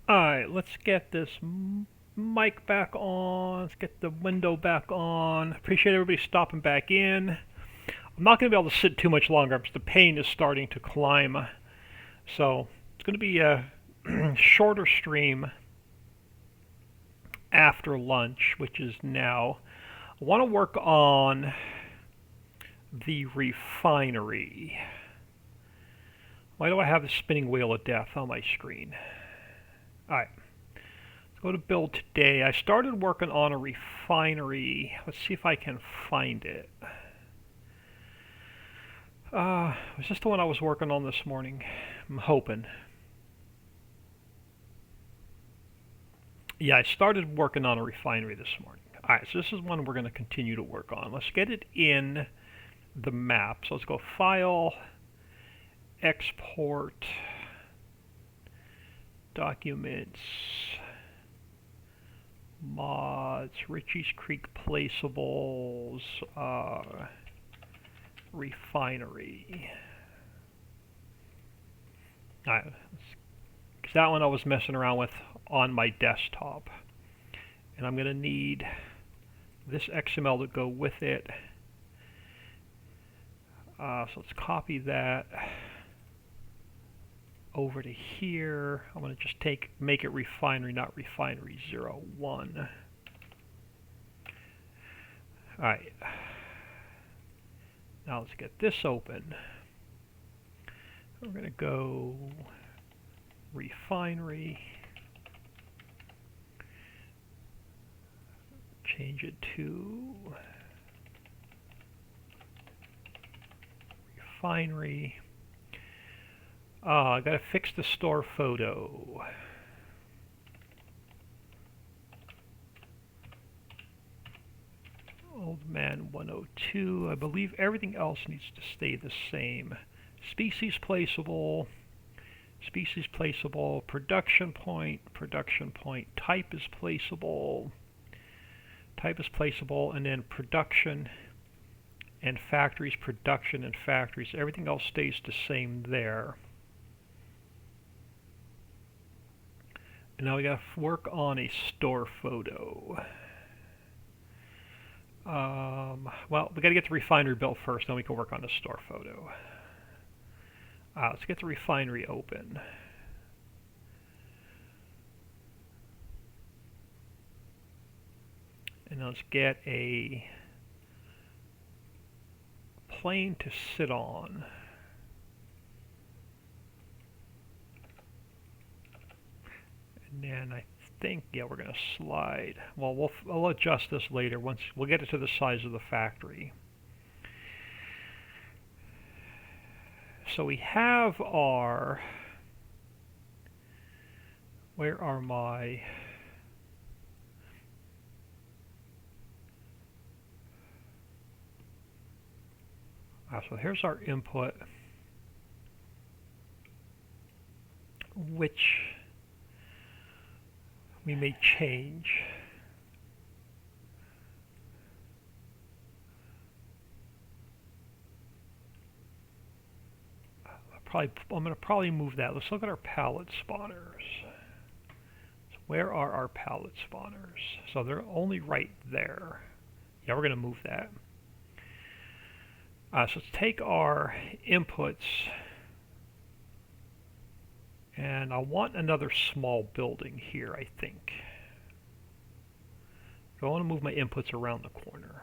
Alright, let's get this mic back on. Let's get the window back on. Appreciate everybody stopping back in. I'm not going to be able to sit too much longer because the pain is starting to climb. So it's going to be a shorter stream after lunch, which is now. I want to work on the refinery. Why do I have the spinning wheel of death on my screen? Alright. Go to build today. I started working on a refinery. Let's see if I can find it. Was this the one I was working on this morning? I'm hoping. Yeah, I started working on a refinery this morning. Alright, so this is one we're going to continue to work on. Let's get it in the map. So let's go File, Export, Documents, Mods, Ricci Creek Placeables, Refinery. Alright, because that one I was messing around with on my desktop. And I'm going to need this XML to go with it. So let's copy that over to here. I'm going to just make it refinery, not refinery 01. Alright. Now let's get this open. We're going to go refinery. Change it to refinery. I gotta fix the store photo. Old man 102. I believe everything else needs to stay the same. Species placeable, production point, type is placeable, and then production and factories, everything else stays the same there. And now we got to work on a store photo. Well, we got to get the refinery built first, then we can work on the store photo. Let's get the refinery open. And let's get a plane to sit on. And then I think, yeah, we're going to slide. Well, we'll adjust this later once we'll get it to the size of the factory. So we have our, where are my, so here's our input, which we may change. I'm going to probably move that. Let's look at our palette spawners. So where are our palette spawners? So they're only right there. Yeah, we're going to move that. So let's take our inputs, and I want another small building here, I think. So I want to move my inputs around the corner.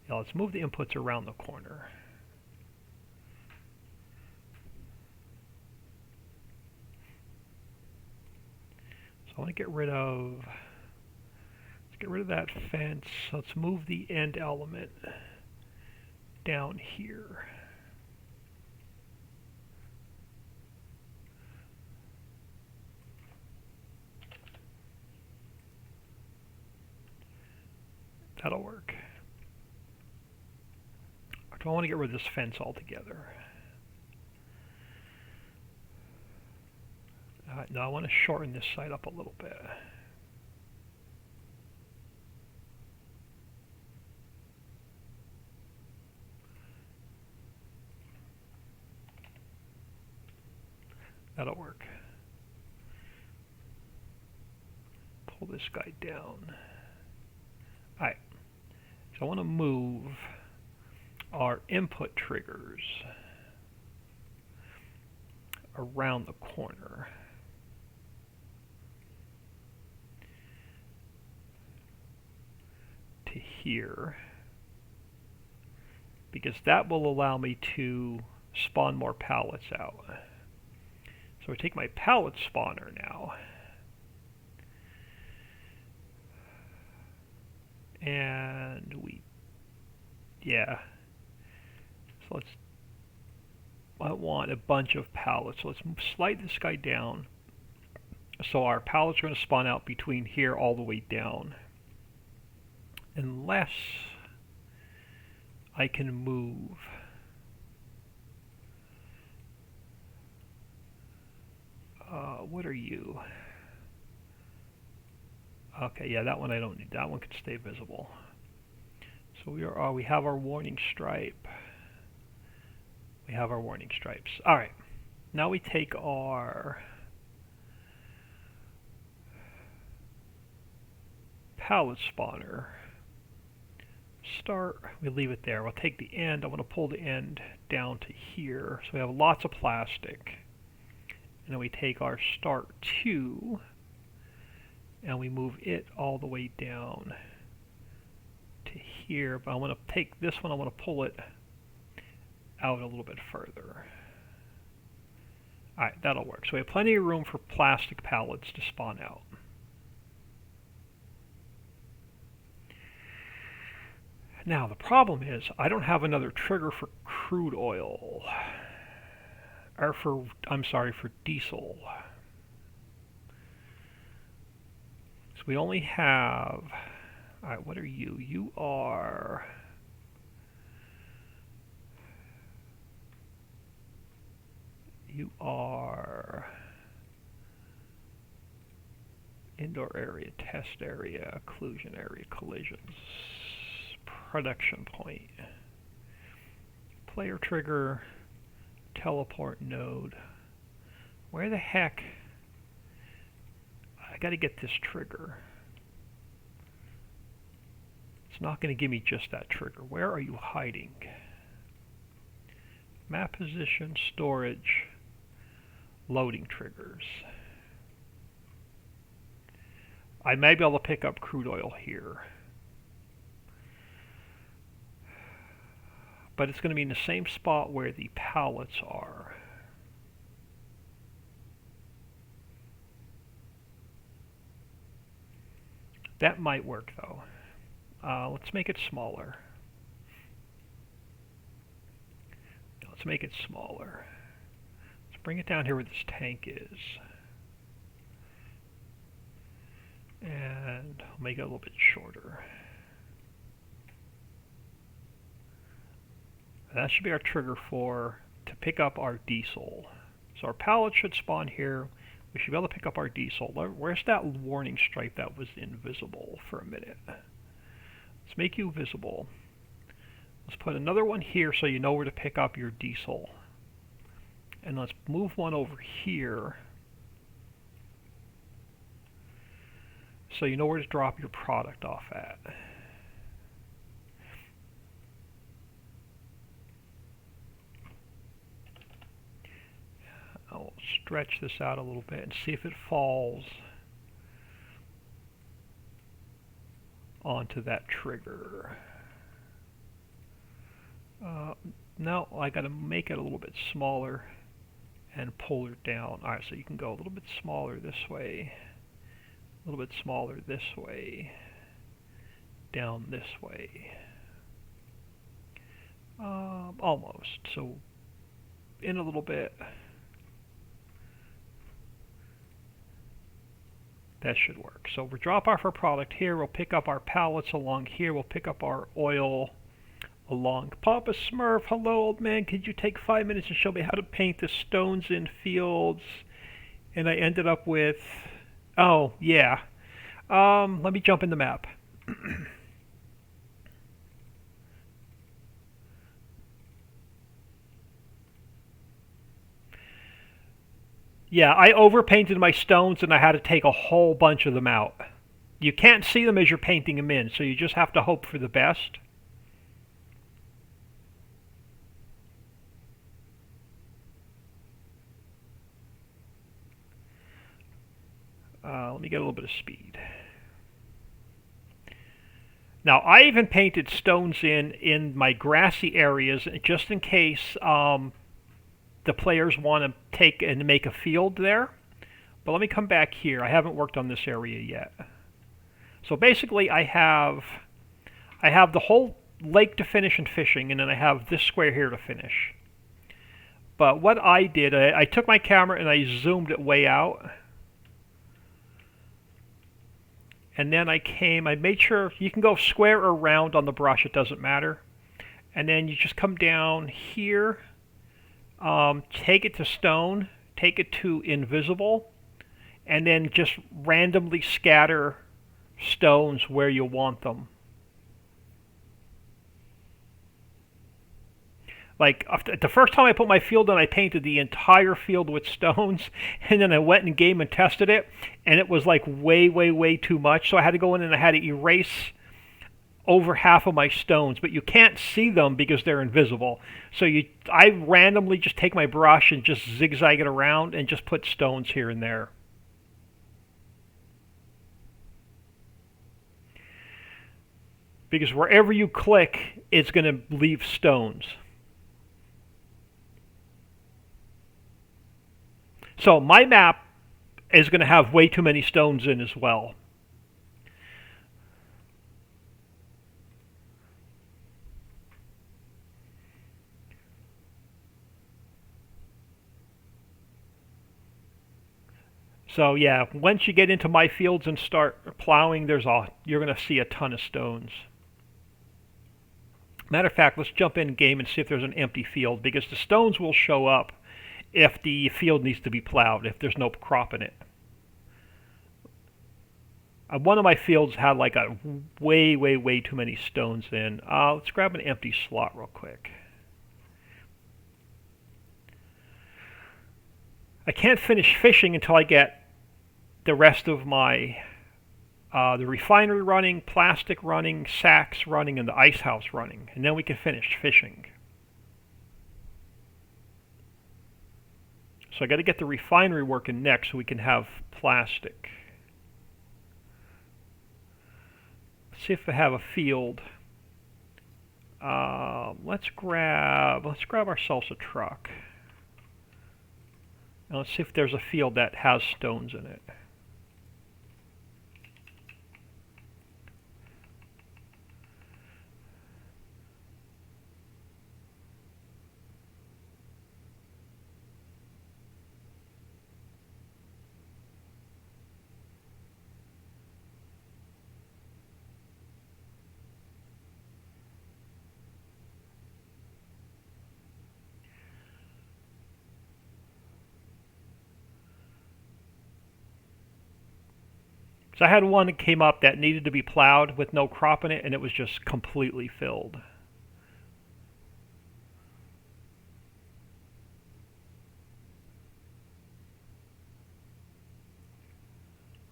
Yeah, let's move the inputs around the corner. So I want to get rid of, let's get rid of that fence. Let's move the end element down here. That'll work. I want to get rid of this fence altogether. Now I want to shorten this side up a little bit. That'll work. pull this guy down. Alright, so I want to move our input triggers around the corner. To here, because that will allow me to spawn more pallets out. So I take my pallet spawner now, and so I want a bunch of pallets. So let's slide this guy down. So our pallets are going to spawn out between here all the way down. Unless I can move what are you? Okay, yeah, that one I don't need. That one can stay visible. So we have our warning stripe. We have our warning stripes. All right. Now we take our pallet spawner. We leave it there. We'll take the end. I want to pull the end down to here. So we have lots of plastic. And then we take our start 2 and we move it all the way down to here. But I want to take this one, I want to pull it out a little bit further. Alright, that'll work. So we have plenty of room for plastic pallets to spawn out. Now the problem is I don't have another trigger for crude oil, or for diesel. So we only have, alright, what are you? You are indoor area, test area, occlusion area, collisions, production point, player trigger, teleport node. Where the heck? I gotta get this trigger. It's not gonna give me just that trigger. Where are you hiding? Map position, storage, loading triggers. I may be able to pick up crude oil here. But it's going to be in the same spot where the pallets are. That might work though. Let's make it smaller. Let's make it smaller. Let's bring it down here where this tank is. And I'll make it a little bit shorter. That should be our trigger to pick up our diesel. So our pallet should spawn here. We should be able to pick up our diesel. Where's that warning stripe that was invisible for a minute? Let's make you visible. Let's put another one here so you know where to pick up your diesel. And let's move one over here so you know where to drop your product off at. I'll stretch this out a little bit and see if it falls onto that trigger. No, I got to make it a little bit smaller and pull it down. Alright, so you can go a little bit smaller this way, a little bit smaller this way, down this way. Almost. So in a little bit. That should work. So we'll drop off our product here. We'll pick up our pallets along here. We'll pick up our oil along. Papa Smurf, hello old man. Could you take 5 minutes and show me how to paint the stones in fields? And I ended up with, oh yeah. Let me jump in the map. Yeah, I overpainted my stones and I had to take a whole bunch of them out. You can't see them as you're painting them in, so you just have to hope for the best. Let me get a little bit of speed. Now, I even painted stones in my grassy areas just in case the players want to take and make a field there. But let me come back here. I haven't worked on this area yet. So basically, I have the whole lake to finish and fishing, and then I have this square here to finish. But what I did, I took my camera and I zoomed it way out. And then I made sure you can go square or round on the brush, it doesn't matter. And then you just come down here, take it to stone, take it to invisible, and then just randomly scatter stones where you want them. Like, the first time I put my field in, I painted the entire field with stones, and then I went in game and tested it, and it was like way, way, way too much. So I had to go in and I had to erase over half of my stones, but you can't see them because they're invisible. So I randomly just take my brush and just zigzag it around and just put stones here and there. Because wherever you click, it's going to leave stones. So my map is going to have way too many stones in as well. So yeah, once you get into my fields and start plowing, you're going to see a ton of stones. Matter of fact, let's jump in game and see if there's an empty field, because the stones will show up if the field needs to be plowed, if there's no crop in it. One of my fields had like a way, way, way too many stones in. Let's grab an empty slot real quick. I can't finish fishing until I get the rest of my the refinery running, plastic running, sacks running, and the ice house running, and then we can finish fishing. So I got to get the refinery working next so we can have plastic. Let's see if I have a field. Let's grab ourselves a truck. And let's see if there's a field that has stones in it. So I had one that came up that needed to be plowed with no crop in it, and it was just completely filled.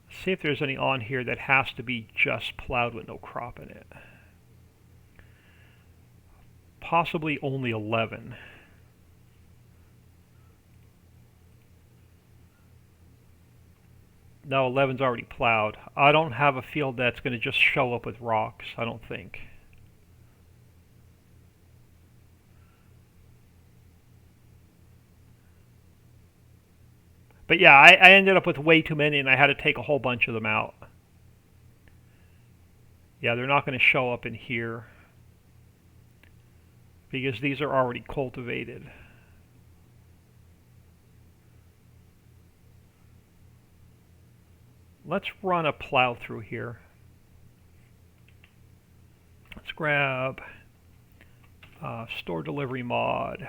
Let's see if there's any on here that has to be just plowed with no crop in it. Possibly only 11. No, 11's already plowed. I don't have a field that's going to just show up with rocks, I don't think. But yeah, I ended up with way too many, and I had to take a whole bunch of them out. Yeah, they're not going to show up in here because these are already cultivated. Let's run a plow through here. Let's grab store delivery mod.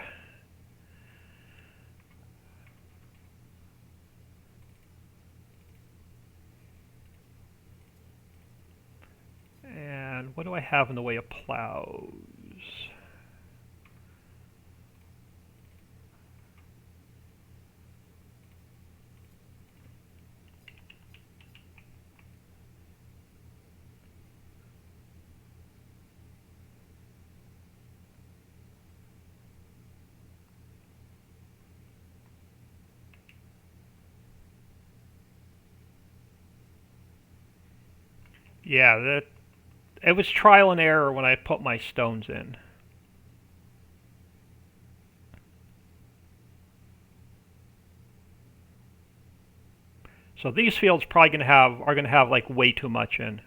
And what do I have in the way of plows? Yeah, it was trial and error when I put my stones in. So these fields probably are gonna have like way too much in.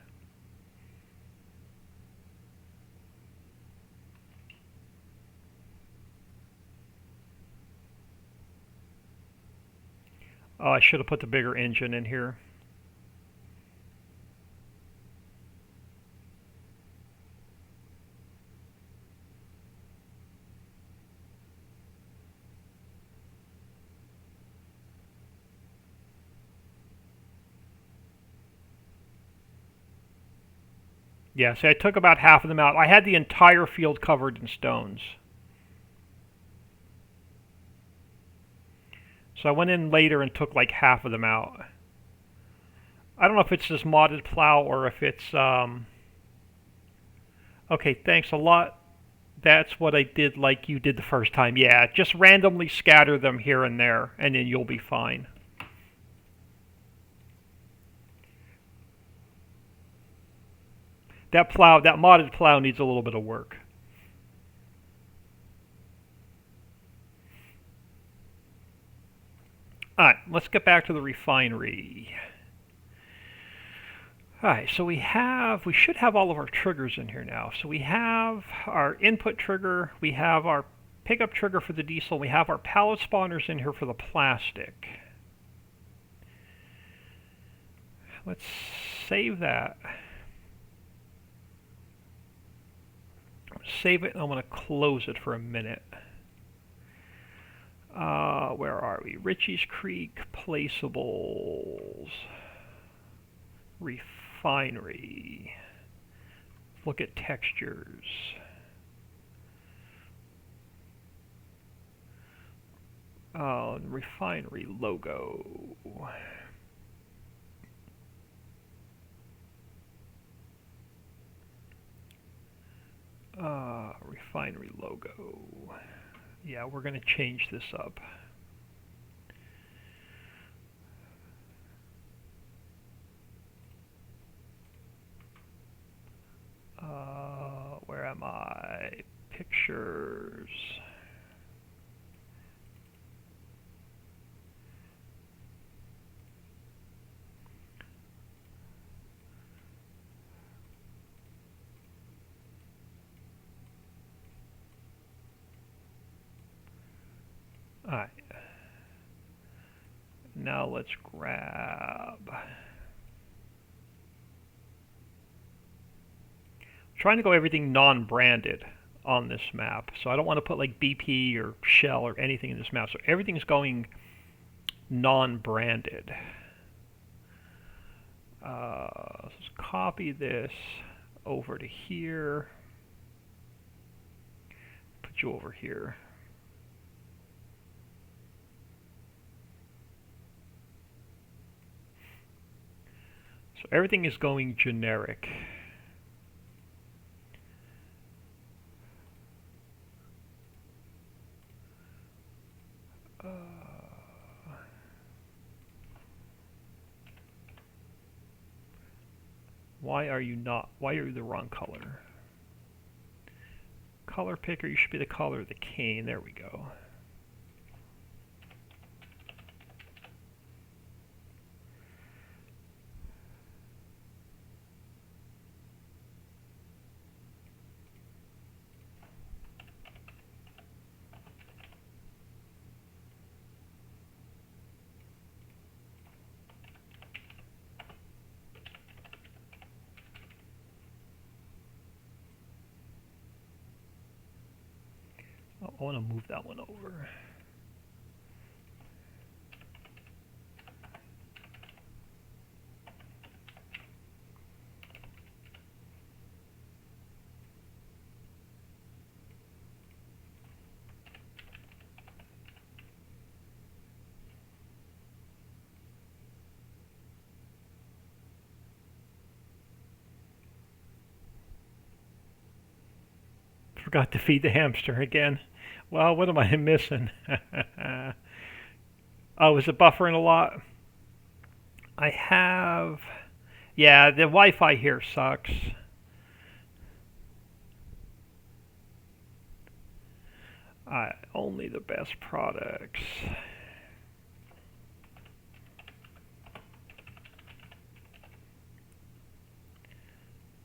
Oh, I should have put the bigger engine in here. Yeah, see, I took about half of them out. I had the entire field covered in stones. So I went in later and took like half of them out. I don't know if it's this modded plow or if it's okay, thanks a lot. That's what I did like you did the first time. Yeah, just randomly scatter them here and there, and then you'll be fine. That modded plow needs a little bit of work. Alright, let's get back to the refinery. Alright, so we should have all of our triggers in here now. So we have our input trigger, we have our pickup trigger for the diesel, we have our pallet spawners in here for the plastic. Let's save that. Save it, and I'm going to close it for a minute. Where are we? Ricci's Creek, placeables, refinery. Look at textures. Refinery logo. Refinery logo. Yeah, we're going to change this up. Where am I? Pictures. Alright. Now let's grab... trying to go everything non-branded on this map. So I don't want to put like BP or Shell or anything in this map. So everything's going non-branded. Let's copy this over to here. Put you over here. So everything is going generic. Why are you the wrong color? Color picker, you should be the color of the cane. There we go. I want to move that one over. Forgot to feed the hamster again. Well, what am I missing? Oh, is it buffering a lot? I have... Yeah, the Wi-Fi here sucks. Only the best products.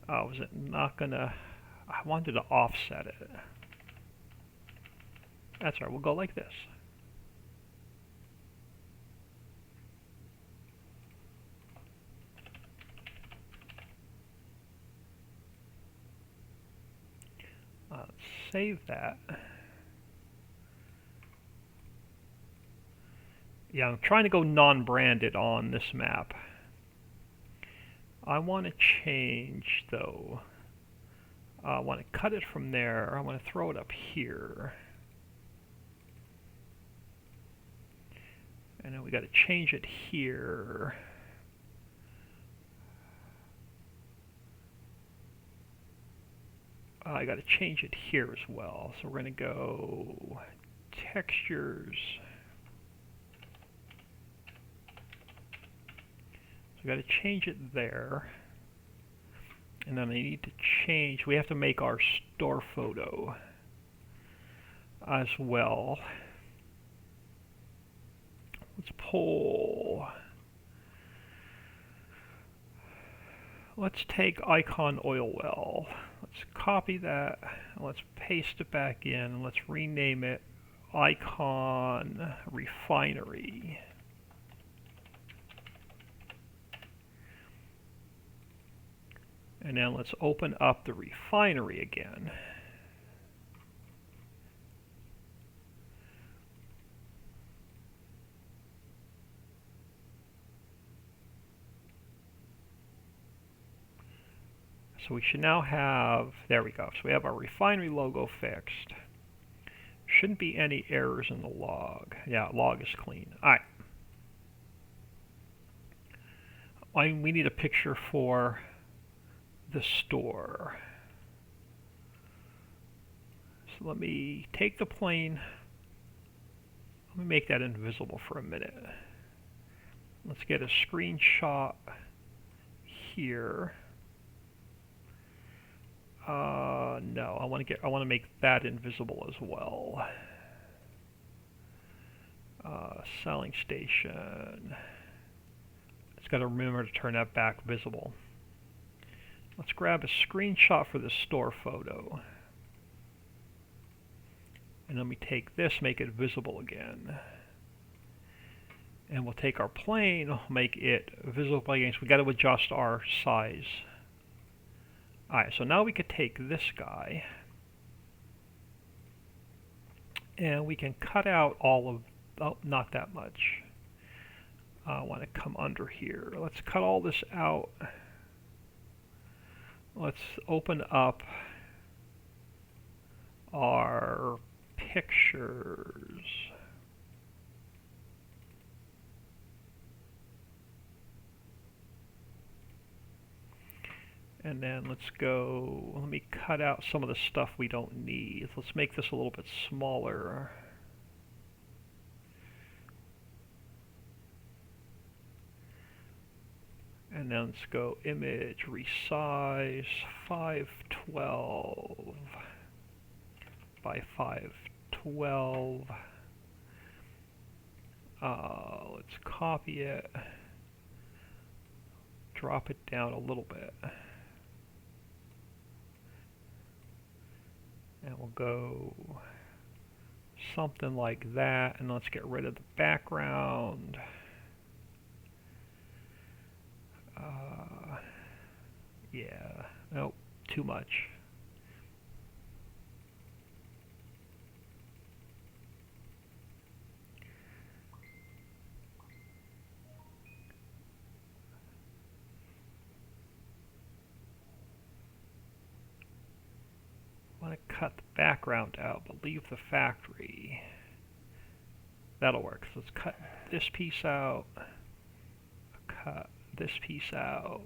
Oh, was it not gonna... I wanted to offset it. That's right, we'll go like this. Let's save that. Yeah, I'm trying to go non-branded on this map. I want to change, though. I want to cut it from there. I want to throw it up here. And then we got to change it here. I got to change it here as well. So we're going to go textures. So we got to change it there. And then I need to change, we have to make our store photo as well. Let's pull, let's take icon oil well. Let's copy that, let's paste it back in, let's rename it icon refinery. And then let's open up the refinery again. So we should now have, there we go. So we have our refinery logo fixed. Shouldn't be any errors in the log. Yeah, log is clean. All right. We need a picture for the store. So let me take the plane. Let me make that invisible for a minute. Let's get a screenshot here. No, I want to make that invisible as well. Selling station. It's got to remember to turn that back visible. Let's grab a screenshot for the store photo. And then we take this, make it visible again. And we'll take our plane, make it visible again. So we got to adjust our size. Alright, so now we could take this guy. And we can cut out all of, oh, not that much. I want to come under here. Let's cut all this out. Let's open up our pictures. And then let's go, let me cut out some of the stuff we don't need. Let's make this a little bit smaller. And then let's go image, resize, 512 by 512. Let's copy it, drop it down a little bit. And we'll go something like that, and let's get rid of the background. Yeah, nope, too much. I want to cut the background out, but leave the factory. That'll work. So let's cut this piece out. Cut this piece out.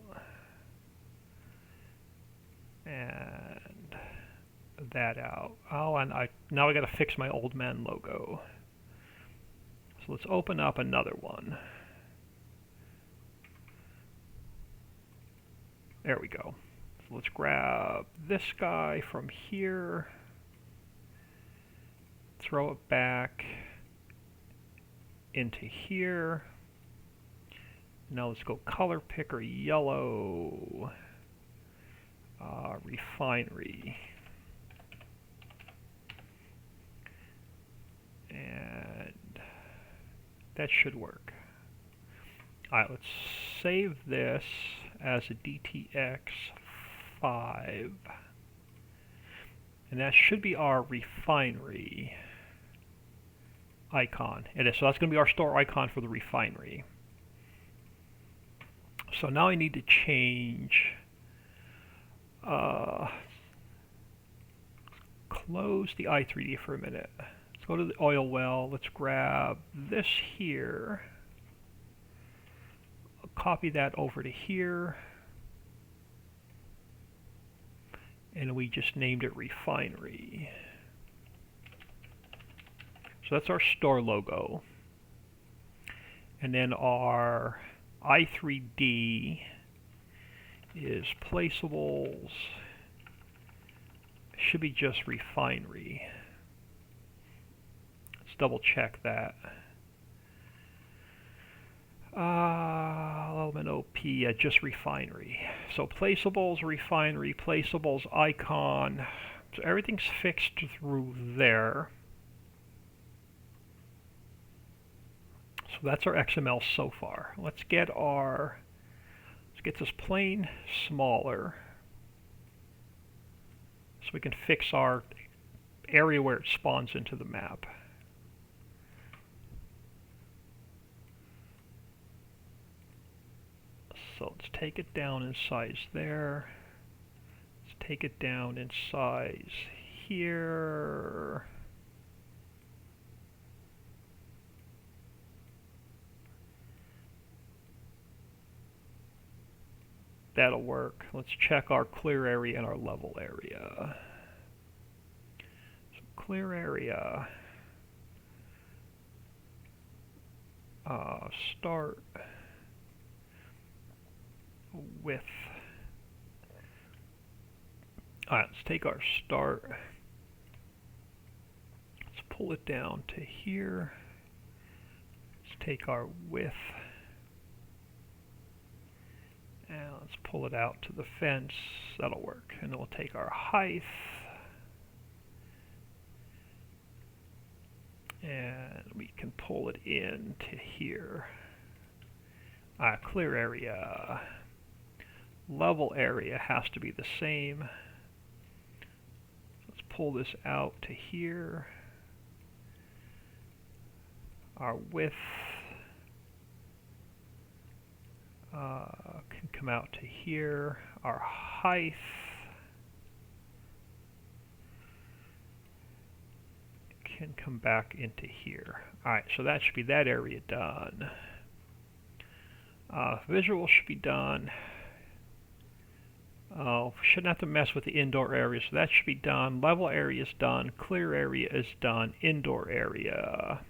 And that out. Oh, and now I got to fix my old man logo. So let's open up another one. There we go. So let's grab this guy from here, throw it back into here. Now let's go color picker yellow, refinery. And that should work. Alright, let's save this as a DTX5. And that should be our refinery icon. It is. So that's going to be our store icon for the refinery. So now I need to change, close the i3D for a minute. Let's go to the oil well. Let's grab this here. I'll copy that over to here. And we just named it refinery. So that's our store logo. And then our i3D is placeables. Should be just refinery. Let's double check that. Element OP, just refinery. So placeables, refinery, placeables, icon. So everything's fixed through there. So that's our XML so far. Let's get this plane smaller so we can fix our area where it spawns into the map. So let's take it down in size there. Let's take it down in size here. That'll work. Let's check our clear area and our level area. So clear area. Start width. Alright, let's take our start. Let's pull it down to here. Let's take our width. And let's pull it out to the fence. That'll work. And then we'll take our height. And we can pull it in to here. Clear area. Level area has to be the same. Let's pull this out to here. Our width can come out to here. Our height can come back into here. Alright, so that should be that area done. Visual should be done. Shouldn't have to mess with the indoor area, so that should be done. Level area is done. Clear area is done. Indoor area.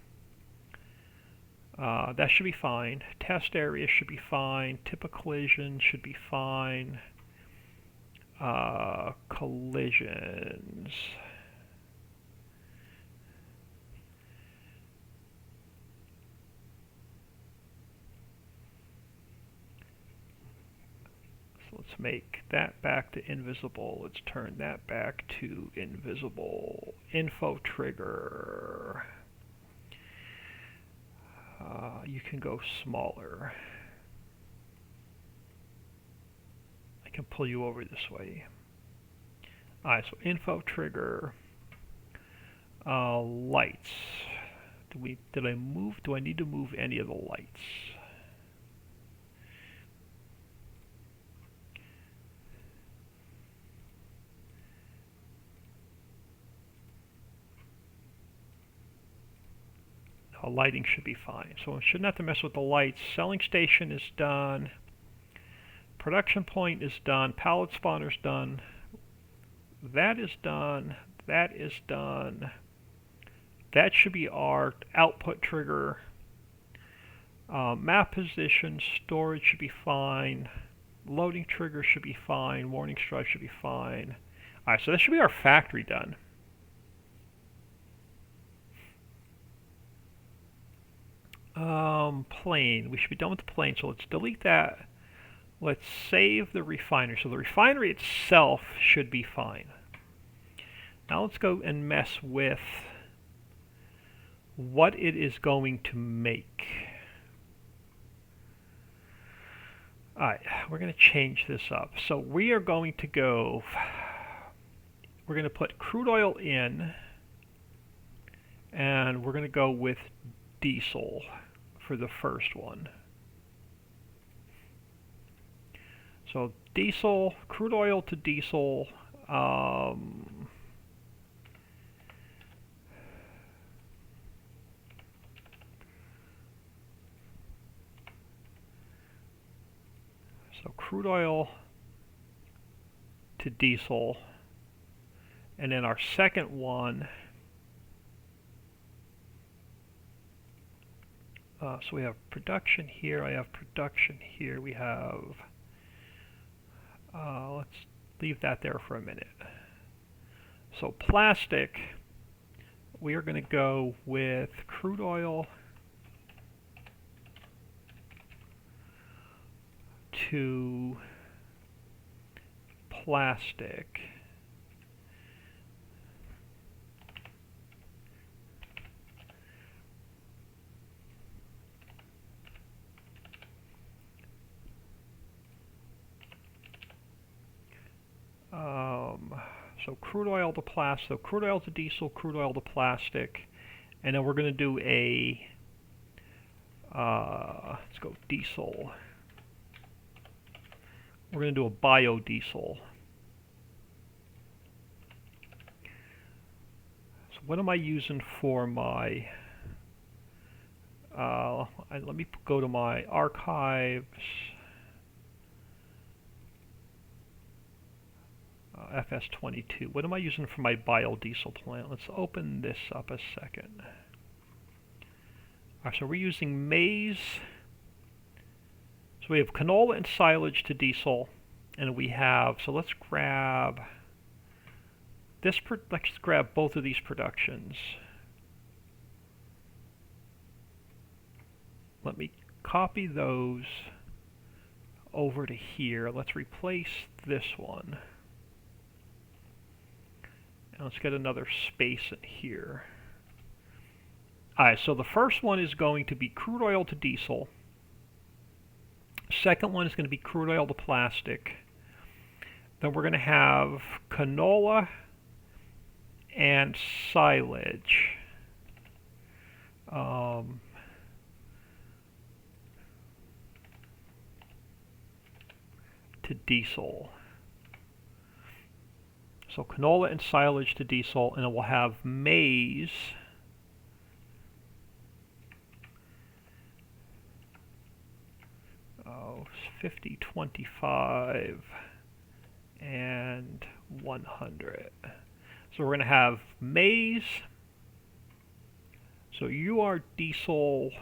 That should be fine. Test area should be fine. Tip of collision should be fine. Collisions. So let's make that back to invisible. Let's turn that back to invisible. Info trigger. You can go smaller. I can pull you over this way. Alright, so info trigger. Lights. Did I move? Do I need to move any of the lights? Lighting should be fine. So we shouldn't have to mess with the lights. Selling station is done. Production point is done. Pallet spawner is done. That is done. That is done. That should be our output trigger. Map position, storage should be fine. Loading trigger should be fine. Warning stripe should be fine. Alright, so this should be our factory done. Plane. We should be done with the plane, so let's delete that. Let's save the refinery. So the refinery itself should be fine. Now let's go and mess with what it is going to make. Alright, we're going to change this up. So we are going to go, we're going to put crude oil in, and we're going to go with diesel for the first one. So diesel, crude oil to diesel, so crude oil to diesel, and then our second one, so we have production here, I have production here, we have, let's leave that there for a minute. So plastic, we are going to go with crude oil to plastic. So crude oil to plastic, so crude oil to diesel, crude oil to plastic, and then we're going to do a, let's go diesel. We're going to do a biodiesel. So what am I using for my, let me go to my archives. FS22. What am I using for my biodiesel plant? Let's open this up a second. Alright, so we're using maize. So we have canola and silage to diesel, and we have, so let's grab this, let's grab both of these productions. Let me copy those over to here. Let's replace this one. And let's get another space in here. Alright, so the first one is going to be crude oil to diesel. Second one is going to be crude oil to plastic. Then we're going to have canola and silage. To diesel. So canola and silage to diesel, and then we'll have maize oh, 50, 25, and 100. So we're going to have maize. So you are diesel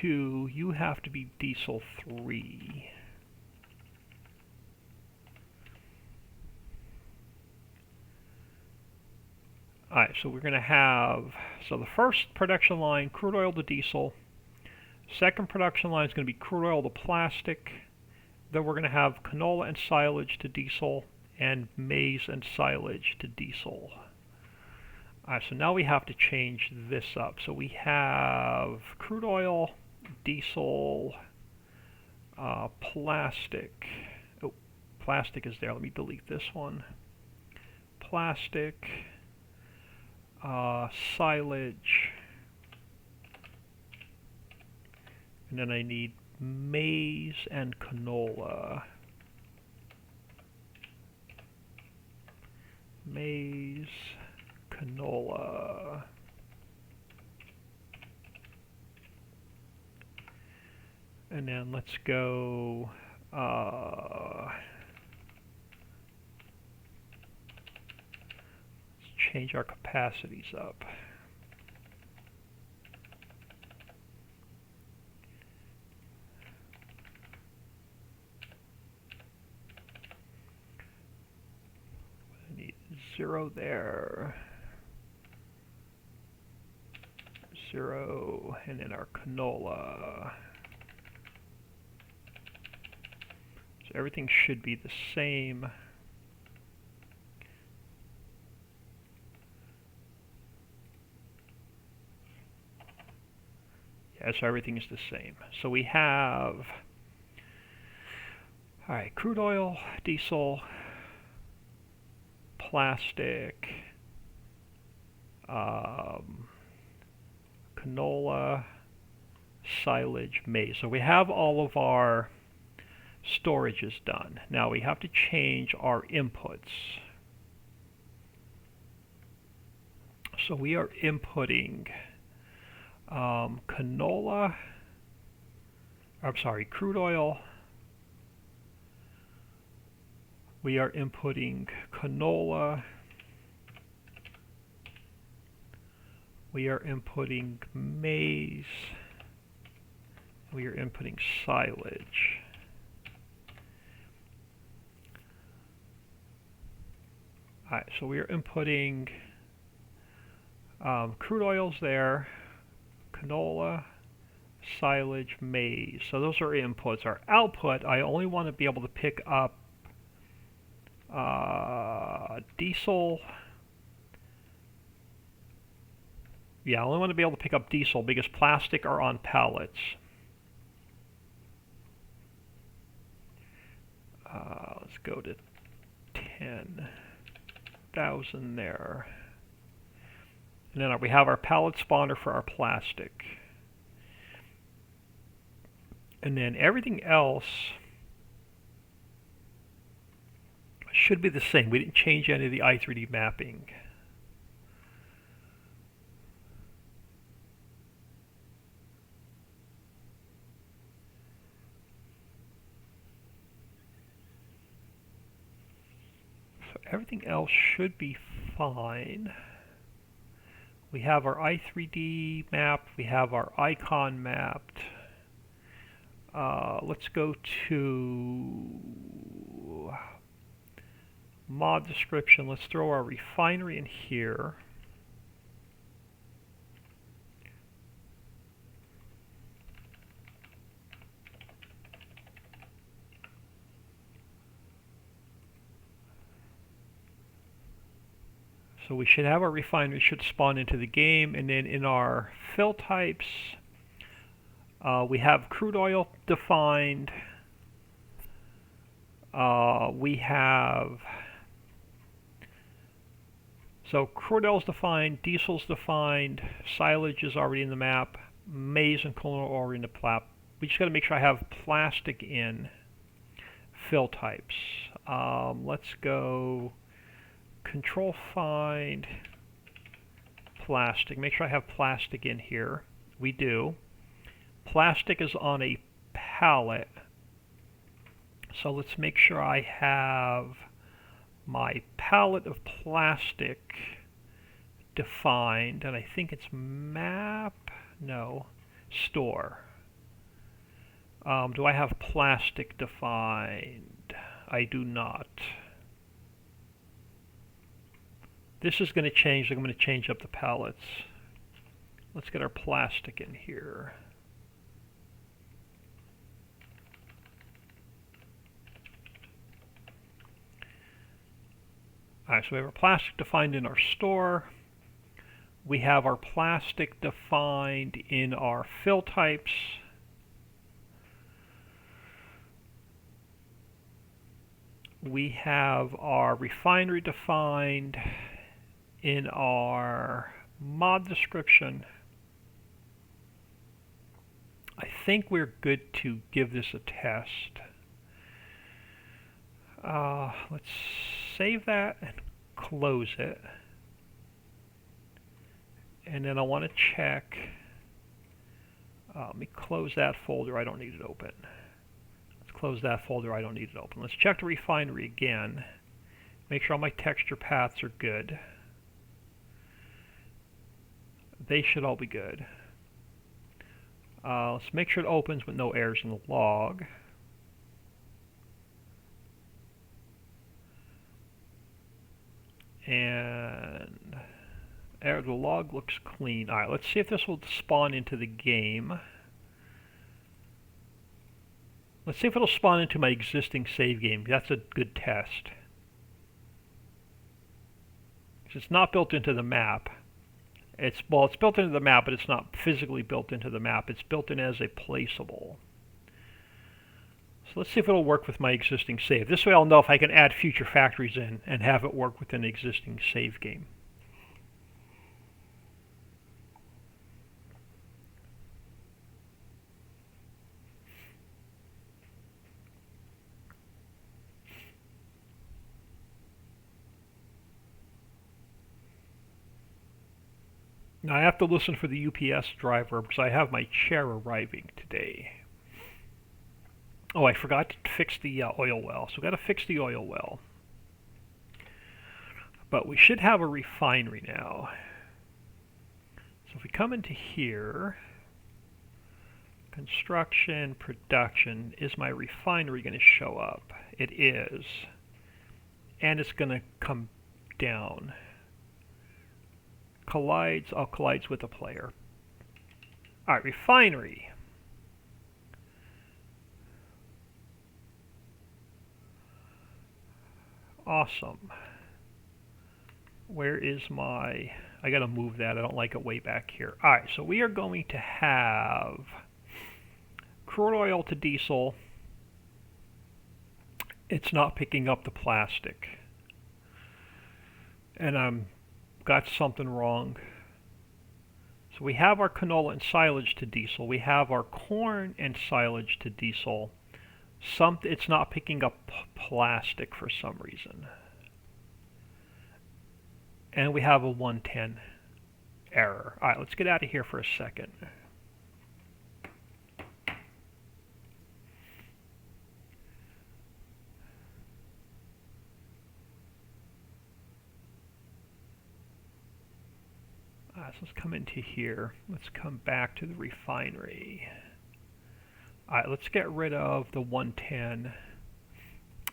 2, you have to be diesel 3. Alright, so we're going to have, so the first production line, crude oil to diesel. Second production line is going to be crude oil to plastic. Then we're going to have canola and silage to diesel, and maize and silage to diesel. Alright, so now we have to change this up. So we have crude oil, diesel, plastic. Oh, plastic is there. Let me delete this one. Plastic, silage, and then I need maize and canola. Maize, canola. And then let's go, let's change our capacities up. 0 there. 0, and then our canola. So everything should be the same. Yeah, so everything is the same. So we have, all right, crude oil, diesel, plastic, canola, silage, maize. So we have all of our storages done. Now we have to change our inputs. So we are inputting canola, I'm sorry, crude oil. We are inputting canola. We are inputting maize. We are inputting silage. Alright, so we are inputting crude oils there, canola, silage, maize. So those are inputs. Our output, I only want to be able to pick up diesel. Yeah, I only want to be able to pick up diesel because plastic are on pallets. Let's go to 10,000 there. And then we have our pallet spawner for our plastic. And then everything else should be the same. We didn't change any of the i3D mapping. So everything else should be fine. We have our i3D map. We have our icon mapped. Let's go to mod description. Let's throw our refinery in here. So we should have our refinery should spawn into the game, and then in our fill types, we have crude oil defined. We have, so crude oil is defined, diesel is defined, silage is already in the map, maize and canola are already in the map. We just got to make sure I have plastic in fill types. Let's go control find plastic. Make sure I have plastic in here. We do. Plastic is on a pallet. So let's make sure I have my pallet of plastic defined, and I think it's map, no, store. Do I have plastic defined? I do not. This is going to change. I'm going to change up the pallets. Let's get our plastic in here. Alright, so we have our plastic defined in our store. We have our plastic defined in our fill types. We have our refinery defined in our mod description. I think we're good to give this a test. Let's save that and close it. And then I want to check. Let me close that folder. I don't need it open. Let's close that folder. I don't need it open. Let's check the refinery again. Make sure all my texture paths are good. They should all be good. Let's make sure it opens with no errors in the log. And the log looks clean. Alright, let's see if this will spawn into the game. Let's see if it'll spawn into my existing save game. That's a good test. It's not built into the map. It's built into the map, but it's not physically built into the map. It's built in as a placeable. So let's see if it'll work with my existing save. This way I'll know if I can add future factories in and have it work with an existing save game. Now I have to listen for the UPS driver because I have my chair arriving today. Oh, I forgot to fix the oil well, so we've got to fix the oil well. But we should have a refinery now. So if we come into here, construction, production, is my refinery going to show up? It is. And it's going to come down. Collides, collides with a player. Alright, refinery. Awesome. Where is my... I gotta move that, I don't like it way back here. Alright, so we are going to have crude oil to diesel. It's not picking up the plastic. And I'm got something wrong. So we have our canola and silage to diesel. We have our corn and silage to diesel. It's not picking up plastic for some reason. And we have a 110 error. Alright, let's get out of here for a second. So let's come into here. Let's come back to the refinery. Alright, let's get rid of the 110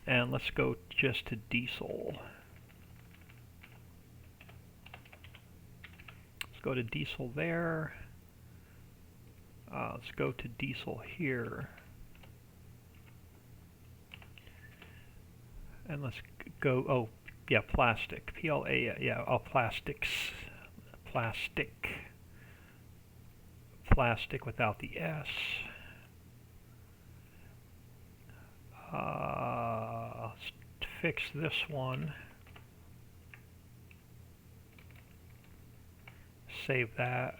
and let's go just to diesel. Let's go to diesel there. Let's go to diesel here. And let's go, oh, yeah, plastic. PLA, yeah, oh, plastics. Plastic without the S. Let's fix this one. Save that.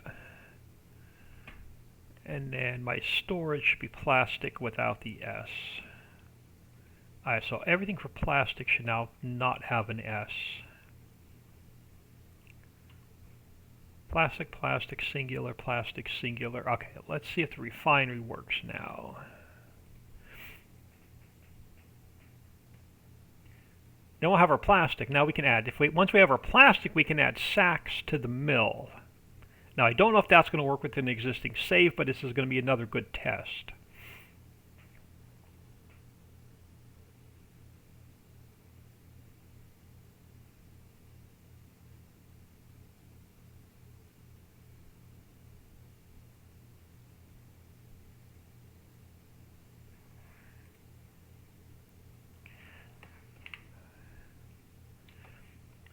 And then my storage should be plastic without the S. Alright, so everything for plastic should now not have an S. Plastic, plastic, singular, plastic, singular. Okay, let's see if the refinery works now. Then we'll have our plastic. Now we can add, once we have our plastic, we can add sacks to the mill. Now I don't know if that's going to work with an existing save, but this is going to be another good test.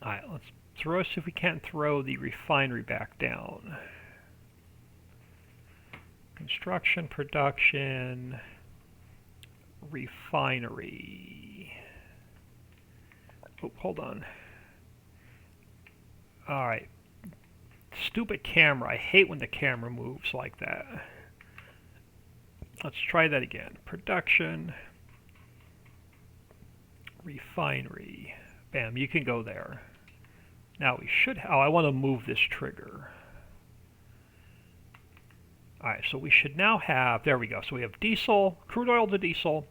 Alright, let's see if we can't throw the refinery back down. Construction, production, refinery. Oh, hold on. Alright. Stupid camera. I hate when the camera moves like that. Let's try that again. Production, refinery. Bam, you can go there. Now we should, I want to move this trigger. Alright, so we should now have, there we go. So we have diesel, crude oil to diesel,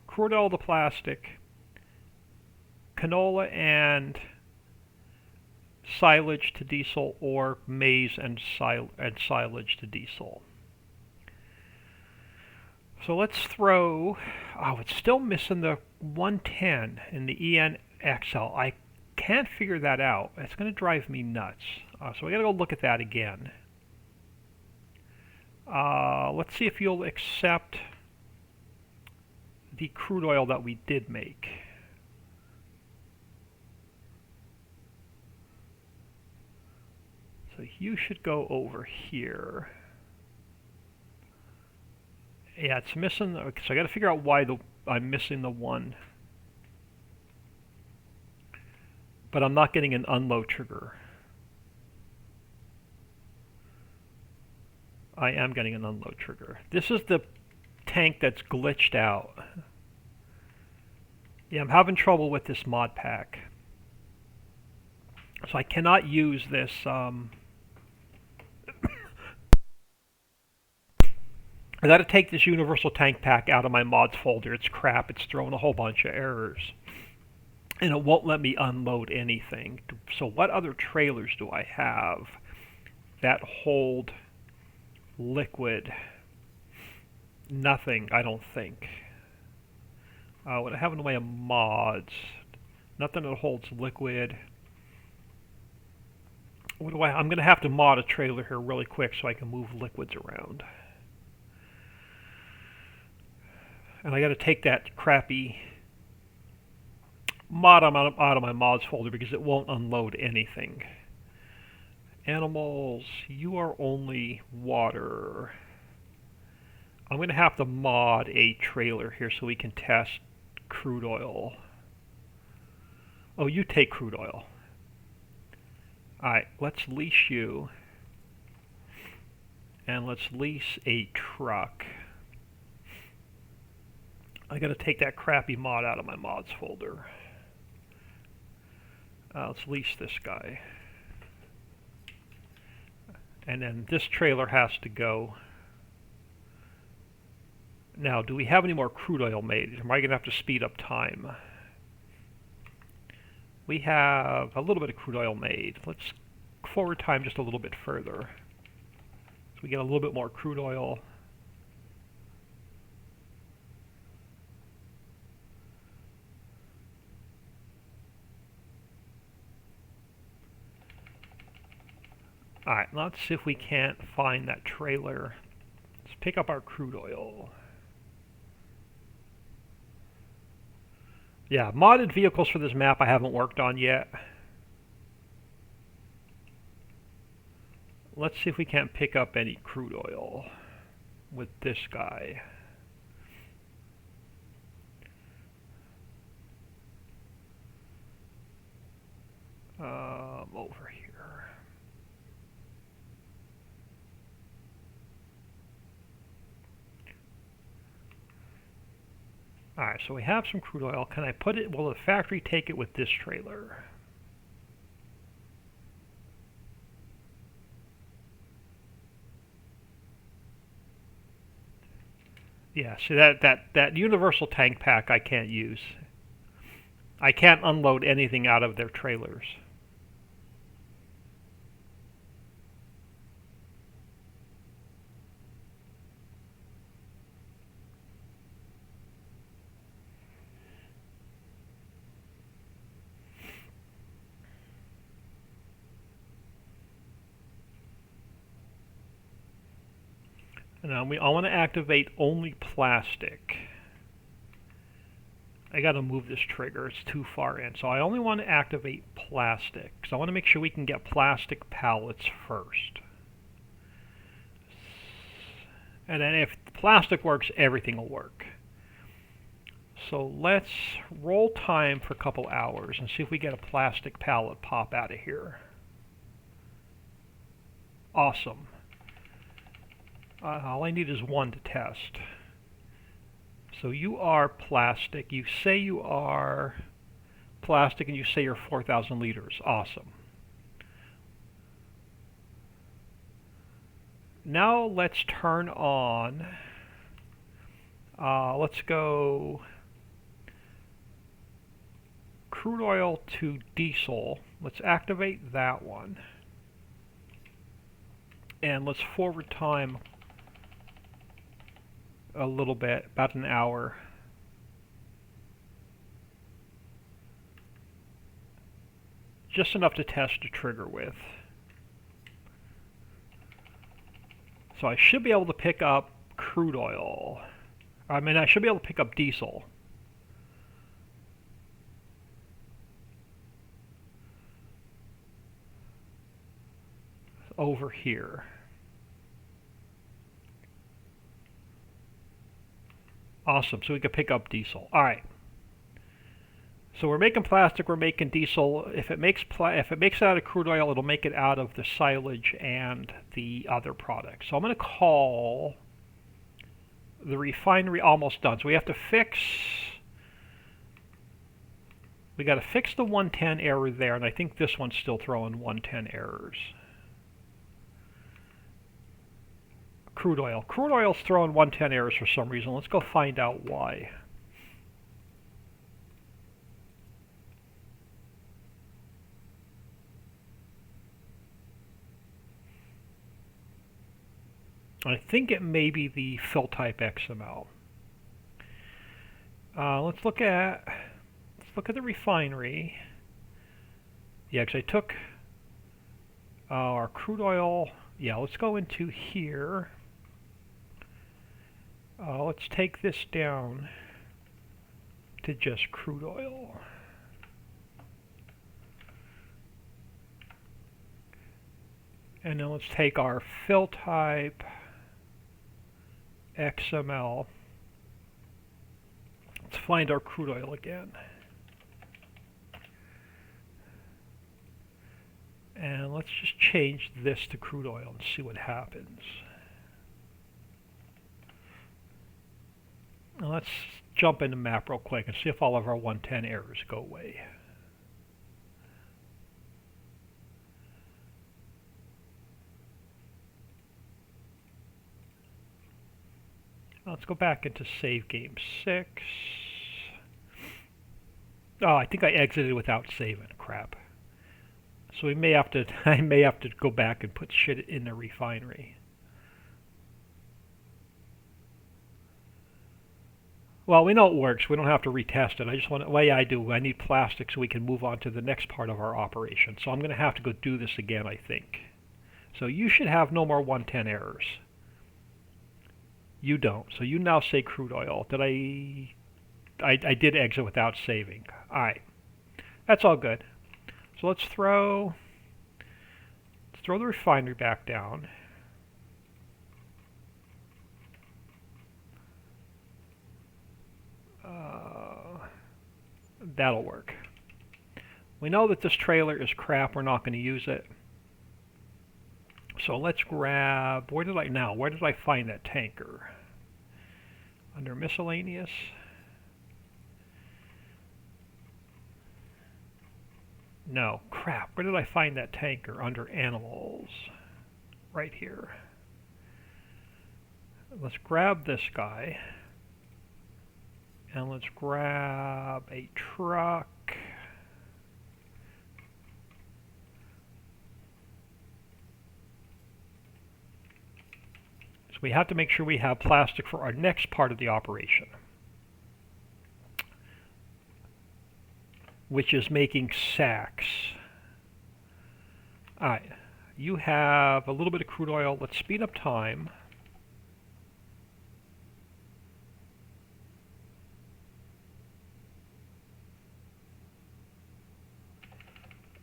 crude oil to plastic, canola and silage to diesel, or maize and silage to diesel. So let's throw, oh, it's still missing the 110 in the ENXL. I can't figure that out. It's going to drive me nuts. So I got to go look at that again. Let's see if you'll accept the crude oil that we did make. So you should go over here. Yeah, it's missing. So I got to figure out why I'm missing the one. But I'm not getting an unload trigger. I am getting an unload trigger. This is the tank that's glitched out. Yeah, I'm having trouble with this mod pack. So I cannot use this. I got to take this universal tank pack out of my mods folder. It's crap. It's throwing a whole bunch of errors. And it won't let me unload anything. So what other trailers do I have that hold liquid? Nothing, I don't think. What I have in the way of mods, nothing that holds liquid. What do I'm going to have to mod a trailer here really quick so I can move liquids around. And I got to take that crappy mod out of my mods folder because it won't unload anything. Animals, you are only water. I'm going to have to mod a trailer here so we can test crude oil. Oh, you take crude oil. Alright, let's lease you. And let's lease a truck. I got to take that crappy mod out of my mods folder. Let's lease this guy. And then this trailer has to go. Now, do we have any more crude oil made? Am I going to have to speed up time? We have a little bit of crude oil made. Let's forward time just a little bit further. So we get a little bit more crude oil. Alright, let's see if we can't find that trailer. Let's pick up our crude oil. Yeah, modded vehicles for this map I haven't worked on yet. Let's see if we can't pick up any crude oil with this guy. Over here. Alright, so we have some crude oil. Can I put it, will the factory take it with this trailer? Yeah, see that universal tank pack I can't use. I can't unload anything out of their trailers. Now I want to activate only plastic. I got to move this trigger, it's too far in. So I only want to activate plastic, because I want to make sure we can get plastic pallets first. And then if plastic works, everything will work. So let's roll time for a couple hours and see if we get a plastic pallet pop out of here. Awesome. All I need is one to test. So you are plastic. You say you are plastic and you say you're 4,000 liters. Awesome. Now let's turn on, let's go crude oil to diesel. Let's activate that one. And let's forward time a little bit, about an hour. just enough to test the trigger with. So I should be able to pick up crude oil. I mean, I should be able to pick up diesel. Over here. Awesome, so we can pick up diesel. All right. So we're making plastic, we're making diesel. If it makes it out of crude oil, it'll make it out of the silage and the other products. So I'm going to call the refinery almost done. So we have to fix. We got to fix the 110 error there, and I think this one's still throwing 110 errors. Crude oil. Crude oil's throwing 110 errors for some reason. Let's go find out why. I think it may be the fill type XML. Let's look at the refinery. Yeah, because I took our crude oil. Yeah, let's go into here. Let's take this down to just crude oil. And then let's take our fill type XML. Let's find our crude oil again. And let's just change this to crude oil and see what happens. Now let's jump into map real quick and see if all of our 110 errors go away. Let's go back into save game 6. Oh, I think I exited without saving. Crap. So we may have to. I may have to go back and put shit in the refinery. Well, we know it works. We don't have to retest it. I just want to. Well, yeah, I do. I need plastic so we can move on to the next part of our operation. So I'm going to have to go do this again, I think. So you should have no more 110 errors. You don't. So you now say crude oil. Did I did exit without saving. All right. That's all good. So let's throw the refinery back down. That'll work. We know that this trailer is crap. We're not going to use it. So let's grab, where did I find that tanker? Under miscellaneous. No, crap. Where did I find that tanker? Under animals. Right here. Let's grab this guy. And let's grab a truck. So we have to make sure we have plastic for our next part of the operation, which is making sacks. Alright, you have a little bit of crude oil. Let's speed up time.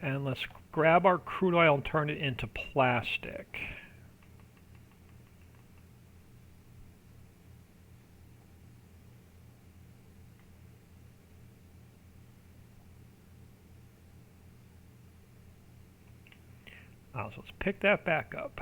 And let's grab our crude oil and turn it into plastic. So let's pick that back up.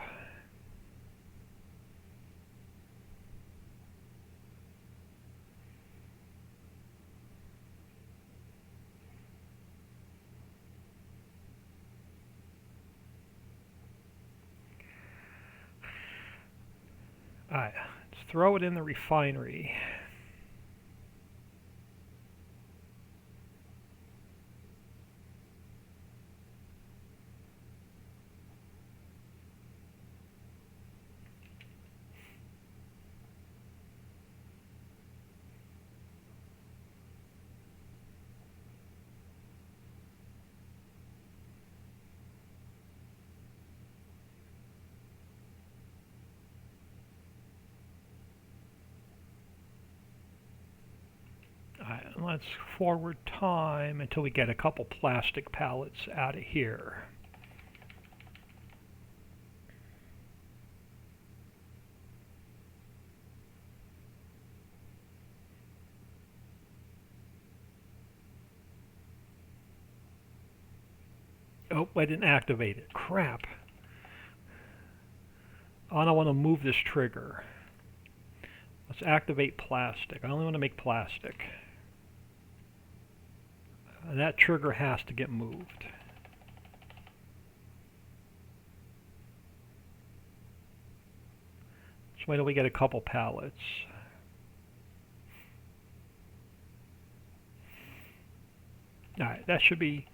Alright, let's throw it in the refinery. let's forward time until we get a couple plastic pallets out of here. Oh, I didn't activate it. Crap. I don't want to move this trigger. Let's activate plastic. I only want to make plastic. And that trigger has to get moved. So wait till we get a couple pallets. Alright, that should be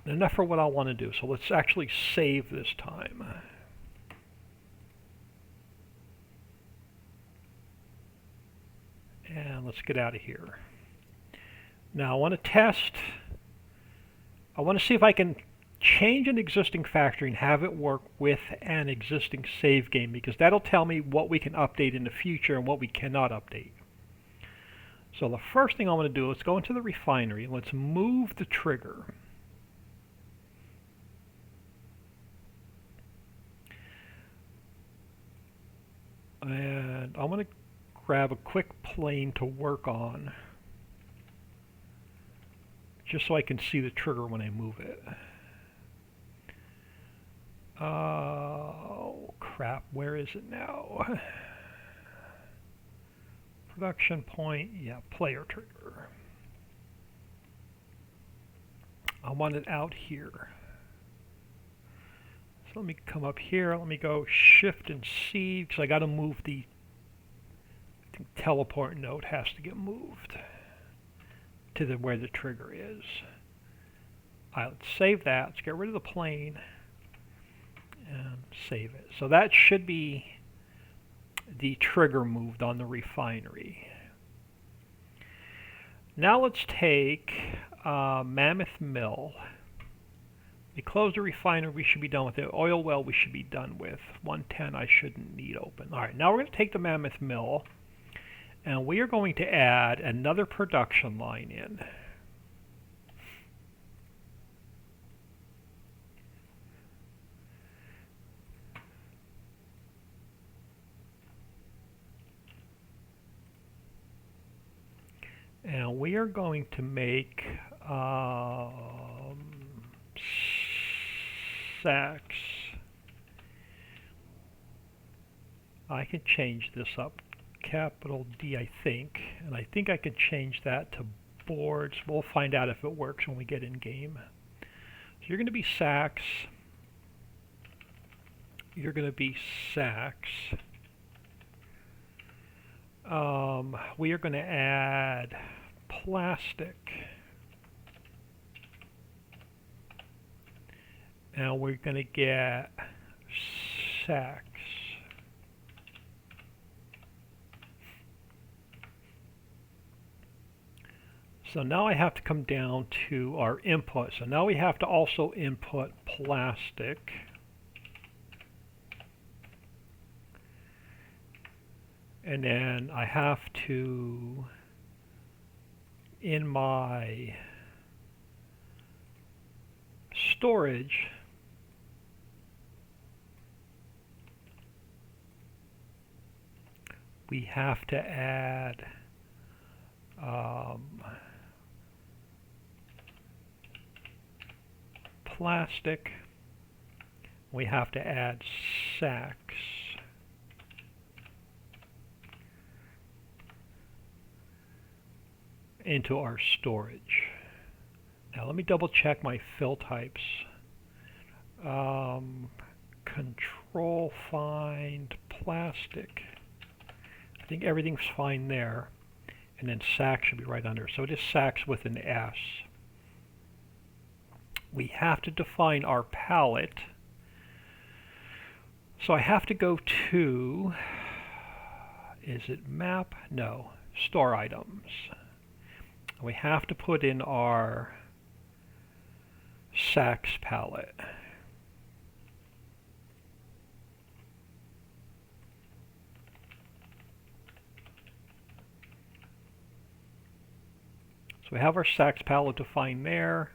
enough for what I want to do. So let's actually save this time. And let's get out of here. Now I want to test. I want to see if I can change an existing factory and have it work with an existing save game, because that'll tell me what we can update in the future and what we cannot update. So the first thing I want to do is go into the refinery and let's move the trigger. And I want to grab a quick plane to work on, just so I can see the trigger when I move it. Oh, crap. Where is it now? Production point. Yeah, player trigger. I want it out here. So let me come up here. Let me go Shift and C, because I got to move the teleport node has to get moved to where the trigger is. Alright, let's save that. Let's get rid of the plane and save it. So that should be the trigger moved on the refinery. Now let's take Mammoth Mill. We close the refinery, we should be done with it. Oil well, we should be done with. 110 I shouldn't need open. Alright, now we're going to take the Mammoth Mill, and we are going to add another production line in. And we are going to make sacks. I can change this up. Capital D, I think. And I think I could change that to boards. We'll find out if it works when we get in game. So you're going to be sacks. You're going to be sacks. We are going to add plastic. And we're going to get sacks. So now I have to come down to our input. So now we have to also input plastic. And then I have to, in my storage, we have to add plastic. We have to add sacks. Into our storage. Now let me double check my fill types. Control find plastic. I think everything's fine there. And then sacks should be right under. So it is sacks with an S. We have to define our palette. So I have to go to, is it map? No, store items. We have to put in our sacks palette. So we have our Sachs palette defined there.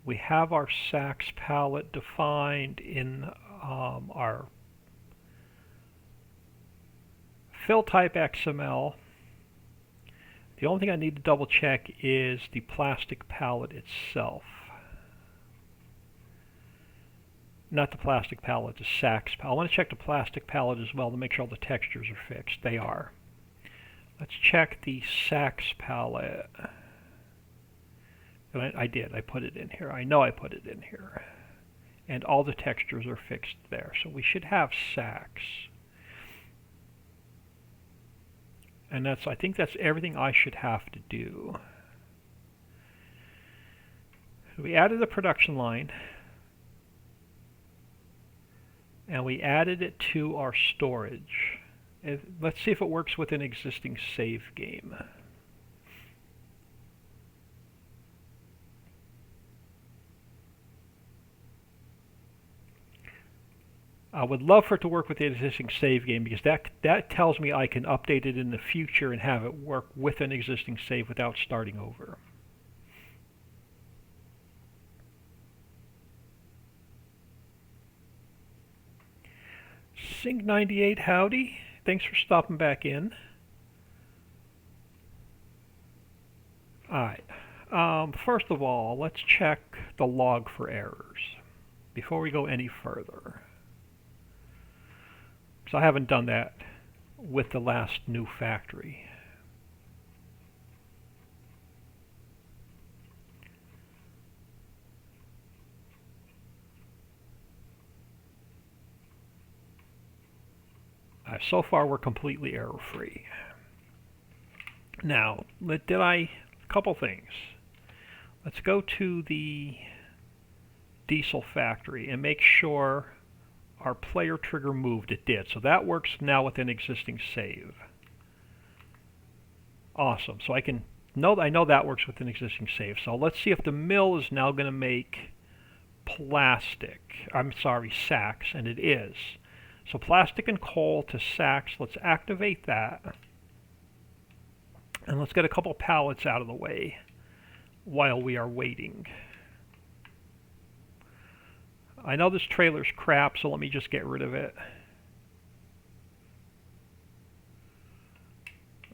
We have our Sachs palette defined in our fill type XML. The only thing I need to double check is the plastic palette itself. Not the plastic palette, the Sachs palette. I want to check the plastic palette as well to make sure all the textures are fixed. They are. Let's check the Sachs palette. I did. I put it in here. I know I put it in here. And all the textures are fixed there. So we should have Sachs. And I think that's everything I should have to do. We added the production line. And we added it to our storage. Let's see if it works with an existing save game. I would love for it to work with the existing save game because that tells me I can update it in the future and have it work with an existing save without starting over. Sync98, howdy. Thanks for stopping back in. Alright. First of all, let's check the log for errors before we go any further. So I haven't done that with the last new factory. So far we're completely error-free. Now, a couple things. Let's go to the diesel factory and make sure our player trigger moved. It did. So that works now with an existing save. Awesome. So I know that works with an existing save. So let's see if the mill is now going to make Sachs, and it is. So plastic and coal to Sachs. Let's activate that. And let's get a couple pallets out of the way while we are waiting. I know this trailer's crap, so let me just get rid of it.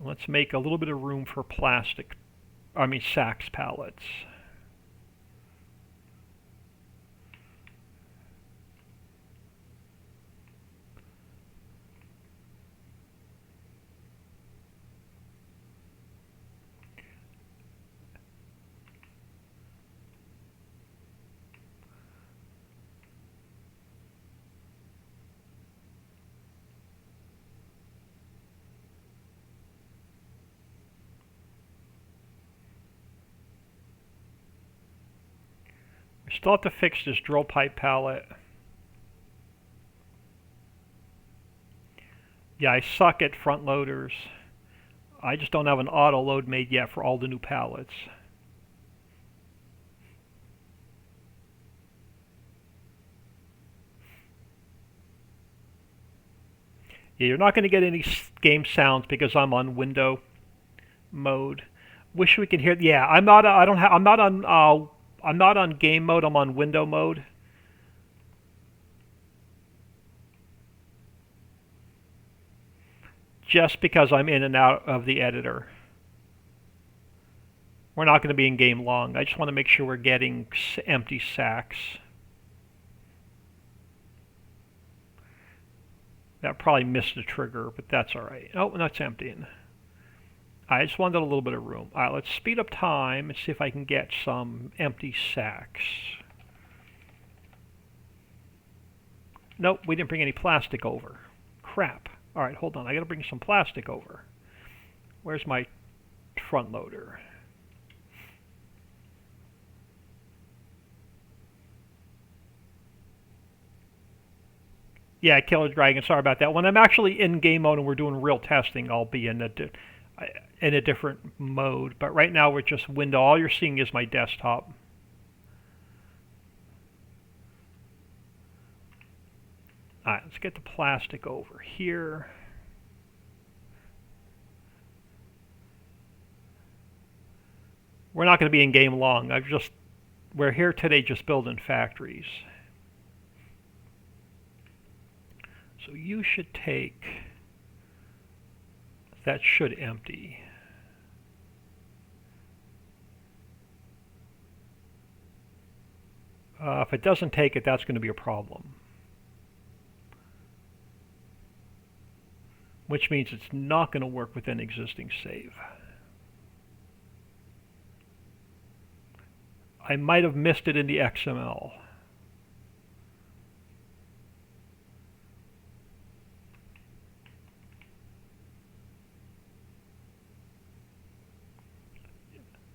Let's make a little bit of room for Sachs pallets. Still have to fix this drill pipe pallet. Yeah, I suck at front loaders. I just don't have an auto load made yet for all the new pallets. Yeah, you're not going to get any game sounds because I'm on window mode. Wish we could hear. Yeah, I'm not on game mode, I'm on window mode. Just because I'm in and out of the editor. We're not going to be in game long. I just want to make sure we're getting empty Sachs. That probably missed the trigger, but that's alright. Oh, that's emptying. I just wanted a little bit of room. Alright, let's speed up time and see if I can get some empty Sachs. Nope, we didn't bring any plastic over. Crap. Alright, hold on. I gotta bring some plastic over. Where's my front loader? Yeah, Killer Dragon, sorry about that. When I'm actually in game mode and we're doing real testing, I'll be in a different mode. But right now we're just window. All you're seeing is my desktop. Alright, let's get the plastic over here. We're not going to be in game long. We're here today just building factories. So you should take, that should empty. If it doesn't take it, that's going to be a problem. Which means it's not going to work with an existing save. I might have missed it in the XML.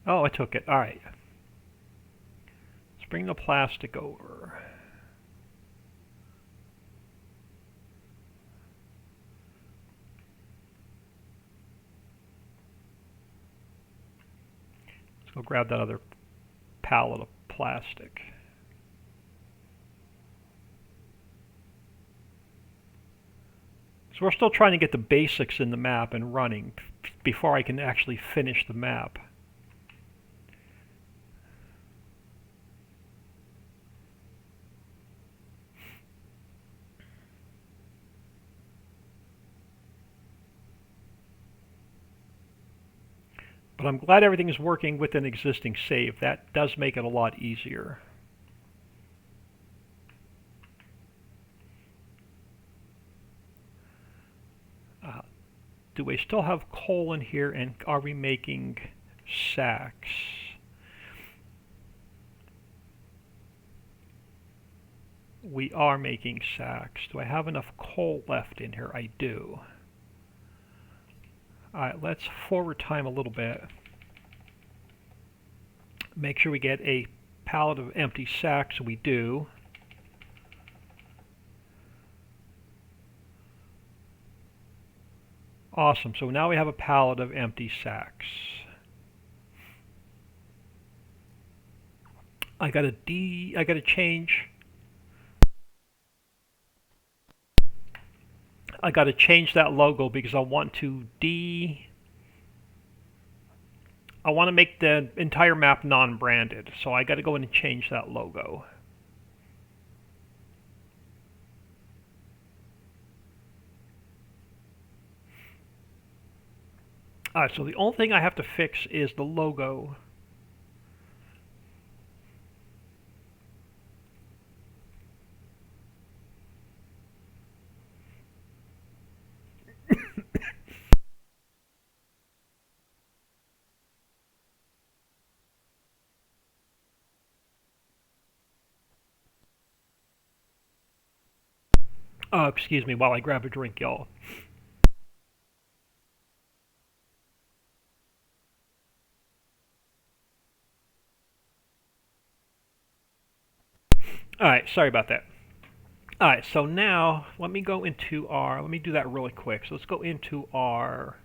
Oh, I took it. All right. Let's bring the plastic over. Let's go grab that other pallet of plastic. So we're still trying to get the basics in the map and running before I can actually finish the map. But I'm glad everything is working with an existing save. That does make it a lot easier. Do we still have coal in here, and are we making sacks? We are making sacks. Do I have enough coal left in here? I do. Alright, let's forward time a little bit. Make sure we get a pallet of empty sacks. We do. Awesome. So now we have a pallet of empty sacks. I gotta change. I gotta change that logo because I want to I want to make the entire map non-branded. So I gotta go in and change that logo. Alright, so the only thing I have to fix is the logo. Excuse me while I grab a drink, y'all. Alright, sorry about that. Alright, so now let me go into our, let me do that really quick. So let's go into our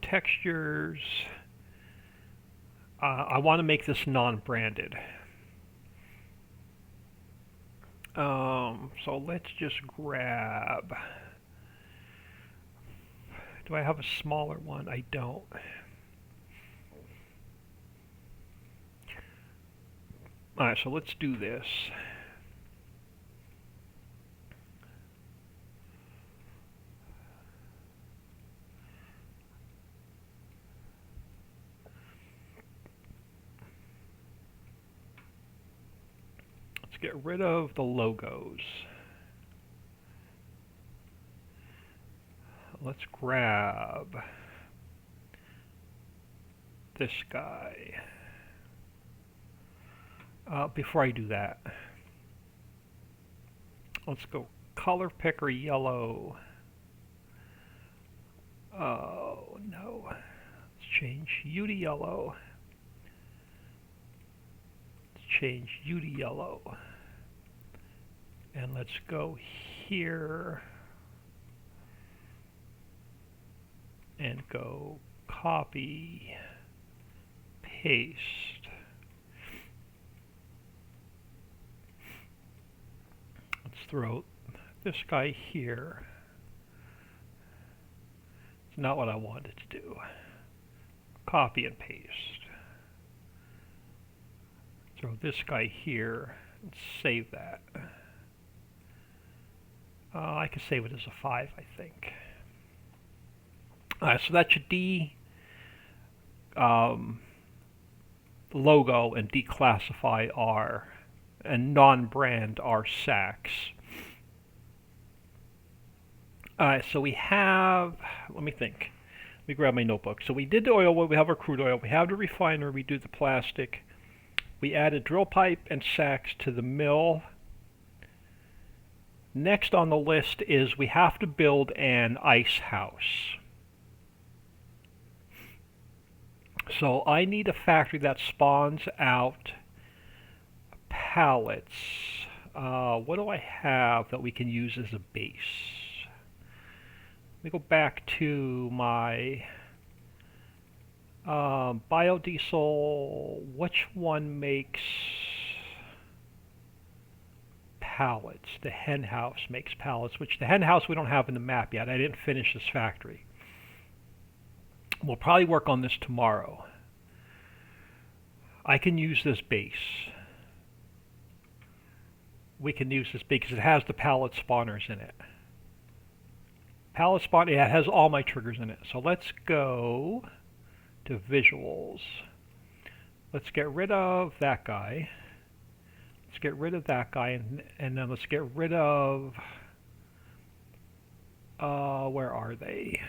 textures. I want to make this non-branded. So let's just grab, do I have a smaller one? I don't. Alright, so let's do this. Let's get rid of the logos. Let's grab this guy. Before I do that, let's go color picker yellow. Oh no. Let's change you to yellow. Let's change you to yellow. And let's go here and go copy, paste. Let's throw this guy here. It's not what I wanted to do. Copy and paste. Throw this guy here and save that. I can save it as a 5, I think. So that should logo and declassify our and non-brand our sacks. So we have, let me think. Let me grab my notebook. So we did the oil, we have our crude oil, we have the refiner, we do the plastic. We added drill pipe and sacks to the mill. Next on the list is we have to build an ice house. So I need a factory that spawns out pallets. What do I have that we can use as a base? Let me go back to my biodiesel. Which one makes pallets? The hen house makes pallets, which the hen house we don't have in the map yet. I didn't finish this factory. We'll probably work on this tomorrow. I can use this base. We can use this because it has the pallet spawners in it. Pallet spawn, yeah, it has all my triggers in it. So let's go to visuals. Let's get rid of that guy. Let's get rid of that guy, and then let's get rid of, where are they?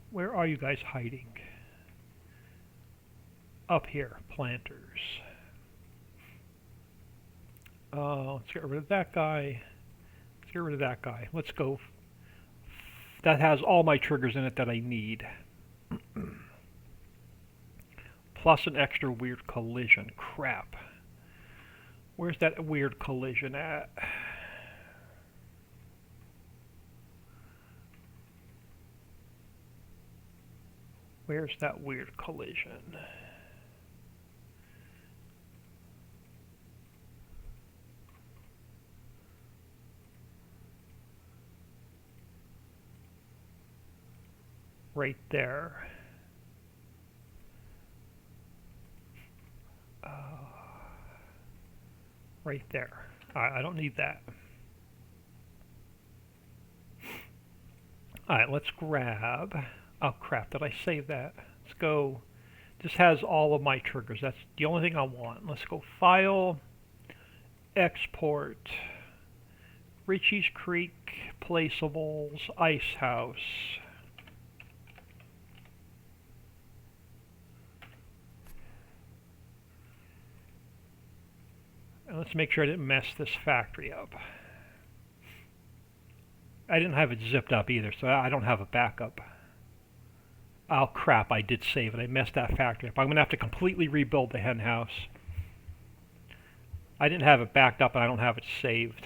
Where are you guys hiding? Up here, planters. Let's get rid of that guy. Let's get rid of that guy. Let's go. That has all my triggers in it that I need. Plus an extra weird collision. Crap. Where's that weird collision at? Where's that weird collision? Right there. Right there. I don't need that. Alright, let's grab... Oh crap, did I save that? Let's go... This has all of my triggers. That's the only thing I want. Let's go File, Export, Ricci's Creek, Placeables, Ice House. And let's make sure I didn't mess this factory up. I didn't have it zipped up either, so I don't have a backup. Oh crap, I did save it. I messed that factory up. I'm going to have to completely rebuild the hen house. I didn't have it backed up and I don't have it saved.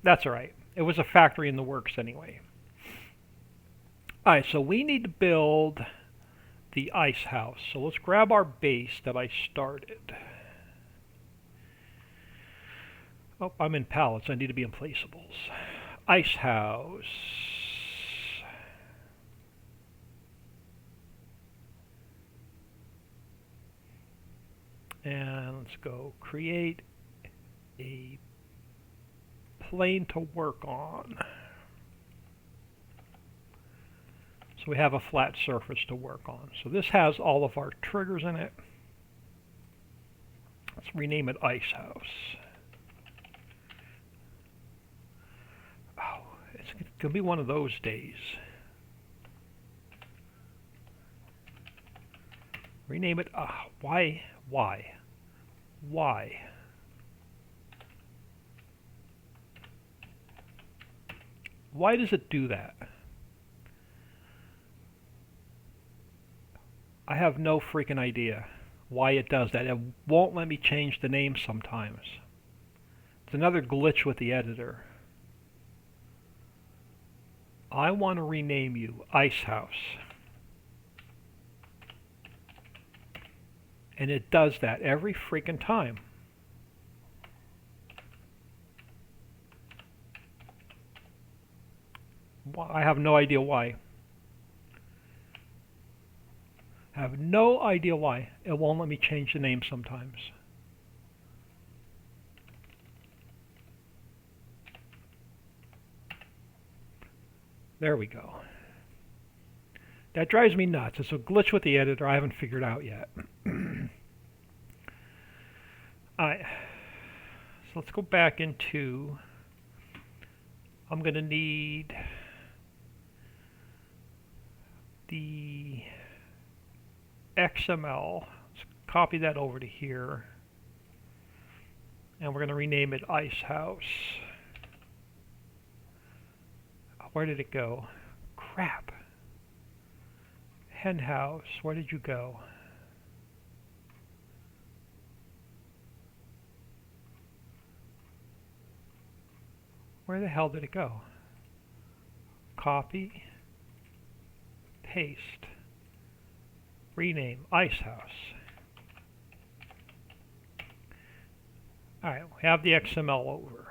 That's alright. It was a factory in the works anyway. Alright, so we need to build the ice house. So let's grab our base that I started. Oh, I'm in pallets. I need to be in placeables. Ice house. And let's go create a plane to work on. So we have a flat surface to work on. So this has all of our triggers in it. Let's rename it Ice House. Oh, it's going to be one of those days. Rename it, why? Why? Why? Why does it do that? I have no freaking idea why it does that. It won't let me change the name sometimes. It's another glitch with the editor. I want to rename you Ice House. And it does that every freaking time. I have no idea why. I have no idea why. It won't let me change the name sometimes. There we go. That drives me nuts. It's a glitch with the editor I haven't figured out yet. Alright. So let's go back into... I'm going to need the XML. Let's copy that over to here. And we're going to rename it Ice House. Where did it go? Crap. Hen house, where did you go? Where the hell did it go? Copy. Paste. Rename Ice House. Alright, we have the XML over.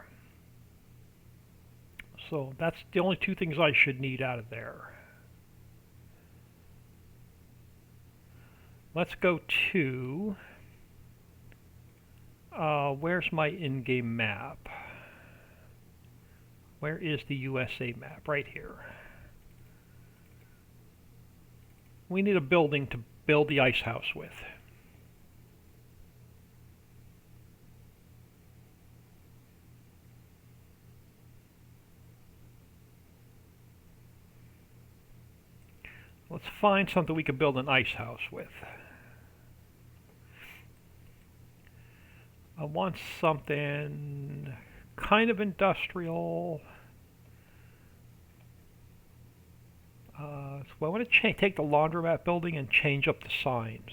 So that's the only two things I should need out of there. Let's go to, where's my in-game map? Where is the USA map? Right here. We need a building to build the ice house with. Let's find something we can build an ice house with. I want something kind of industrial. So I want to take the laundromat building and change up the signs.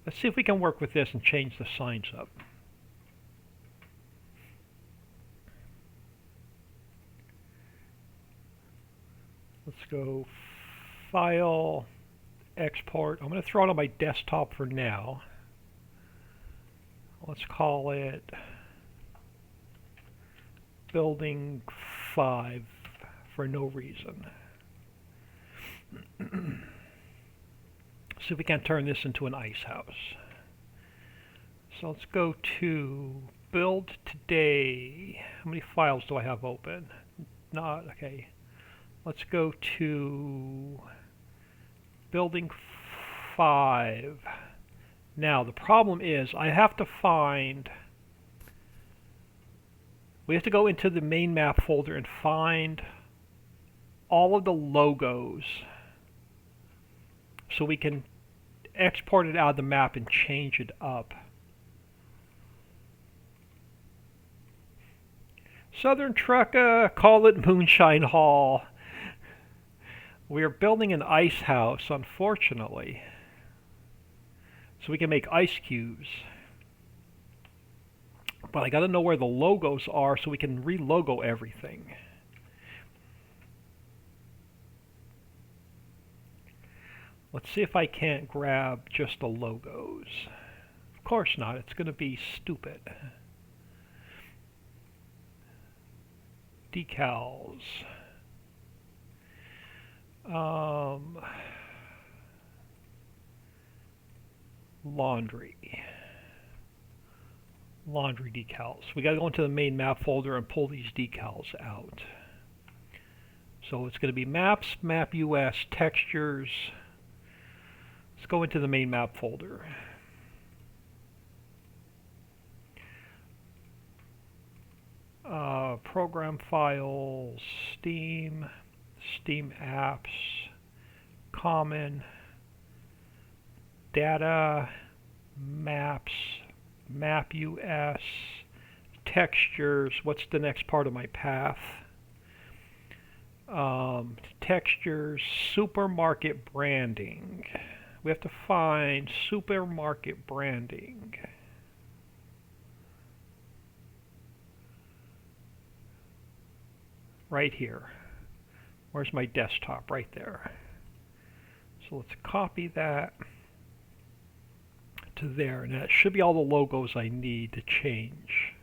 Let's see if we can work with this and change the signs up. Let's go File, Export. I'm going to throw it on my desktop for now. Let's call it Building 5 for no reason. See if we can turn this into an ice house. So let's go to Build Today. How many files do I have open? Not, okay. Let's go to Building 5. Now the problem is I have to find, we have to go into the main map folder and find all of the logos so we can export it out of the map and change it up. Southern Trucka, call it Moonshine Hall. We are building an ice house, unfortunately, so we can make ice cubes. But I gotta know where the logos are so we can re-logo everything. Let's see if I can't grab just the logos. Of course not, it's gonna be stupid. Decals. Laundry decals. We got to go into the main map folder and pull these decals out. So it's going to be Maps, Map US, Textures. Let's go into the main map folder. Program files, Steam apps, common, data, maps, map US, textures. What's the next part of my path? Textures, supermarket branding. We have to find supermarket branding. Right here. Where's my desktop? Right there. So let's copy that to there, and that should be all the logos I need to change.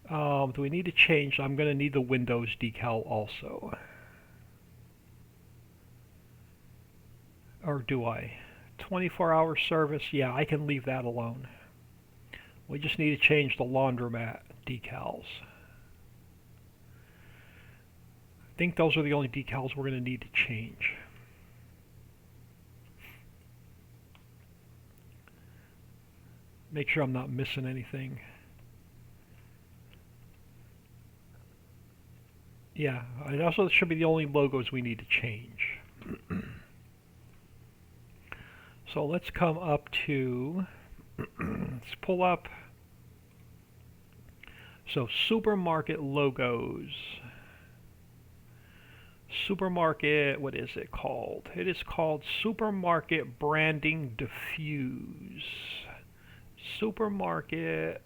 Do we need to change? I'm going to need the Windows decal also. Or do I? 24-hour service? Yeah, I can leave that alone. We just need to change the laundromat decals. I think those are the only decals we're going to need to change. Make sure I'm not missing anything. Yeah, and also this should be the only logos we need to change. So let's come up to, let's pull up, so supermarket logos. Supermarket, what is it called? It is called Supermarket Branding Diffuse. Supermarket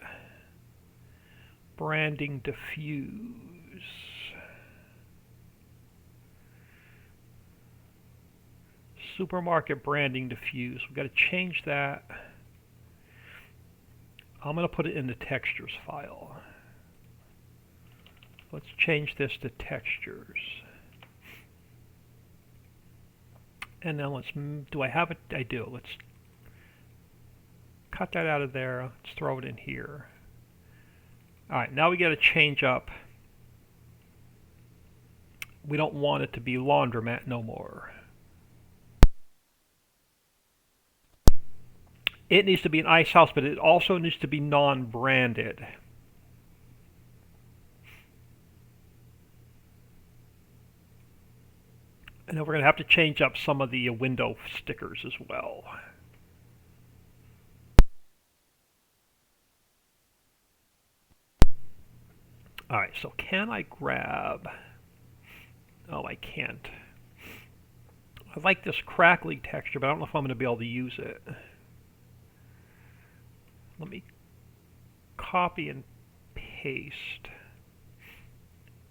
Branding Diffuse. Supermarket Branding Diffuse. We've got to change that. I'm going to put it in the textures file. Let's change this to textures. And then let's, do I have it? I do. Let's cut that out of there. Let's throw it in here. Alright, now we got to change up. We don't want it to be laundromat no more. It needs to be an ice house, but it also needs to be non-branded. And then we're going to have to change up some of the window stickers as well. Alright, so can I grab... Oh, I can't. I like this crackly texture, but I don't know if I'm going to be able to use it. Let me copy and paste.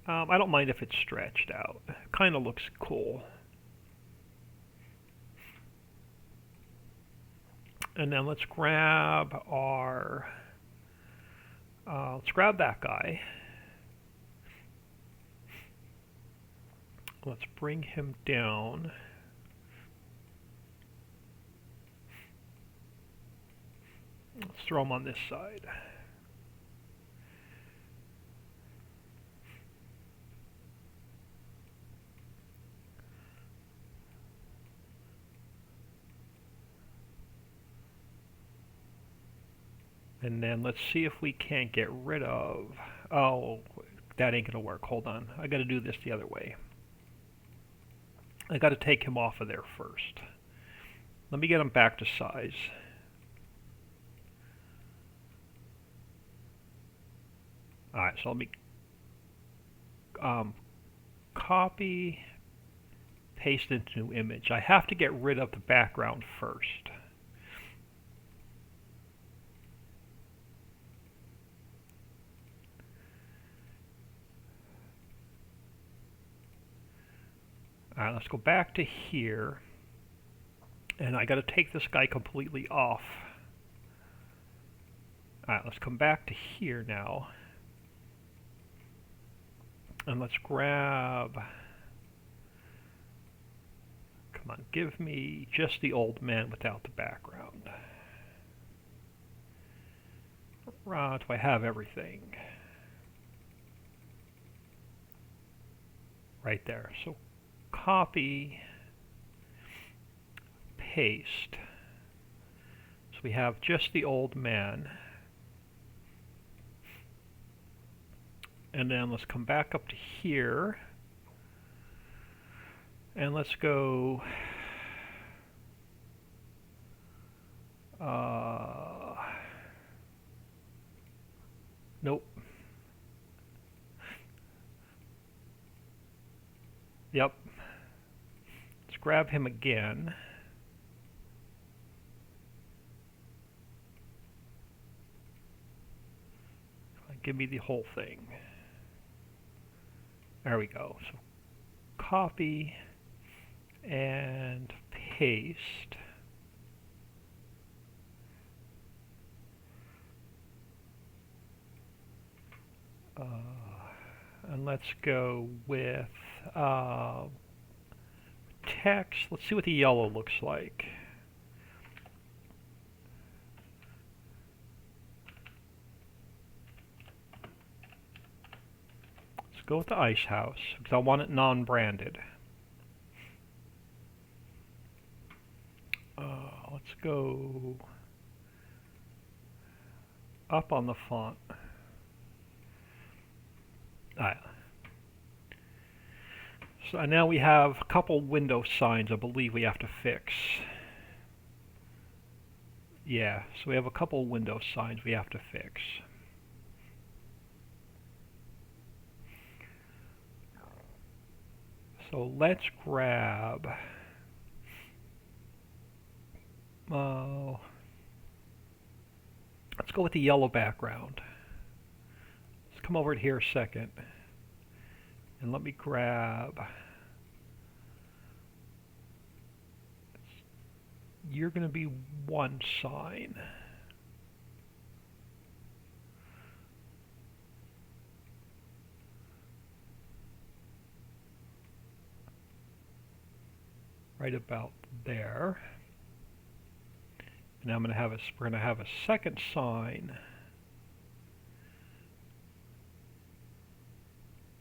I don't mind if it's stretched out. It kind of looks cool. And then let's grab our... let's grab that guy. Let's bring him down. Let's throw him on this side. And then let's see if we can't get rid of... Oh, that ain't going to work. Hold on. I got to do this the other way. I got to take him off of there first. Let me get him back to size. Alright, so let me copy, paste into new image. I have to get rid of the background first. Alright, let's go back to here. And I got to take this guy completely off. Alright, let's come back to here now. And let's grab... Come on, give me just the old man without the background. Do I have everything? Right there. So copy, paste. So we have just the old man. And then let's come back up to here. And let's go... Nope. Yep. Let's grab him again. Give me the whole thing. There we go. So copy and paste. And let's go with text. Let's see what the yellow looks like. Let's go with the ice house because I want it non-branded. Let's go up on the font. Alright. So now we have a couple window signs I believe we have to fix. Yeah, so we have a couple window signs we have to fix. So let's grab let's go with the yellow background. Let's come over here a second and let me grab, you're going to be one sign. Right about there. And I'm going to have we're going to have a second sign.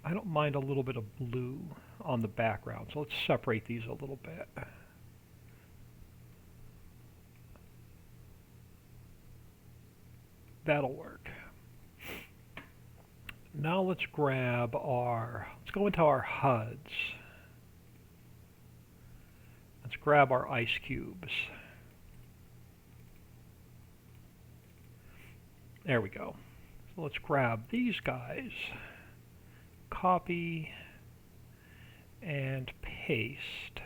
I don't mind a little bit of blue on the background, so let's separate these a little bit. That'll work. Now let's grab let's go into our HUDs. Let's grab our ice cubes. There we go. So let's grab these guys, copy, and paste.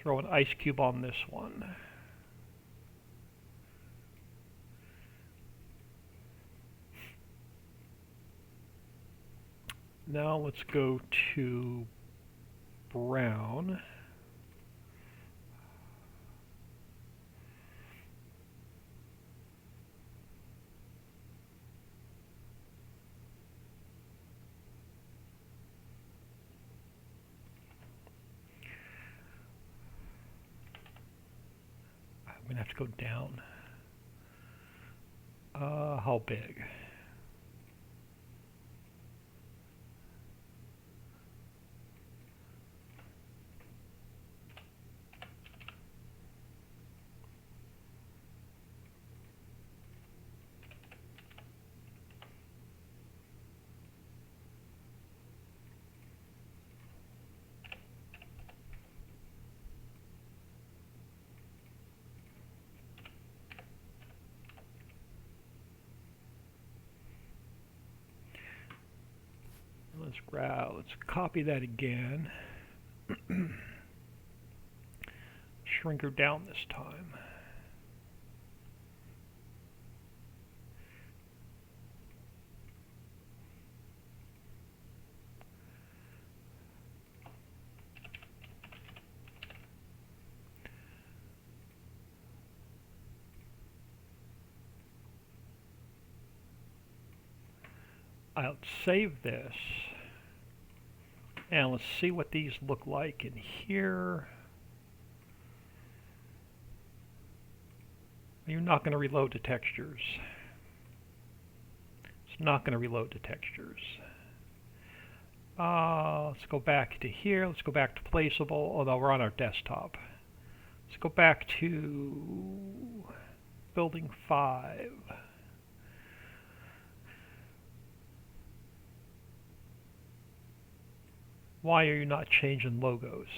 Throw an ice cube on this one. Now let's go to brown. I'm going to have to go down. How big? Let's copy that again. Shrink her down this time. I'll save this. And let's see what these look like in here. You're not going to reload to textures. It's not going to reload to textures. Let's go back to here. Let's go back to placeable, although we're on our desktop. Let's go back to building 5. Why are you not changing logos?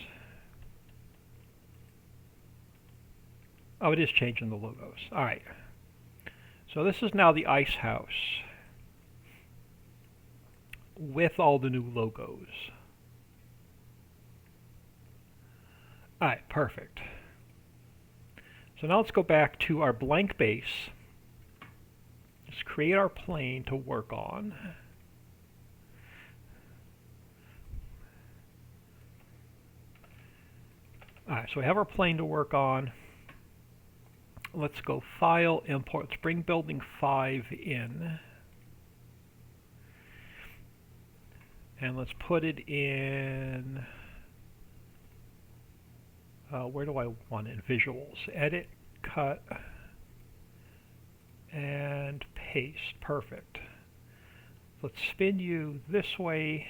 Oh, it is changing the logos. All right. So this is now the ice house with all the new logos. All right, perfect. So now let's go back to our blank base. Let's create our plane to work on. Alright, so we have our plane to work on. let's go File, Import. Let's bring building 5 in. And let's put it in, where do I want it? Visuals. Edit, cut, and paste. Perfect. Let's spin you this way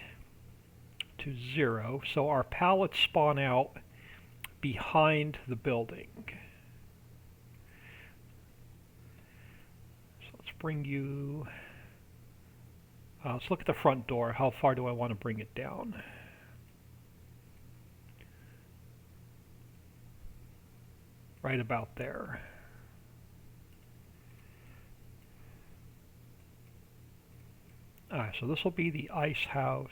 to 0, so our pallets spawn out behind the building. So let's bring you, let's look at the front door. How far do I want to bring it down? Right about there. Alright, so this will be the ice house.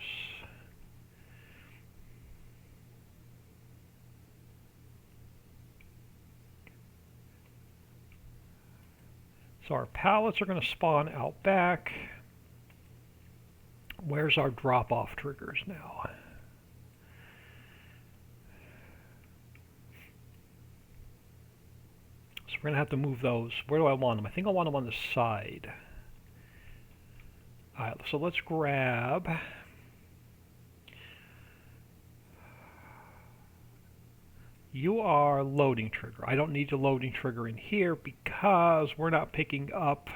So our pallets are going to spawn out back. Where's our drop-off triggers now? So we're going to have to move those. Where do I want them? I think I want them on the side. Alright, so let's grab you are loading trigger. I don't need the loading trigger in here because we're not picking up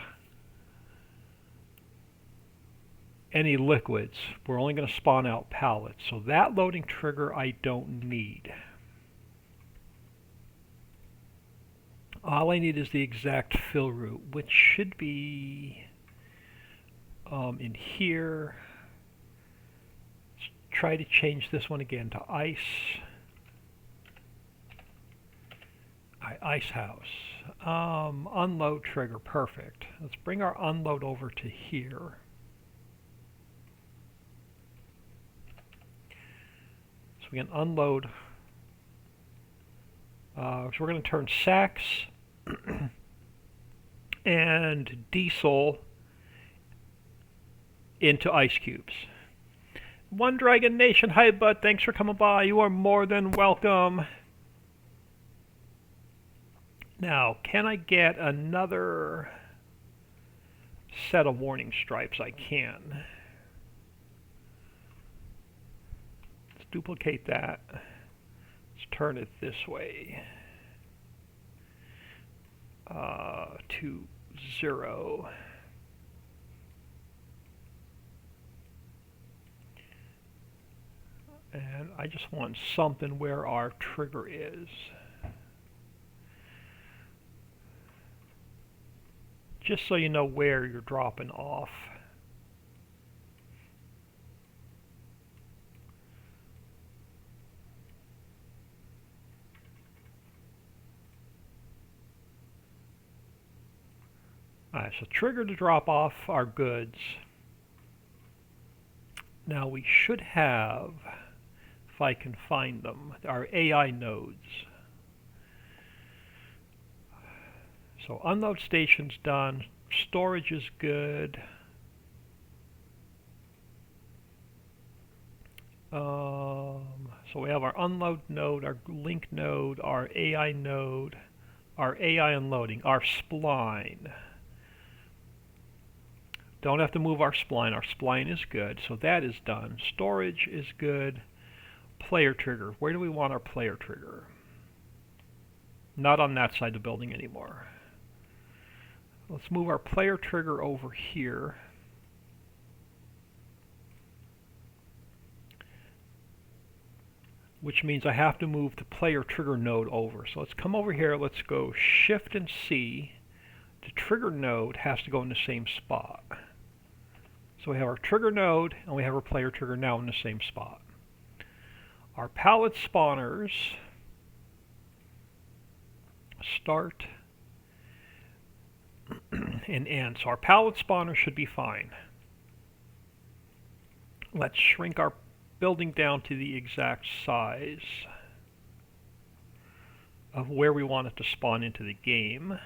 any liquids. We're only going to spawn out pallets. So that loading trigger I don't need. All I need is the exact fill route, which should be in here. Let's try to change this one again to ice. Ice house. Unload trigger, perfect. Let's bring our unload over to here. So we can unload. So we're going to turn sacks and diesel into ice cubes. One Dragon Nation, hi bud, thanks for coming by. You are more than welcome. Now, can I get another set of warning stripes? I can. Let's duplicate that. Let's turn it this way. To 0. And I just want something where our trigger is. Just so you know where you're dropping off. Alright, so trigger to drop off our goods. Now we should have, if I can find them, our AI nodes. So unload station's done, storage is good. So we have our unload node, our link node, our AI node, our AI unloading, our spline. Don't have to move our spline. Our spline is good, so that is done. Storage is good. Player trigger. Where do we want our player trigger? Not on that side of the building anymore. Let's move our player trigger over here. Which means I have to move the player trigger node over. So let's come over here. Let's go Shift and C. The trigger node has to go in the same spot. So we have our trigger node and we have our player trigger now in the same spot. Our pallet spawners start and end. So our pallet spawner should be fine. Let's shrink our building down to the exact size of where we want it to spawn into the game.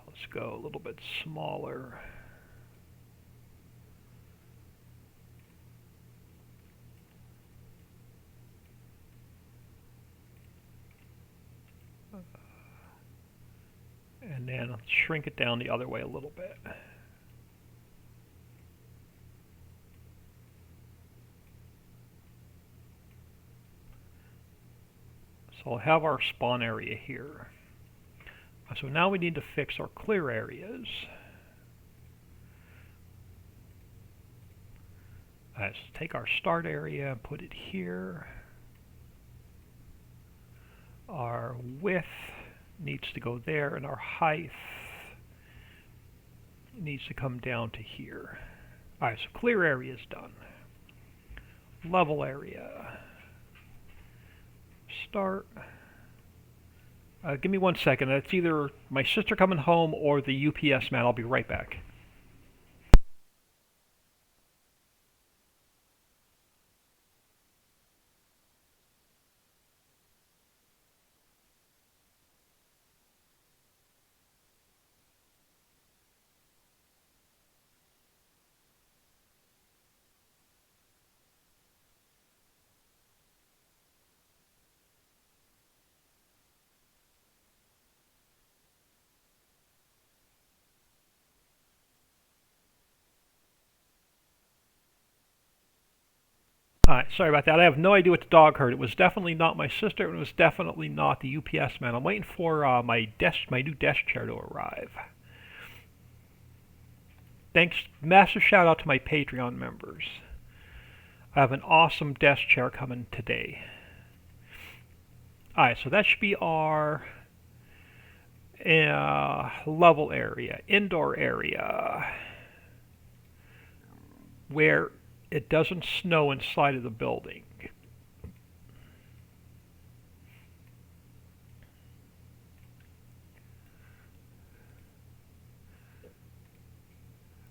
Let's go a little bit smaller. And then shrink it down the other way a little bit. So I'll have our spawn area here. So now we need to fix our clear areas. Let's take our start area and put it here. Our width needs to go there, and our height needs to come down to here. Alright, so clear area is done. Level area. Start. Give me 1 second. That's either my sister coming home or the UPS man. I'll be right back. Alright, sorry about that. I have no idea what the dog heard. It was definitely not my sister, and it was definitely not the UPS man. I'm waiting for my new desk chair to arrive. Thanks, massive shout out to my Patreon members. I have an awesome desk chair coming today. Alright, so that should be our level area, indoor area, where it doesn't snow inside of the building.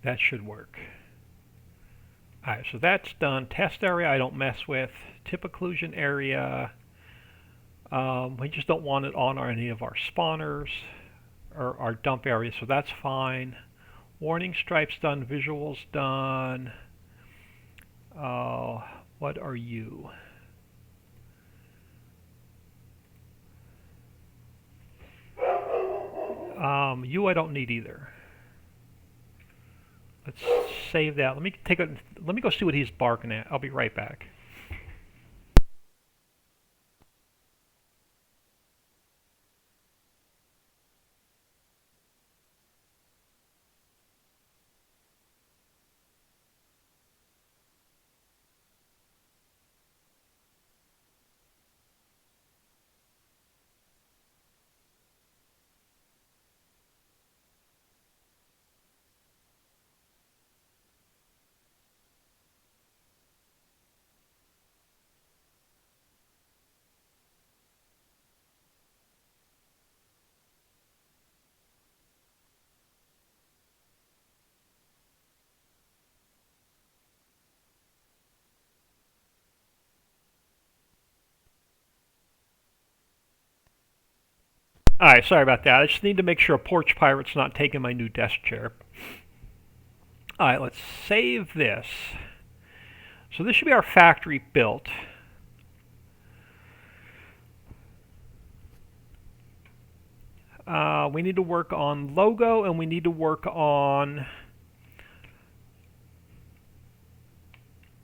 That should work. Alright, so that's done. Test area I don't mess with. Tip occlusion area. We just don't want it on any of our spawners or our dump area, so that's fine. Warning stripes done. Visuals done. What are you? You I don't need either. Let's save that. Let me go see what he's barking at. I'll be right back. Alright, sorry about that. I just need to make sure a porch pirate's not taking my new desk chair. Alright, let's save this. So this should be our factory built. We need to work on logo, and we need to work on...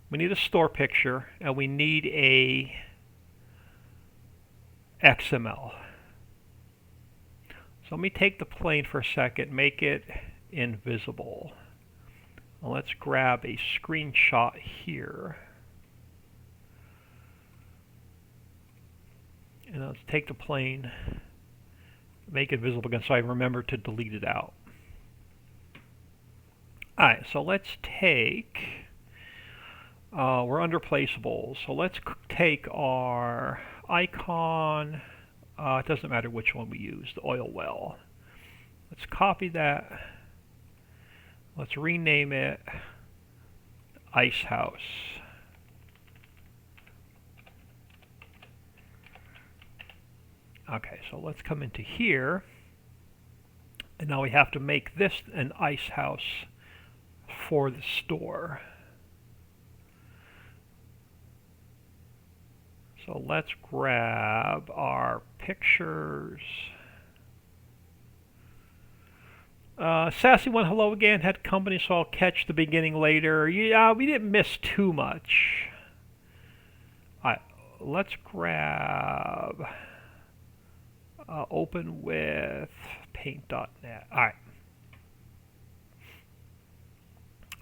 We need a store picture, and we need a XML. So let me take the plane for a second, make it invisible. Well, let's grab a screenshot here. And let's take the plane, make it visible again so I remember to delete it out. Alright, so let's take, we're under placeables, so let's take our icon. It doesn't matter which one we use, the oil well. Let's copy that. Let's rename it Ice House. Okay, so let's come into here. And now we have to make this an ice house for the store. So let's grab our pictures. Sassy one, hello again. Had company, so I'll catch the beginning later. Yeah, we didn't miss too much. Alright, let's grab open with paint.net. Alright.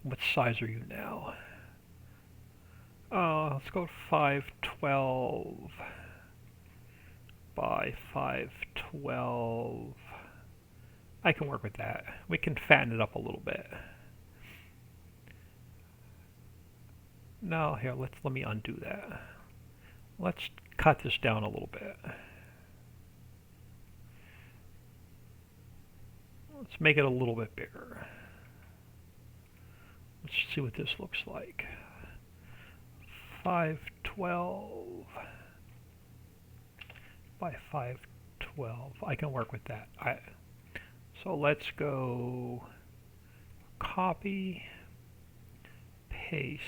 What size are you now? Let's go 512 by 512. I can work with that. We can fatten it up a little bit. No, here, let me undo that. Let's cut this down a little bit. Let's make it a little bit bigger. Let's see what this looks like. 512 by 512. I can work with that. So let's go copy, paste.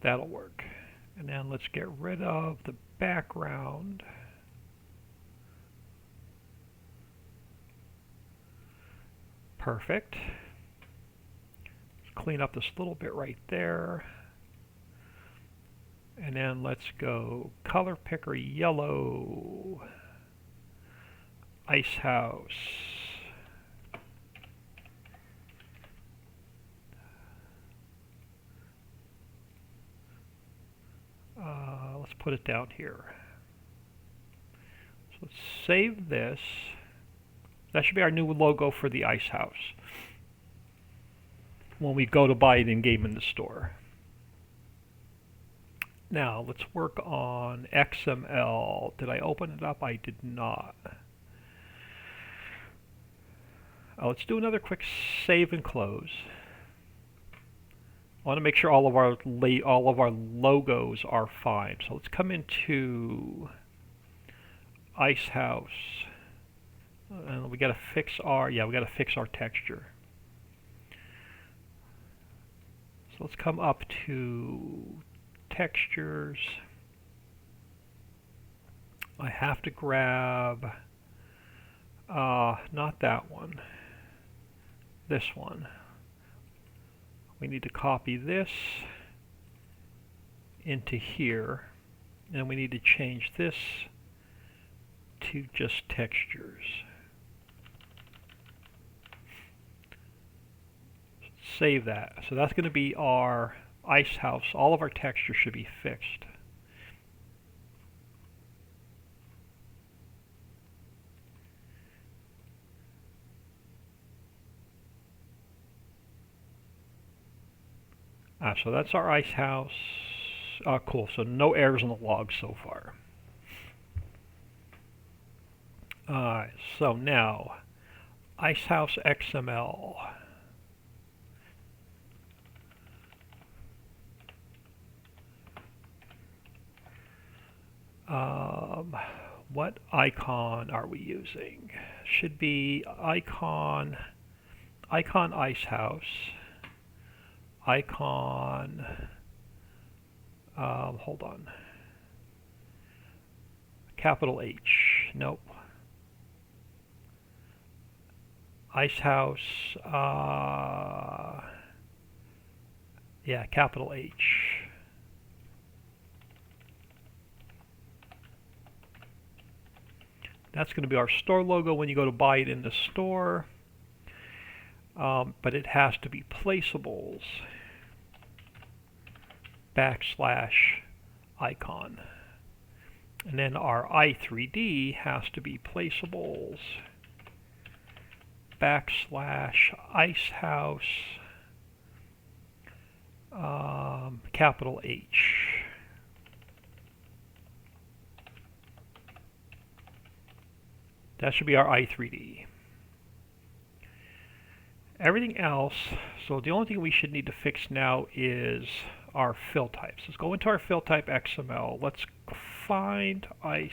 That'll work. And then let's get rid of the background. Perfect. Let's clean up this little bit right there. And then let's go color picker yellow, ice house. Let's put it down here. So let's save this. That should be our new logo for the ice house when we go to buy it in-game in the store. Now let's work on XML. Did I open it up? I did not. Let's do another quick save and close. I want to make sure all of our logos are fine. So let's come into Ice House, and we got to fix our texture. So let's come up to textures. I have to grab not that one, this one. We need to copy this into here, and we need to change this to just textures. Save that. So that's going to be our ice house. All of our textures should be fixed. So that's our ice house. Cool. So no errors on the log so far. So now, ice house XML. What icon are we using? Should be icon ice house. Icon, hold on, capital H, nope, ice house, yeah, capital H. That's going to be our store logo when you go to buy it in the store, but it has to be placeables. /icon, and then our i3D has to be placeables /icehouse capital H. That should be our i3D. Everything else, so the only thing we should need to fix now is our fill types. Let's go into our fill type XML. Let's find ice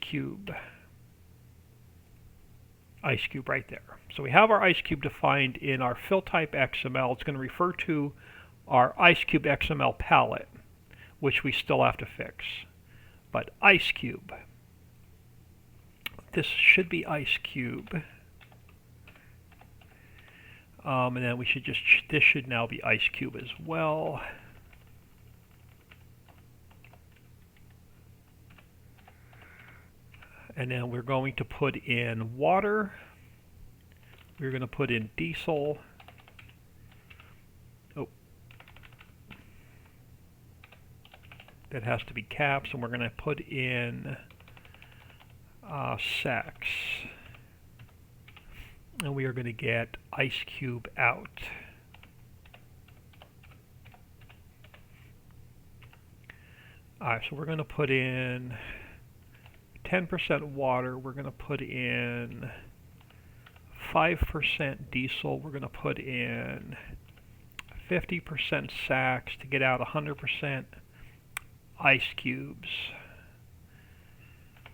cube. ice cube right there. So we have our ice cube defined in our fill type XML. It's going to refer to our ice cube XML palette, which we still have to fix. But ice cube. This should be ice cube. And then we should just, this should now be ice cube as well. And then we're going to put in water. We're going to put in diesel. Oh. That has to be caps, and we're going to put in sacks. And we are going to get ice cube out. Alright, so we're going to put in 10% water. We're going to put in 5% diesel. We're going to put in 50% sacks to get out 100% ice cubes.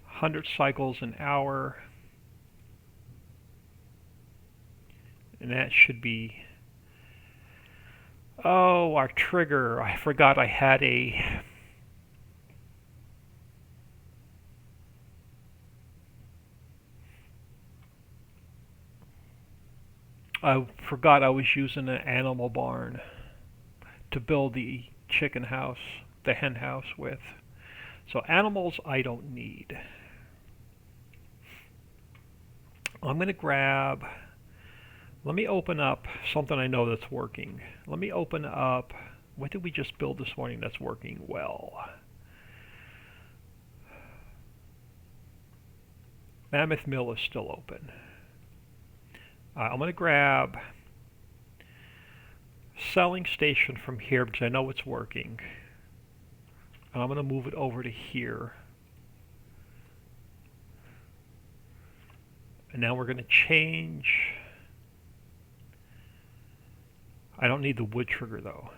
100 cycles an hour. And that should be, oh, our trigger. I forgot I had a, I forgot I was using an animal barn to build the chicken house, the hen house with. So animals I don't need. I'm going to grab, let me open up something I know that's working. Let me open up, what did we just build this morning that's working well? Mammoth Mill is still open. I'm going to grab selling station from here because I know it's working. And I'm going to move it over to here. And now we're going to change. I don't need the wood trigger though.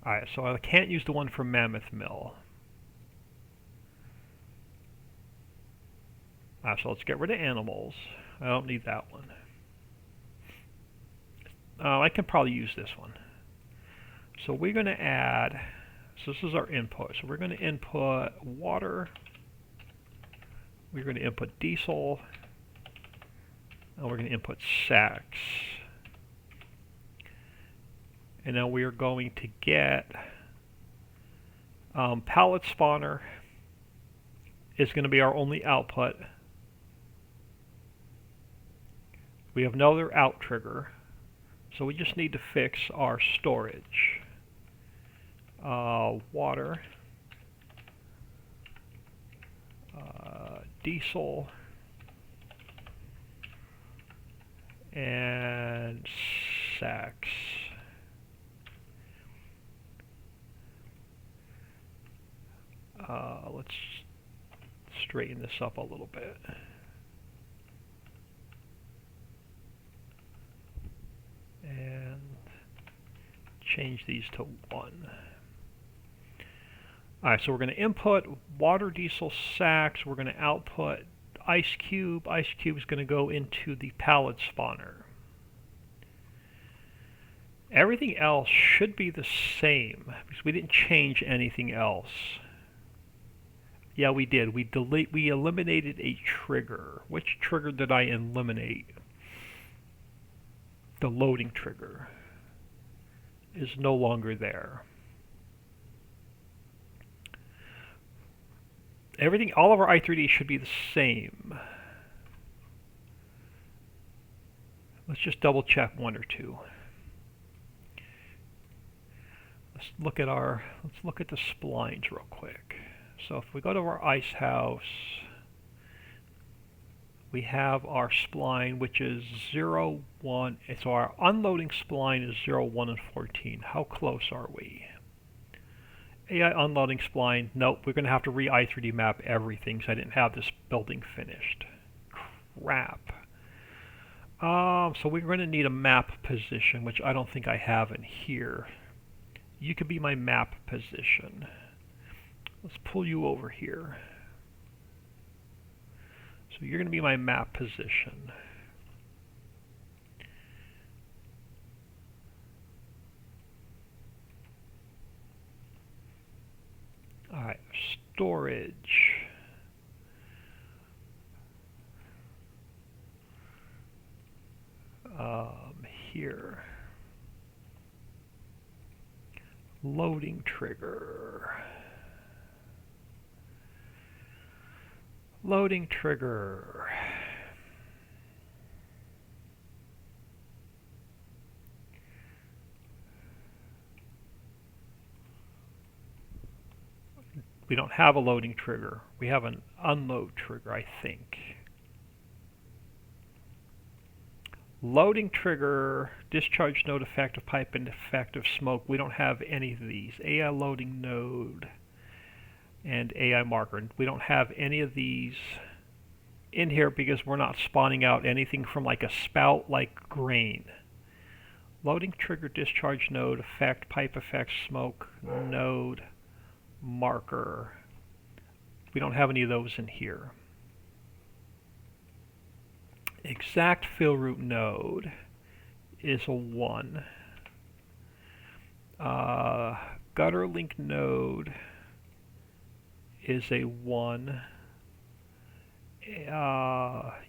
Alright, so I can't use the one from Mammoth Mill. So let's get rid of animals. I don't need that one. I can probably use this one. So we're going to add, so this is our input. So we're going to input water. We're going to input diesel. And we're going to input sacks. And then we are going to get pallet spawner is going to be our only output. We have no other out trigger. So we just need to fix our storage. Water, diesel, and sacks. Let's straighten this up a little bit. And change these to 1. Alright, so we're going to input water, diesel, sacks. We're going to output ice cube. Ice cube is going to go into the pallet spawner. Everything else should be the same because we didn't change anything else. Yeah, we did. We eliminated a trigger. Which trigger did I eliminate? The loading trigger is no longer there. Everything, all of our i3D should be the same. Let's just double check 1 or 2. Let's look at the splines real quick. So if we go to our ice house, we have our spline, which is 0, 1. So our unloading spline is 0, 1, and 14. How close are we? AI unloading spline. Nope, we're going to have to re-i3D map everything because I didn't have this building finished. Crap. So we're going to need a map position, which I don't think I have in here. You could be my map position. Let's pull you over here. So you're going to be my map position. storage. Here. Loading trigger. Loading trigger. We don't have a loading trigger. We have an unload trigger, I think. Loading trigger, discharge node effective pipe and effective smoke. We don't have any of these. AI loading node and AI marker. We don't have any of these in here because we're not spawning out anything from like a spout like grain. Loading trigger, discharge node, effect, pipe effect, smoke, node, marker. We don't have any of those in here. Exact fill route node is a 1. Gutter link node is a 1.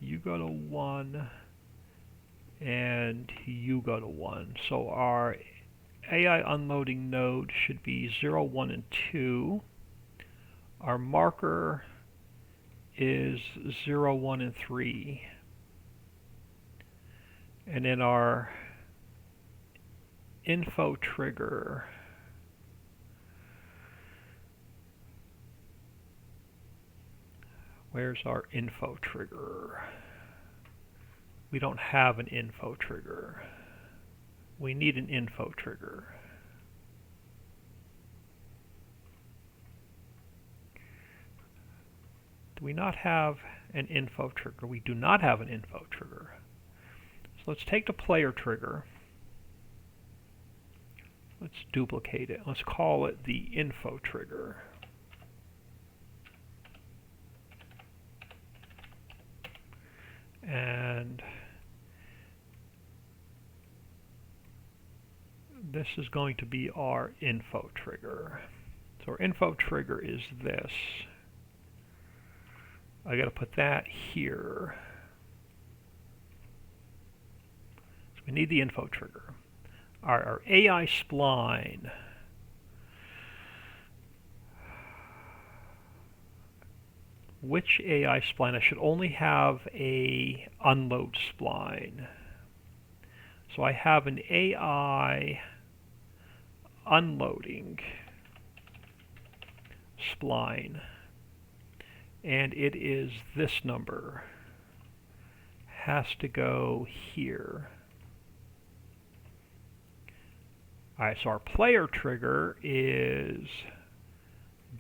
You go to 1 and you go to 1. So our AI unloading node should be 0, 1, and 2. Our marker is 0, 1, and 3. And then our info trigger where's our info trigger? We don't have an info trigger. We need an info trigger. Do we not have an info trigger? We do not have an info trigger. So let's take the player trigger. Let's duplicate it. Let's call it the info trigger. And this is going to be our info trigger. So our info trigger is this. I got to put that here. So we need the info trigger. Our AI spline. Which AI spline? I should only have a unload spline. So I have an AI unloading spline, and it is this number. Has to go here. Alright, so our player trigger is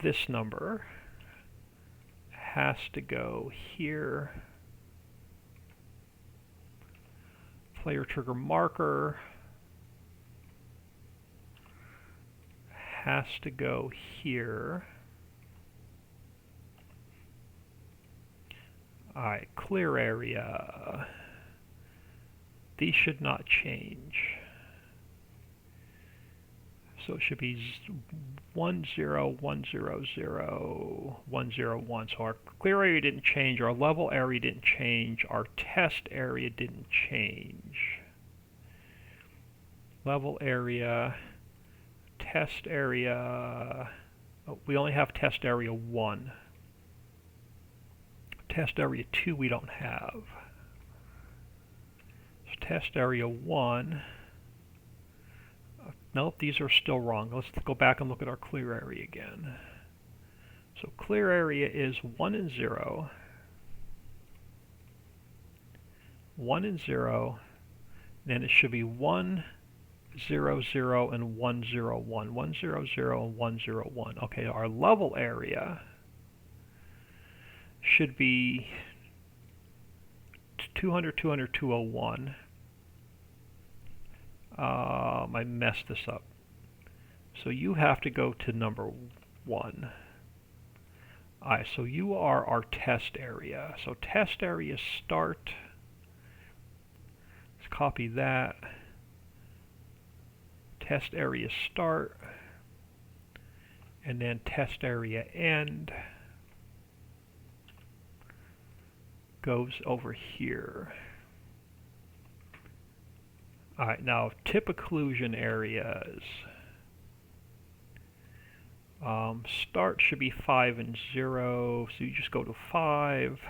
this number. Has to go here. Player trigger marker has to go here. Alright, clear area. These should not change. So it should be 1, 0, 1, 0, 0, 1, 0, 1. So our clear area didn't change, our level area didn't change, our test area didn't change. Level area, test area, oh, we only have test area 1. Test area 2 we don't have. So test area 1. Nope, these are still wrong. Let's go back and look at our clear area again. So clear area is 1 and 0. 1 and 0. Then it should be 1, 0, 0, and 1, 0, 1. 1, 0, 0, and 1, 0, 1. Okay, our level area should be 200, 200, 201. I messed this up. So you have to go to number 1. Alright, so you are our test area. So test area start. Let's copy that. Test area start. and then test area end goes over here. Alright, now tip occlusion areas. Start should be 5 and 0, so you just go to 5.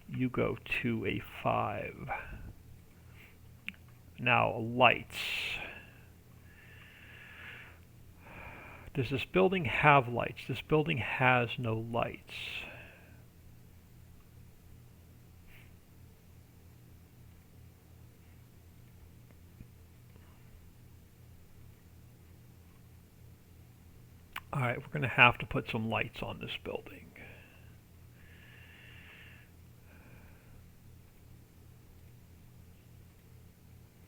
You go to a 5. Now lights. Does this building have lights? This building has no lights. Alright, we're going to have to put some lights on this building.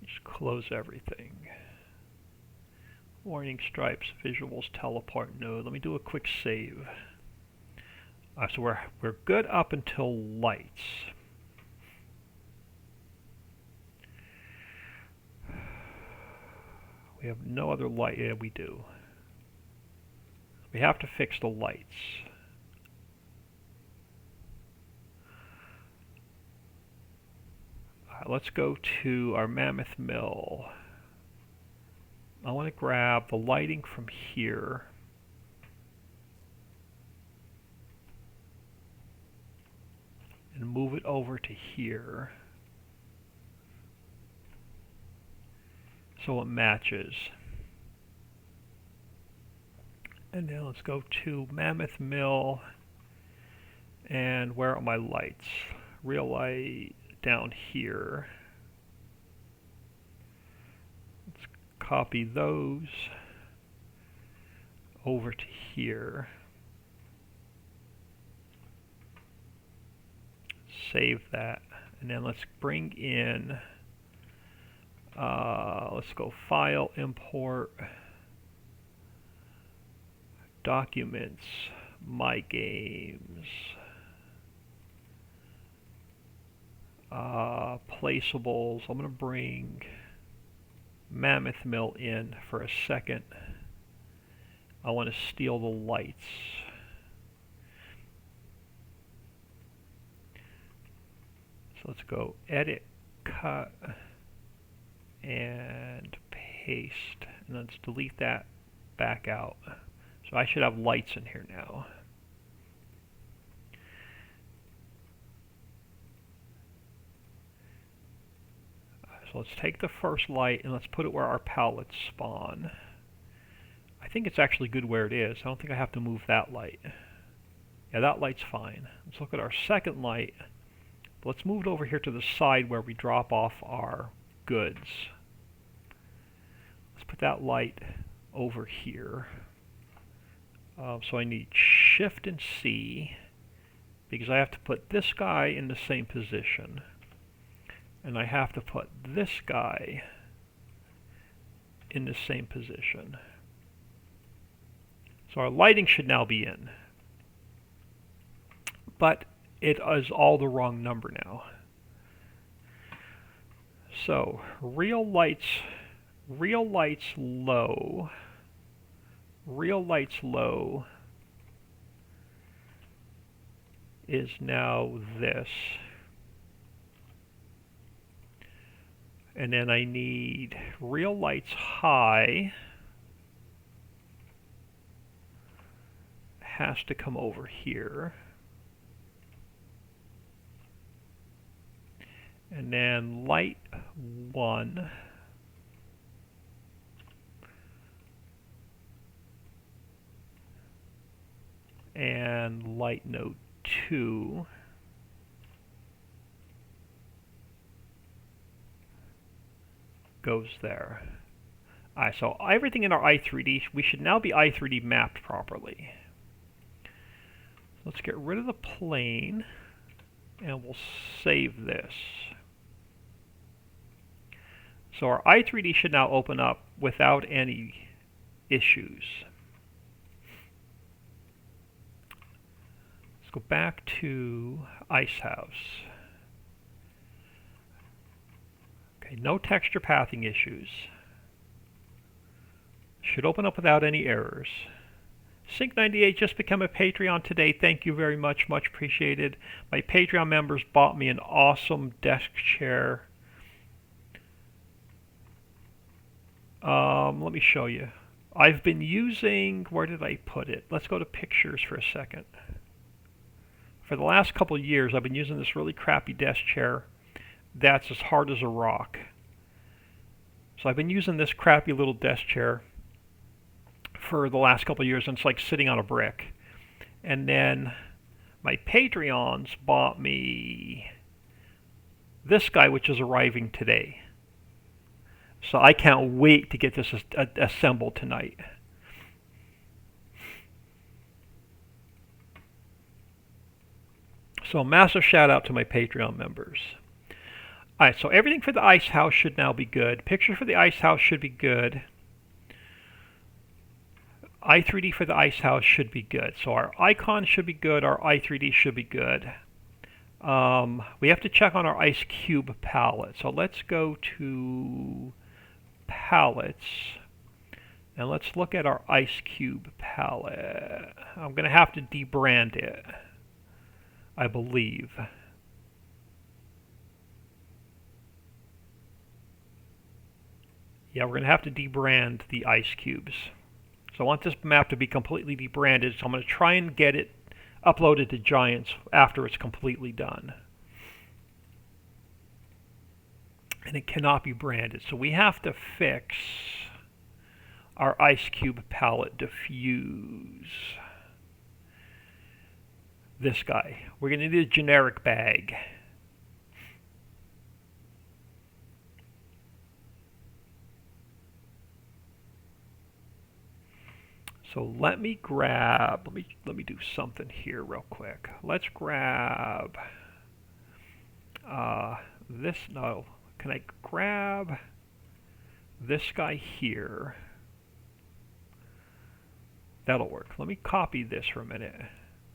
Just close everything. Warning stripes, visuals, teleport node. Let me do a quick save. So we're good up until lights. We have no other light. Yeah, we do. We have to fix the lights. Let's go to our Mammoth Mill. I want to grab the lighting from here. And move it over to here. So it matches. And now let's go to Mammoth Mill. And where are my lights? Real light down here. Let's copy those over to here. Save that. And then let's bring in, let's go File, Import, Documents, My Games, Placeables. I'm going to bring Mammoth Mill in for a second. I want to steal the lights. So let's go Edit, Cut, and Paste. And let's delete that back out. So I should have lights in here now. So let's take the first light and let's put it where our pallets spawn. I think it's actually good where it is. I don't think I have to move that light. Yeah, that light's fine. Let's look at our second light. Let's move it over here to the side where we drop off our goods. Let's put that light over here. So I need Shift and C because I have to put this guy in the same position. And I have to put this guy in the same position. So our lighting should now be in. But it is all the wrong number now. So real lights low. Real lights low is now this. And then I need real lights high has to come over here. And then light 1 and light node 2 goes there. Alright, so everything in our i3D, we should now be i3D mapped properly. Let's get rid of the plane and we'll save this. So our i3D should now open up without any issues. Let's go back to Ice House. Okay, no texture pathing issues. Should open up without any errors. Sync98 just become a Patreon today. Thank you very much. Much appreciated. My Patreon members bought me an awesome desk chair. Let me show you. I've been using, where did I put it? Let's go to pictures for a second. For the last couple of years, I've been using this really crappy desk chair that's as hard as a rock. So I've been using this crappy little desk chair for the last couple of years, and it's like sitting on a brick. And then my Patreons bought me this guy, which is arriving today. So I can't wait to get this assembled tonight. So massive shout out to my Patreon members. Alright, so everything for the ice house should now be good. Picture for the ice house should be good. i3D for the ice house should be good. So our icon should be good, our i3D should be good. We have to check on our ice cube palette. So let's go to palettes and let's look at our ice cube palette. I'm going to have to debrand it, I believe. Yeah, we're going to have to debrand the ice cubes. So I want this map to be completely debranded, so I'm going to try and get it uploaded to Giants after it's completely done. And it cannot be branded, so we have to fix our ice cube palette diffuse. This guy. We're going to need a generic bag. So let me grab, let me do something here real quick. Let's grab this, no, can I grab this guy here? That'll work. Let me copy this for a minute.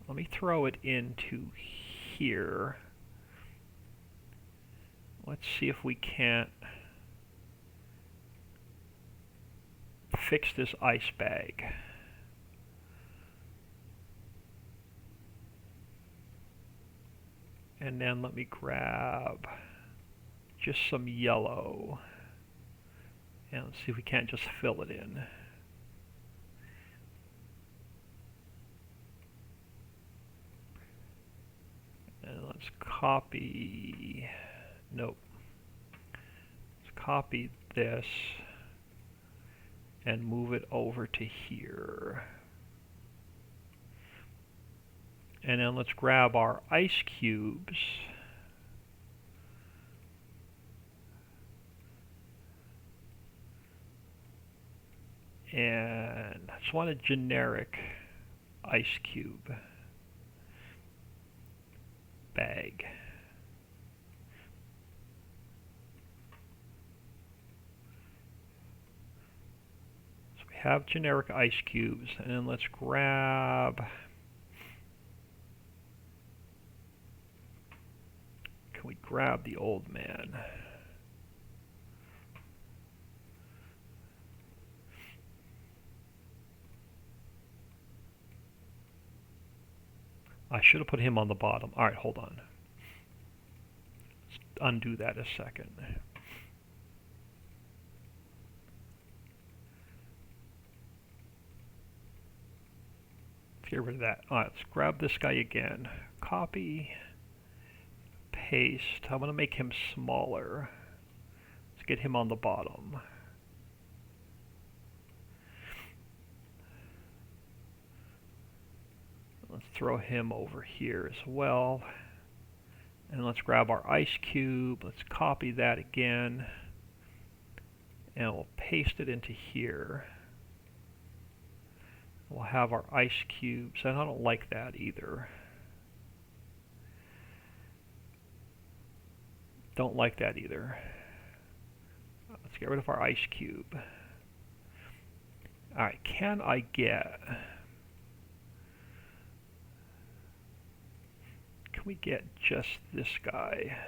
Let me throw it into here. Let's see if we can't fix this ice bag. And then let me grab just some yellow. And let's see if we can't just fill it in. And let's copy, nope. Let's copy this and move it over to here. And then let's grab our ice cubes. And I just want a generic ice cube bag. So we have generic ice cubes, and then let's grab, can we grab the old man? I should have put him on the bottom. Alright, hold on. Let's undo that a second. Let's get rid of that. Alright, let's grab this guy again. Copy. Paste. I'm going to make him smaller. Let's get him on the bottom. Let's throw him over here as well. And let's grab our ice cube. Let's copy that again. And we'll paste it into here. We'll have our ice cubes. And I don't like that either. Don't like that either. Let's get rid of our ice cube. Alright, can I get... Can we get just this guy?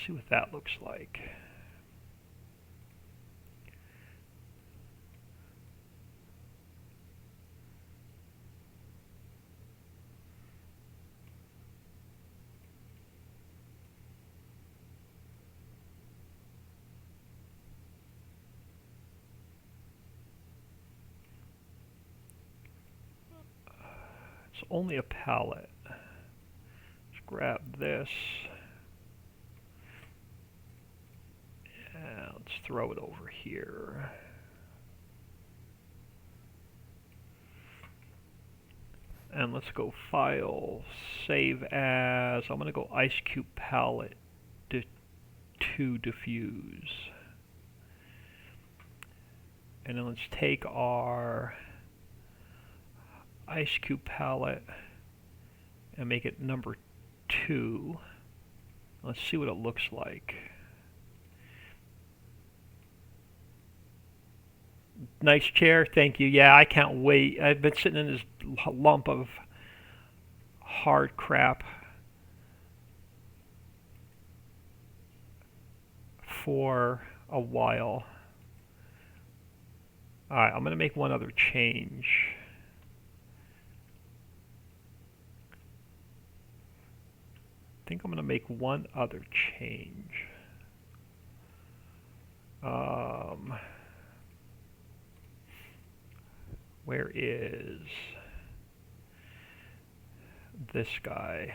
see what that looks like. It's only a palette. Let's grab this. And let's throw it over here. And let's go File, Save As. I'm going to go Ice Cube Palette to Diffuse. And then let's take our Ice Cube palette and make it number 2. Let's see what it looks like. Nice chair, thank you. Yeah, I can't wait. I've been sitting in this lump of hard crap for a while. Alright, I'm going to make one other change. I think I'm going to make one other change. Where is this guy?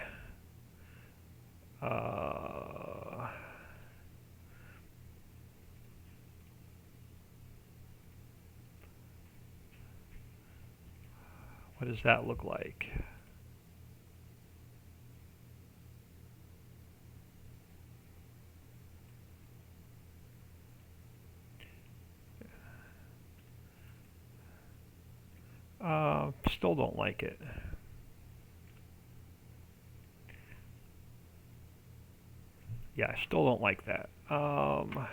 What does that look like? Still don't like it. Yeah, I still don't like that. I'm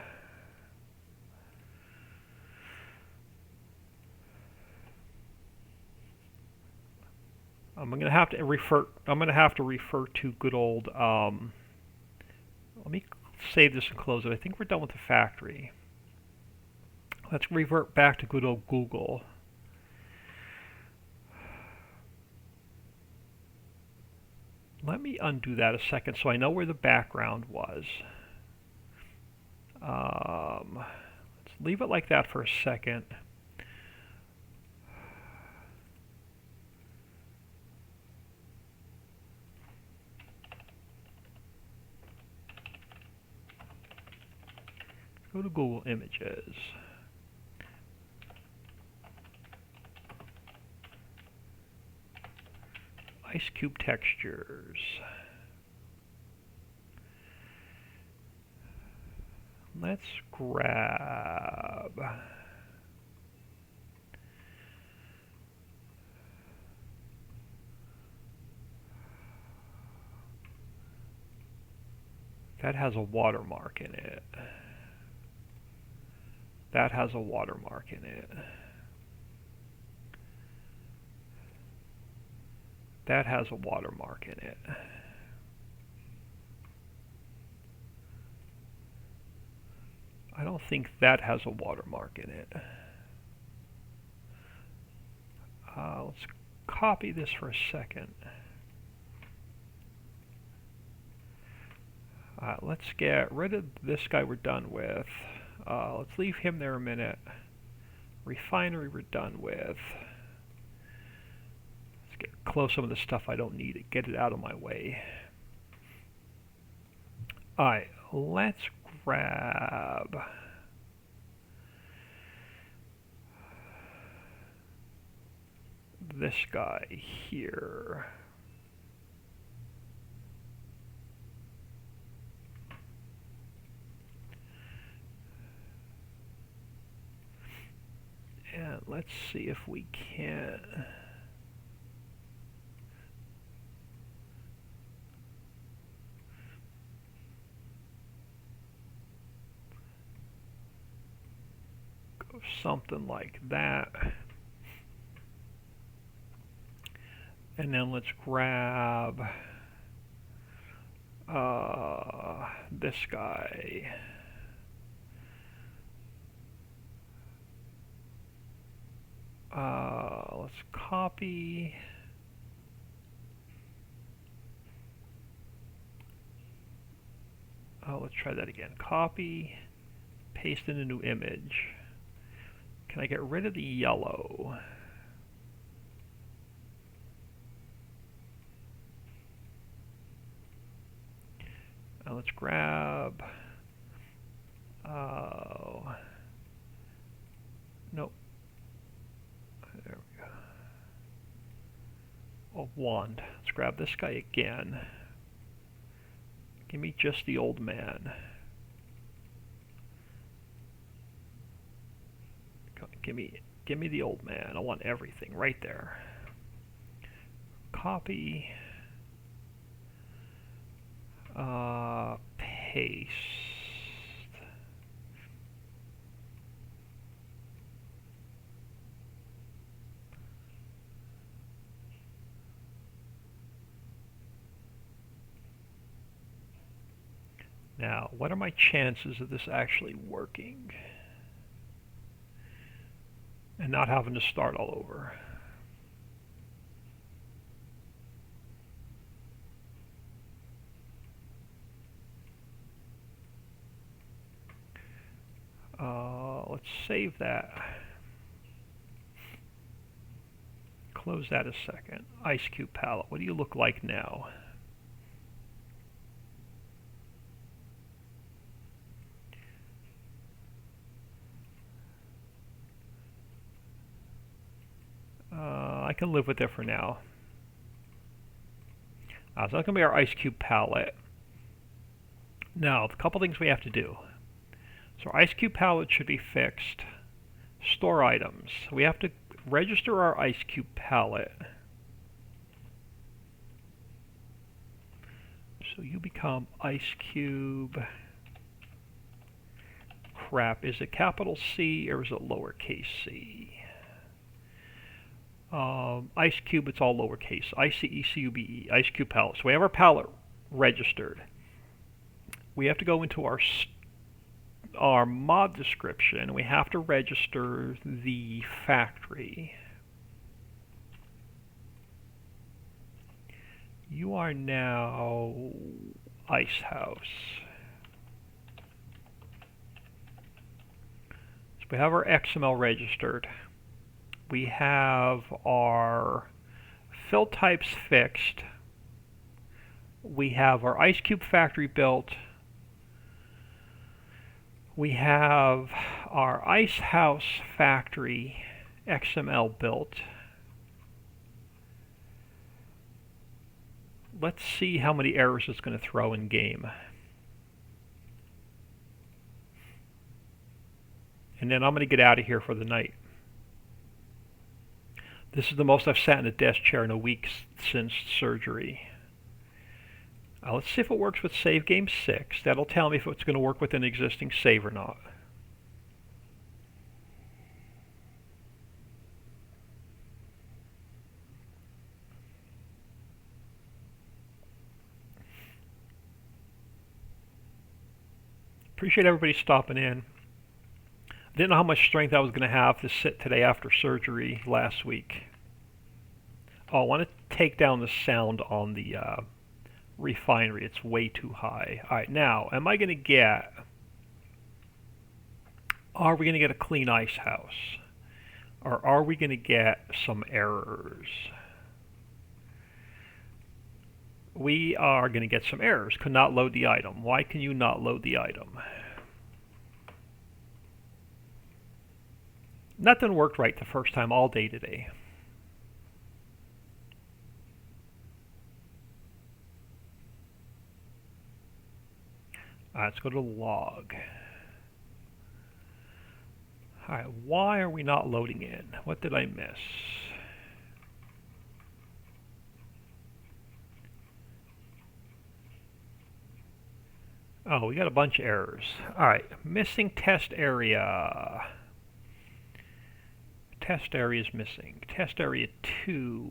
gonna have to refer. I'm gonna have to refer to good old. Let me save this and close it. I think we're done with the factory. Let's revert back to good old Google. Let me undo that a second so I know where the background was. Let's leave it like that for a second. Go to Google Images. Ice Cube Textures. Let's grab that has a watermark in it. That has a watermark in it. That has a watermark in it. I don't think that has a watermark in it. Let's copy this for a second. Let's get rid of this guy we're done with. Let's leave him there a minute. Refinery we're done with. Let's close some of the stuff I don't need. Get it out of my way. Alright, let's grab this guy here. And let's see if we can go something like that. And then let's grab This guy. Let's copy. Let's try that again. Copy, paste in a new image. Can I get rid of the yellow? Let's grab. Nope. There we go. A wand. Let's grab this guy again. Give me just the old man. Give me the old man. I want everything right there. Copy. Paste. Now, what are my chances of this actually working? And not having to start all over? Let's save that. Close that a second. Ice Cube palette. What do you look like now? I can live with it for now. So that's going to be our Ice Cube palette. Now, a couple things we have to do. So our Ice Cube palette should be fixed. Store items. We have to register our Ice Cube palette. So you become Ice Cube. Crap, is it capital C or is it lowercase c? Ice Cube, it's all lowercase. ICECUBE, Ice Cube palette. So we have our palette registered. We have to go into our mod description. We have to register the factory. You are now Ice House. So we have our XML registered. We have our fill types fixed. We have our Ice Cube factory built. We have our Ice House factory XML built. Let's see how many errors it's going to throw in game. And then I'm going to get out of here for the night. This is the most I've sat in a desk chair in a week since surgery. Let's see if it works with save game 6. That'll tell me if it's going to work with an existing save or not. Appreciate everybody stopping in. Didn't know how much strength I was going to have to sit today after surgery last week. Oh, I want to take down the sound on the refinery. It's way too high. Alright, now, are we going to get a clean ice house? Or are we going to get some errors? We are going to get some errors. Could not load the item. Why can you not load the item? Nothing worked right the first time all day today. Let's go to log. Alright, why are we not loading in? What did I miss? Oh, we got a bunch of errors. Alright, missing test area. Test area is missing. Test area 2.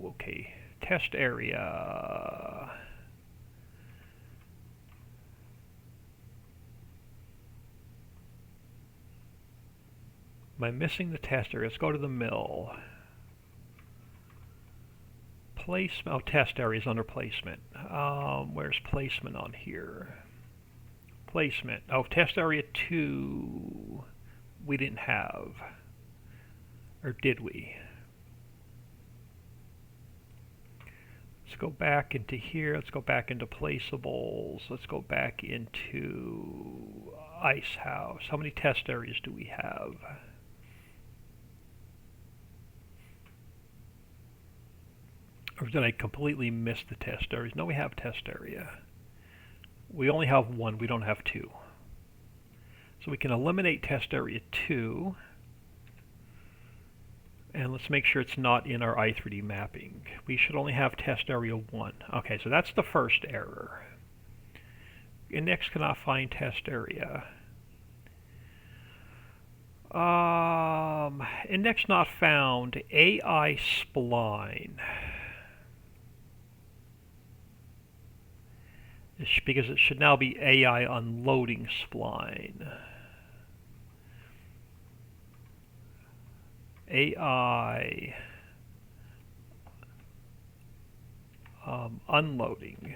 Okay, test area. Am I missing the test area? Let's go to the mill. Placement. Oh, test area is under placement. Where's placement on here? Placement. Oh, test area 2 we didn't have. Or did we? Let's go back into here. Let's go back into placeables. Let's go back into ice house. How many test areas do we have? Or did I completely miss the test areas? No, we have test area. We only have one. We don't have two. So we can eliminate test area 2. And let's make sure it's not in our i3D mapping. We should only have test area 1. Okay, so that's the first error. Index cannot find test area. Index not found. AI spline. Because it should now be AI unloading spline. AI unloading.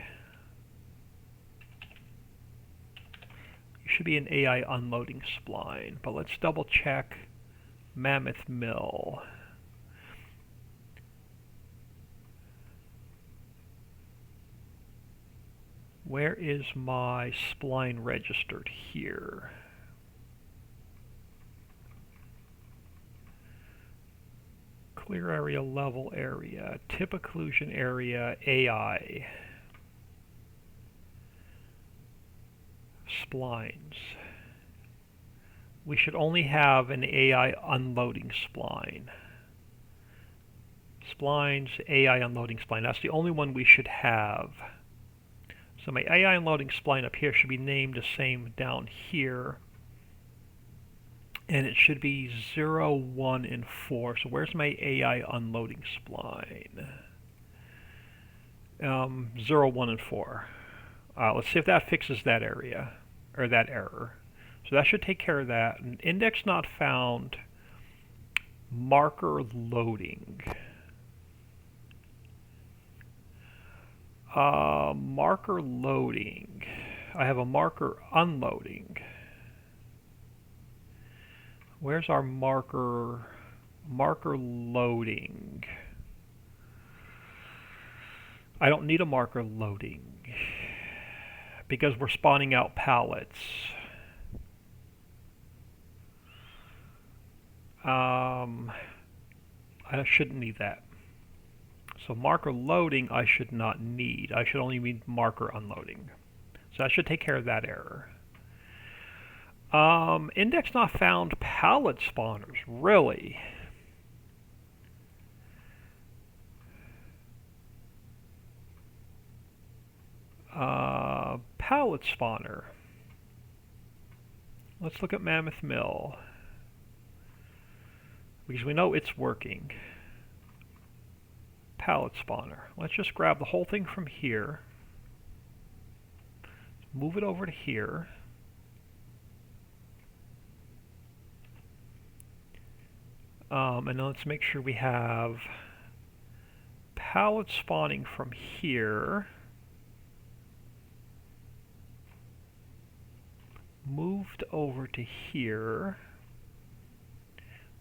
You should be an AI unloading spline, but let's double check Mammoth Mill. Where is my spline registered here? Clear area, level area, tip occlusion area, AI. Splines. We should only have an AI unloading spline. Splines, AI unloading spline. That's the only one we should have. So my AI unloading spline up here should be named the same down here. And it should be 0, 1, and 4. So where's my AI unloading spline? 0, 1, and 4. Let's see if that fixes that area, or that error. So that should take care of that. And index not found, marker loading. Marker loading. I have a marker unloading. Where's our marker loading? I don't need a marker loading because we're spawning out pallets. I shouldn't need that. So marker loading I should not need. I should only need marker unloading. So that should take care of that error. Index not found pallet spawners. Really? Pallet spawner. Let's look at Mammoth Mill. Because we know it's working. Pallet spawner. Let's just grab the whole thing from here. Move it over to here. And then let's make sure we have pallet spawning from here. Moved over to here.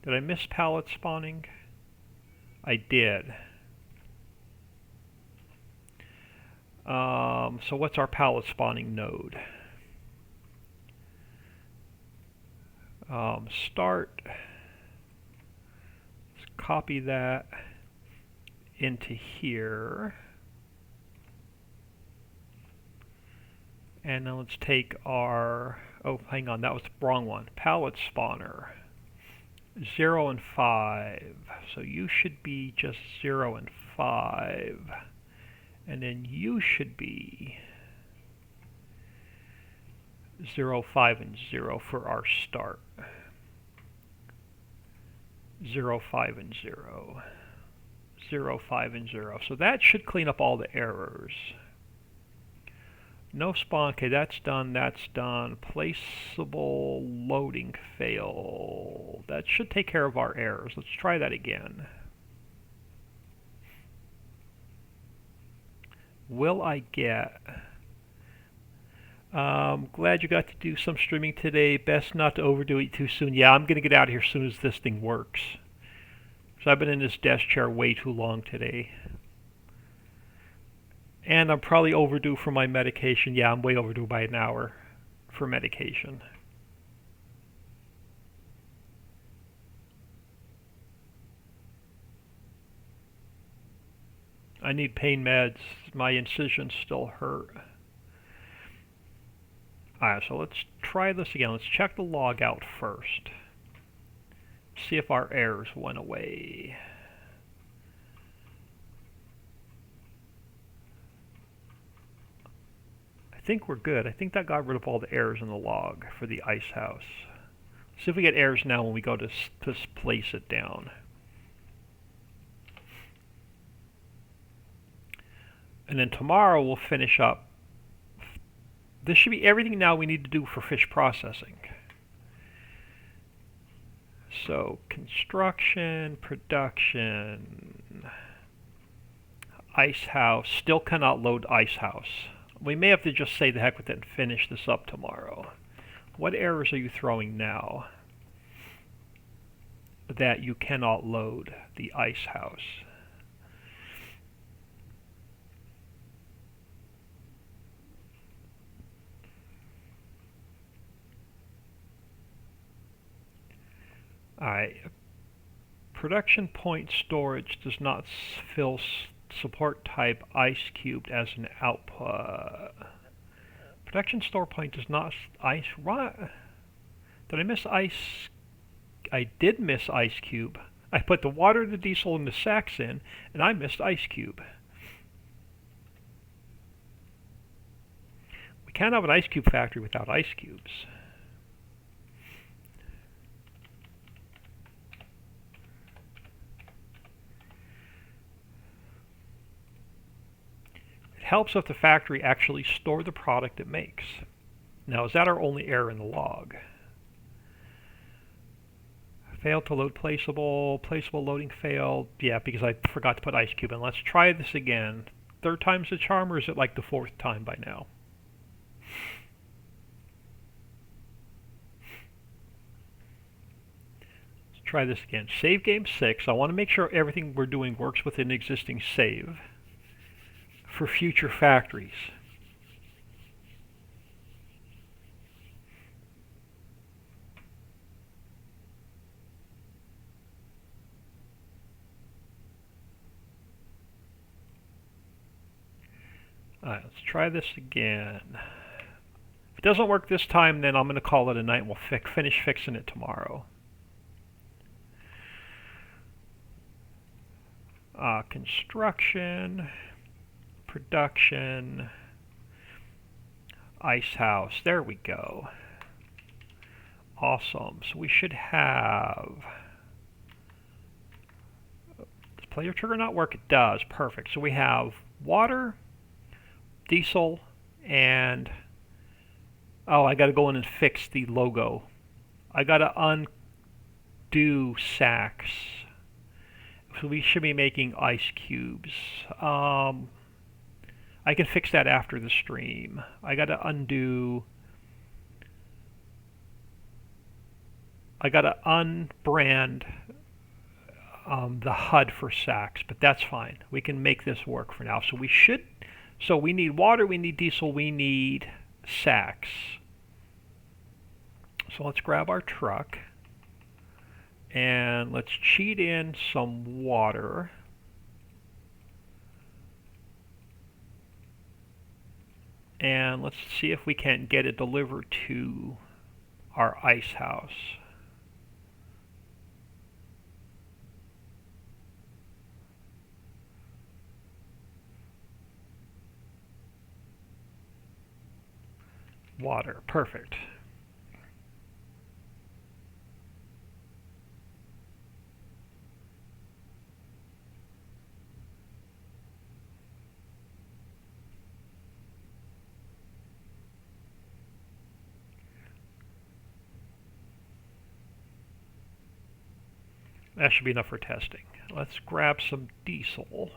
Did I miss pallet spawning? I did. So what's our pallet spawning node? Start. Let's copy that into here. And then let's take our, oh, hang on, that was the wrong one. Pallet spawner. 0 and 5. So you should be just 0 and 5. And then you should be 0, 5, and 0 for our start. 0, 5, and 0. 0, 5, and 0. So that should clean up all the errors. No spawn. Okay, that's done. That's done. Placeable loading fail. That should take care of our errors. Let's try that again. Will I get... glad you got to do some streaming today. Best not to overdo it too soon. Yeah, I'm going to get out of here as soon as this thing works. So I've been in this desk chair way too long today. And I'm probably overdue for my medication. Yeah, I'm way overdue by an hour for medication. I need pain meds. My incisions still hurt. Alright, so let's try this again. Let's check the log out first. See if our errors went away. I think we're good. I think that got rid of all the errors in the log for the ice house. See if we get errors now when we go to place it down. And then tomorrow we'll finish up. This should be everything now we need to do for fish processing. So construction, production, ice house, still cannot load ice house. We may have to just say the heck with it and finish this up tomorrow. What errors are you throwing now that you cannot load the ice house? Alright. Production point storage does not fill support type ice cubed as an output. Production store point does not ice. What? Did I miss ice? I did miss ice cube. I put the water, the diesel, and the sacks in, and I missed ice cube. We can't have an ice cube factory without ice cubes. It helps if the factory actually store the product it makes. Now, is that our only error in the log? Failed to load placeable. Placeable loading failed. Yeah, because I forgot to put ice cube in. Let's try this again. Third time's the charm, or is it like the fourth time by now? Let's try this again. Save game 6. I want to make sure everything we're doing works with an existing save for future factories. Alright, let's try this again. If it doesn't work this time, then I'm going to call it a night and we'll finish fixing it tomorrow. Construction, production, ice house. There we go. Awesome. So we should have... Does player trigger not work? It does. Perfect. So we have water, diesel, and... Oh, I got to go in and fix the logo. I got to undo sacks. So we should be making ice cubes. I can fix that after the stream. I got to undo... I got to unbrand the HUD for sacks, but that's fine. We can make this work for now. So we should... So we need water, we need diesel, we need sacks. So let's grab our truck and let's cheat in some water. And let's see if we can get it delivered to our ice house. Water, perfect. That should be enough for testing. Let's grab some diesel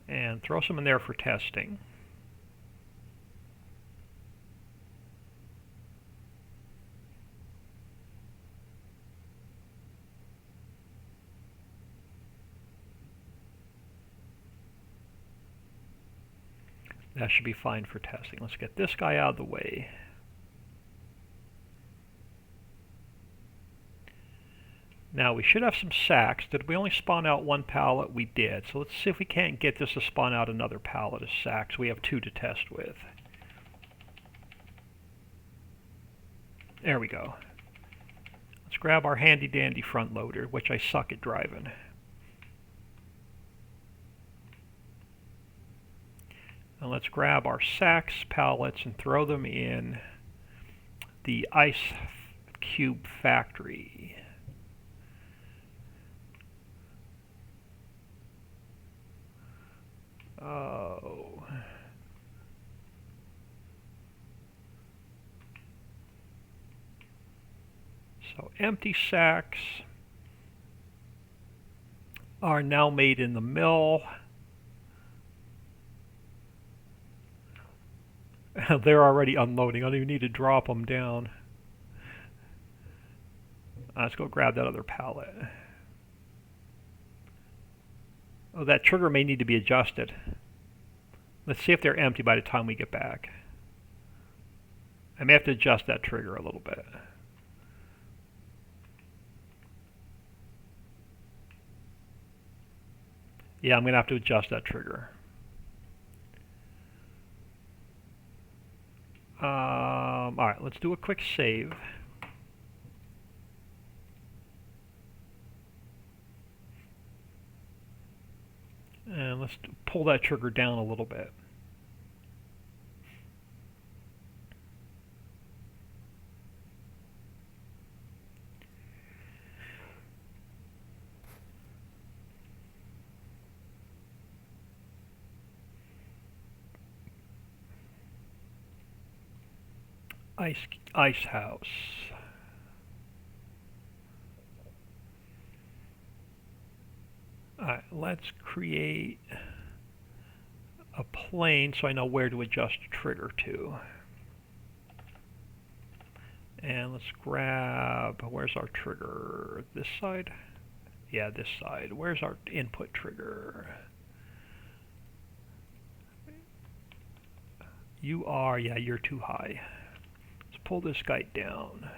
and throw some in there for testing. That should be fine for testing. Let's get this guy out of the way. Now we should have some sacks. Did we only spawn out one pallet? We did. So let's see if we can't get this to spawn out another pallet of sacks. We have 2 to test with. There we go. Let's grab our handy dandy front loader, which I suck at driving. And let's grab our sacks, pallets, and throw them in the ice cube factory. Oh. So empty sacks are now made in the mill. They're already unloading. I don't even need to drop them down. Let's go grab that other pallet. Oh, that trigger may need to be adjusted. Let's see if they're empty by the time we get back. I may have to adjust that trigger a little bit. Yeah, I'm going to have to adjust that trigger. Alright, let's do a quick save. And let's pull that trigger down a little bit. Ice house. Alright, let's create a plane so I know where to adjust the trigger to. And let's grab, where's our trigger? This side? Yeah, this side. Where's our input trigger? You are, yeah, you're too high. Let's pull this guy down.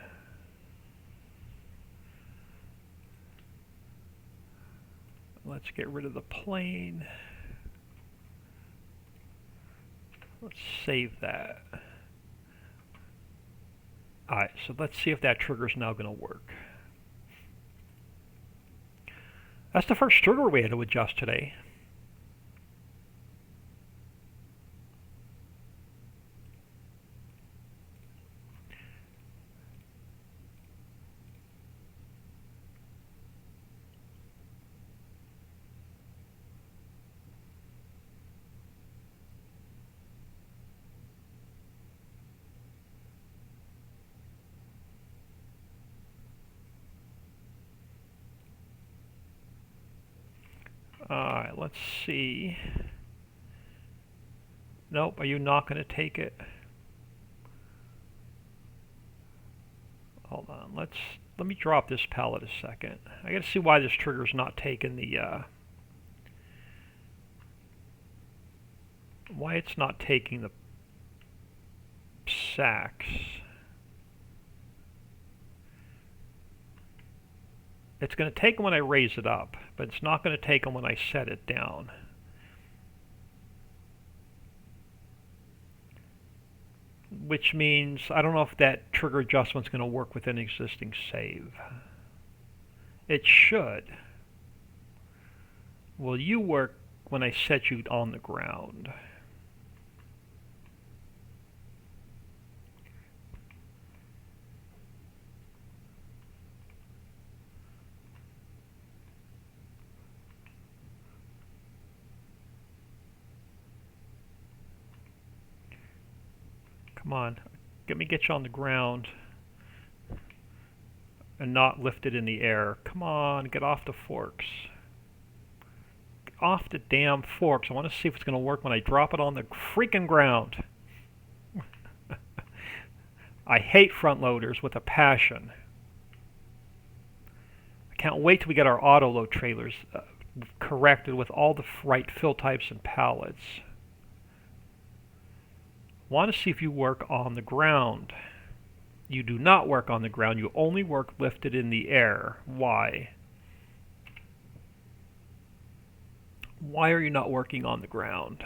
Let's get rid of the plane. Let's save that. Alright, so let's see if that trigger is now going to work. That's the first trigger we had to adjust today. Alright, let's see. Nope, are you not going to take it? Hold on, let me drop this pallet a second. I got to see why this trigger's not taking the why it's not taking the sacks. It's going to take them when I raise it up, but it's not going to take them when I set it down. Which means I don't know if that trigger adjustment's going to work with an existing save. It should. Will you work when I set you on the ground? Come on, let me get you on the ground. and not lifted in the air. Come on, get off the forks. Get off the damn forks. I want to see if it's going to work when I drop it on the freaking ground. I hate front loaders with a passion. I can't wait till we get our auto load trailers corrected with all the right fill types and pallets. Want to see if you work on the ground. You do not work on the ground. You only work lifted in the air. Why? Why are you not working on the ground?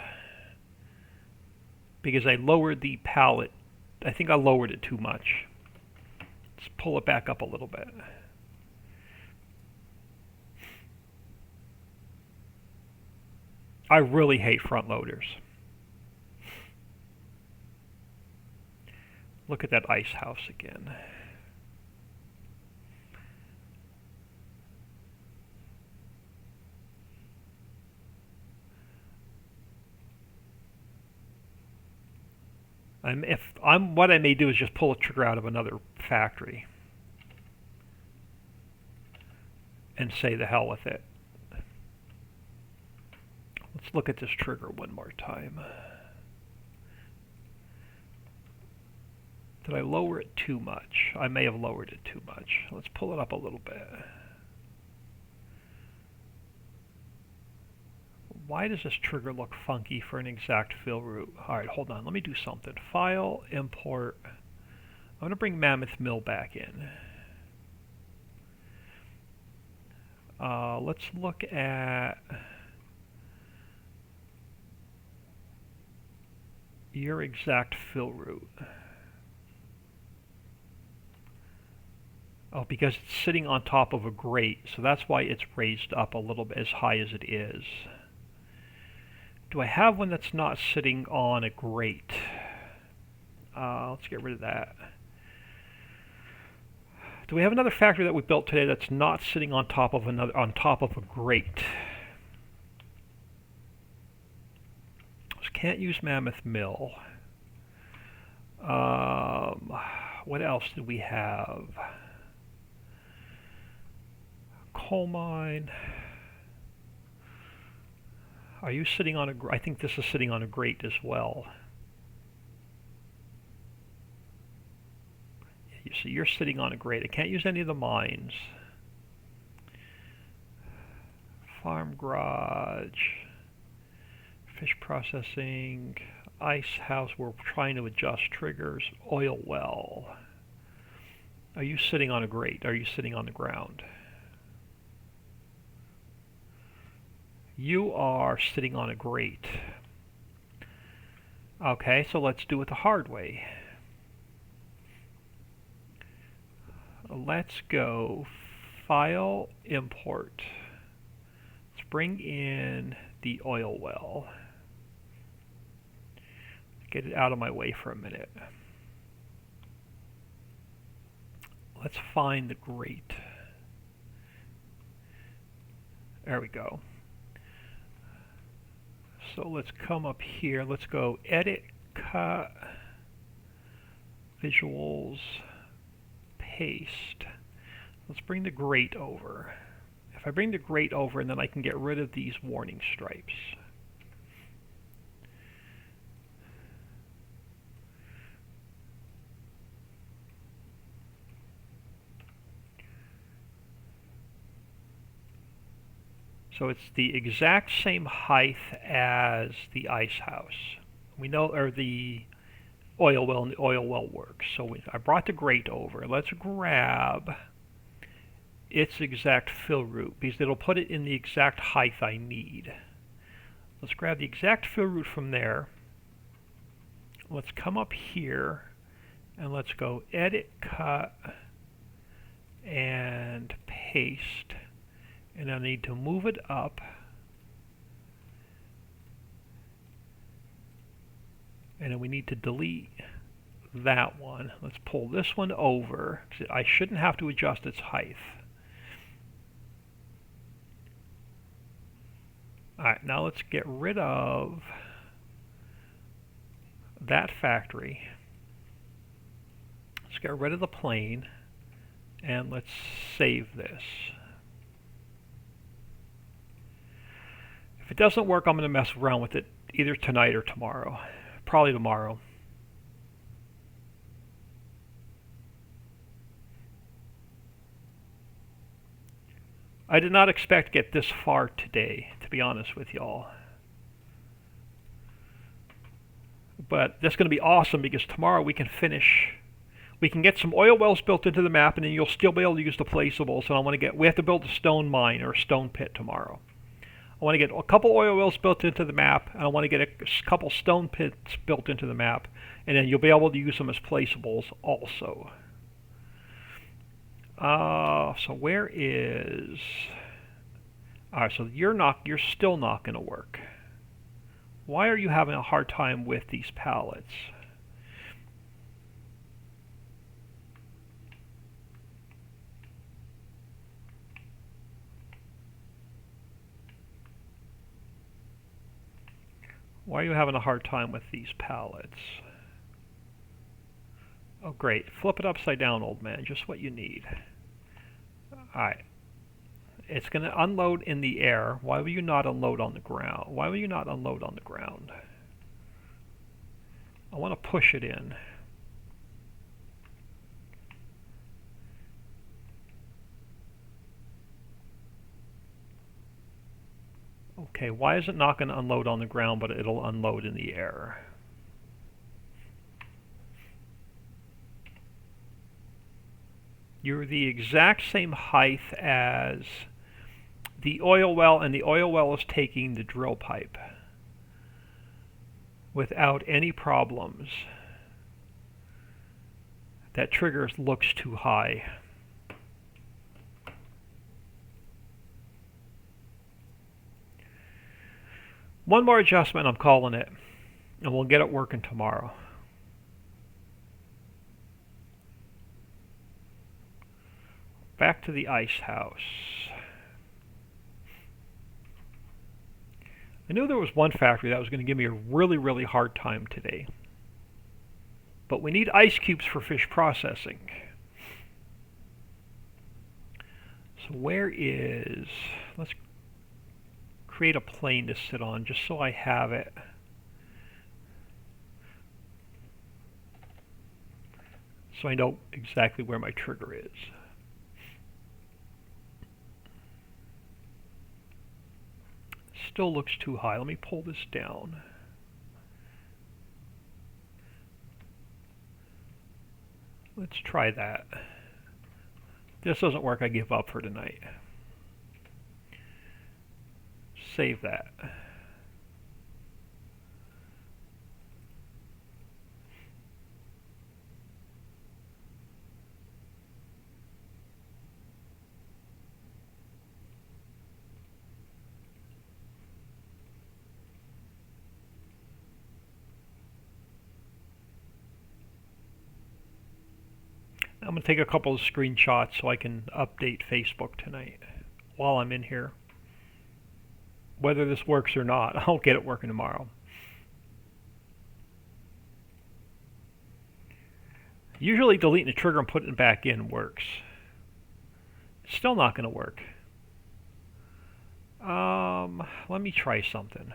Because I lowered the pallet. I think I lowered it too much. Let's pull it back up a little bit. I really hate front loaders. Look at that ice house again. What I may do is just pull a trigger out of another factory and say the hell with it. Let's look at this trigger one more time. Did I lower it too much? I may have lowered it too much. Let's pull it up a little bit. Why does this trigger look funky for an exact fill route? Alright, hold on. Let me do something. File, import. I'm going to bring Mammoth Mill back in. Let's look at your exact fill route. Oh, because it's sitting on top of a grate, so that's why it's raised up a little bit as high as it is. Do I have one that's not sitting on a grate? Let's get rid of that. Do we have another factory that we built today that's not sitting on top of a grate? Just can't use Mammoth Mill. What else did we have? Coal mine. Are you sitting on a? I think this is sitting on a grate as well. You see, you're sitting on a grate. I can't use any of the mines. Farm garage, fish processing, ice house. We're trying to adjust triggers. Oil well. Are you sitting on a grate? Are you sitting on the ground? You are sitting on a grate. Okay, so let's do it the hard way. Let's go File, Import. Let's bring in the oil well. Get it out of my way for a minute. Let's find the grate. There we go. So let's come up here. Let's go Edit, Cut, Visuals, Paste. Let's bring the grate over. If I bring the grate over, and then I can get rid of these warning stripes. So it's the exact same height as the ice house. We know, or the oil well, and the oil well works. So I brought the grate over. Let's grab its exact fill route, because it'll put it in the exact height I need. Let's grab the exact fill route from there. Let's come up here, and let's go Edit, Cut, and Paste. And I need to move it up, and then we need to delete that one. Let's pull this one over. I shouldn't have to adjust its height. Alright, now let's get rid of that factory. Let's get rid of the plane And let's save this. If it doesn't work, I'm going to mess around with it either tonight or tomorrow. Probably tomorrow. I did not expect to get this far today, to be honest with y'all. But that's going to be awesome because tomorrow we can finish. We can get some oil wells built into the map, and then you'll still be able to use the placeables. And we have to build a stone mine or a stone pit tomorrow. I want to get a couple oil wells built into the map, and I want to get a couple stone pits built into the map, and then you'll be able to use them as placeables also. So where is... Alright, so you're still not going to work. Why are you having a hard time with these pallets? Why are you having a hard time with these pallets? Oh great, flip it upside down, old man, just what you need. Alright. It's going to unload in the air. Why will you not unload on the ground? Why will you not unload on the ground? I want to push it in. Okay, why is it not going to unload on the ground, but it'll unload in the air? You're the exact same height as the oil well, and the oil well is taking the drill pipe without any problems. That trigger looks too high. One more adjustment, I'm calling it, and we'll get it working tomorrow. Back to the ice house. I knew there was one factory that was going to give me a really, really hard time today. But we need ice cubes for fish processing. So where is... Let's create a plane to sit on just so I have it. So I know exactly where my trigger is. Still looks too high. Let me pull this down. Let's try that. If this doesn't work, I give up for tonight. Save that. I'm going to take a couple of screenshots so I can update Facebook tonight while I'm in here. Whether this works or not, I'll get it working tomorrow. Usually deleting the trigger and putting it back in works. It's still not going to work. Let me try something.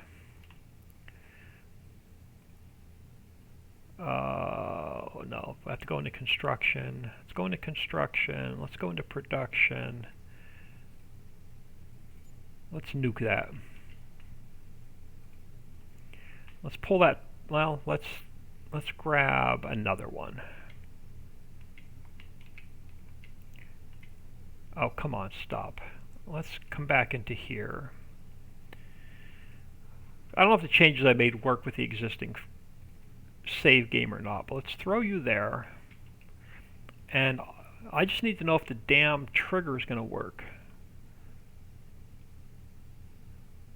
Oh no, I have to go into construction. Let's go into construction. Let's go into production. Let's nuke that. Let's pull that. Well, let's grab another one. Oh, come on, stop. Let's come back into here. I don't know if the changes I made work with the existing save game or not, but let's throw you there. And I just need to know if the damn trigger is going to work.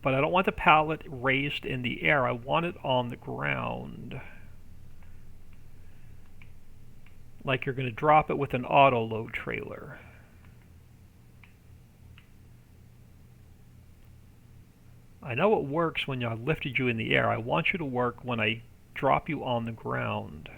But I don't want the pallet raised in the air. I want it on the ground. Like you're going to drop it with an auto load trailer. I know it works when I lifted you in the air. I want you to work when I drop you on the ground.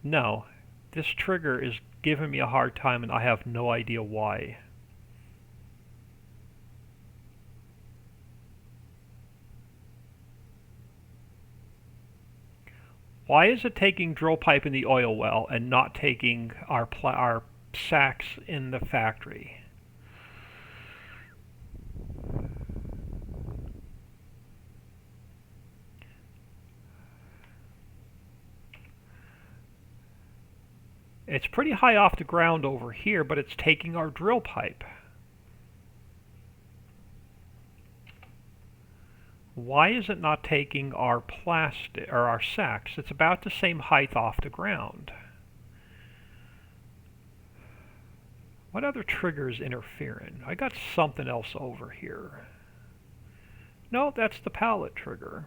No. This trigger is giving me a hard time and I have no idea why. Why is it taking drill pipe in the oil well and not taking our sacks in the factory? It's pretty high off the ground over here, but it's taking our drill pipe. Why is it not taking our plastic or our sacks? It's about the same height off the ground. What other trigger is interfering? I got something else over here. No, that's the pallet trigger.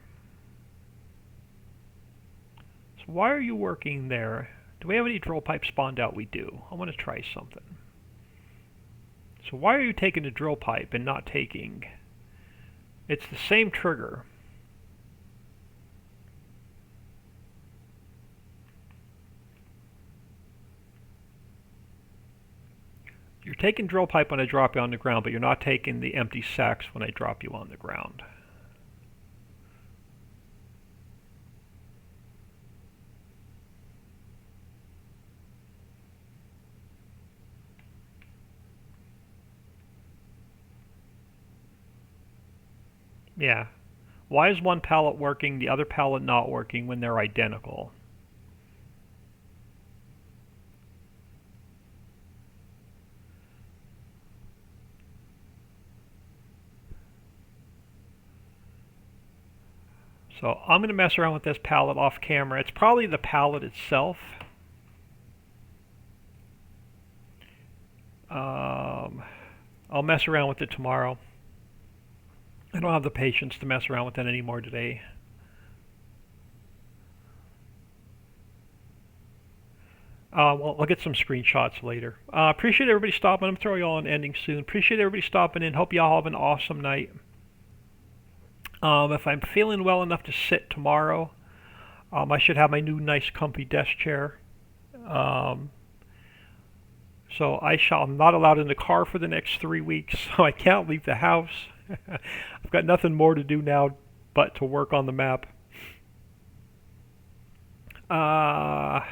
So why are you working there? Do we have any drill pipe spawned out? We do. I want to try something. So why are you taking the drill pipe and not taking... It's the same trigger. You're taking drill pipe when I drop you on the ground, but you're not taking the empty sacks when I drop you on the ground. Yeah. Why is one pallet working, the other pallet not working when they're identical? So I'm going to mess around with this pallet off camera. It's probably the pallet itself. I'll mess around with it tomorrow. I don't have the patience to mess around with it anymore today. Well, I'll get some screenshots later. Appreciate everybody stopping. I'm throwing y'all an ending soon. Appreciate everybody stopping in. Hope y'all have an awesome night. If I'm feeling well enough to sit tomorrow, I should have my new nice comfy desk chair. So I'm not allowed in the car for the next 3 weeks, so I can't leave the house. I've got nothing more to do now but to work on the map. I'll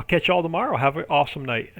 catch y'all tomorrow. Have an awesome night.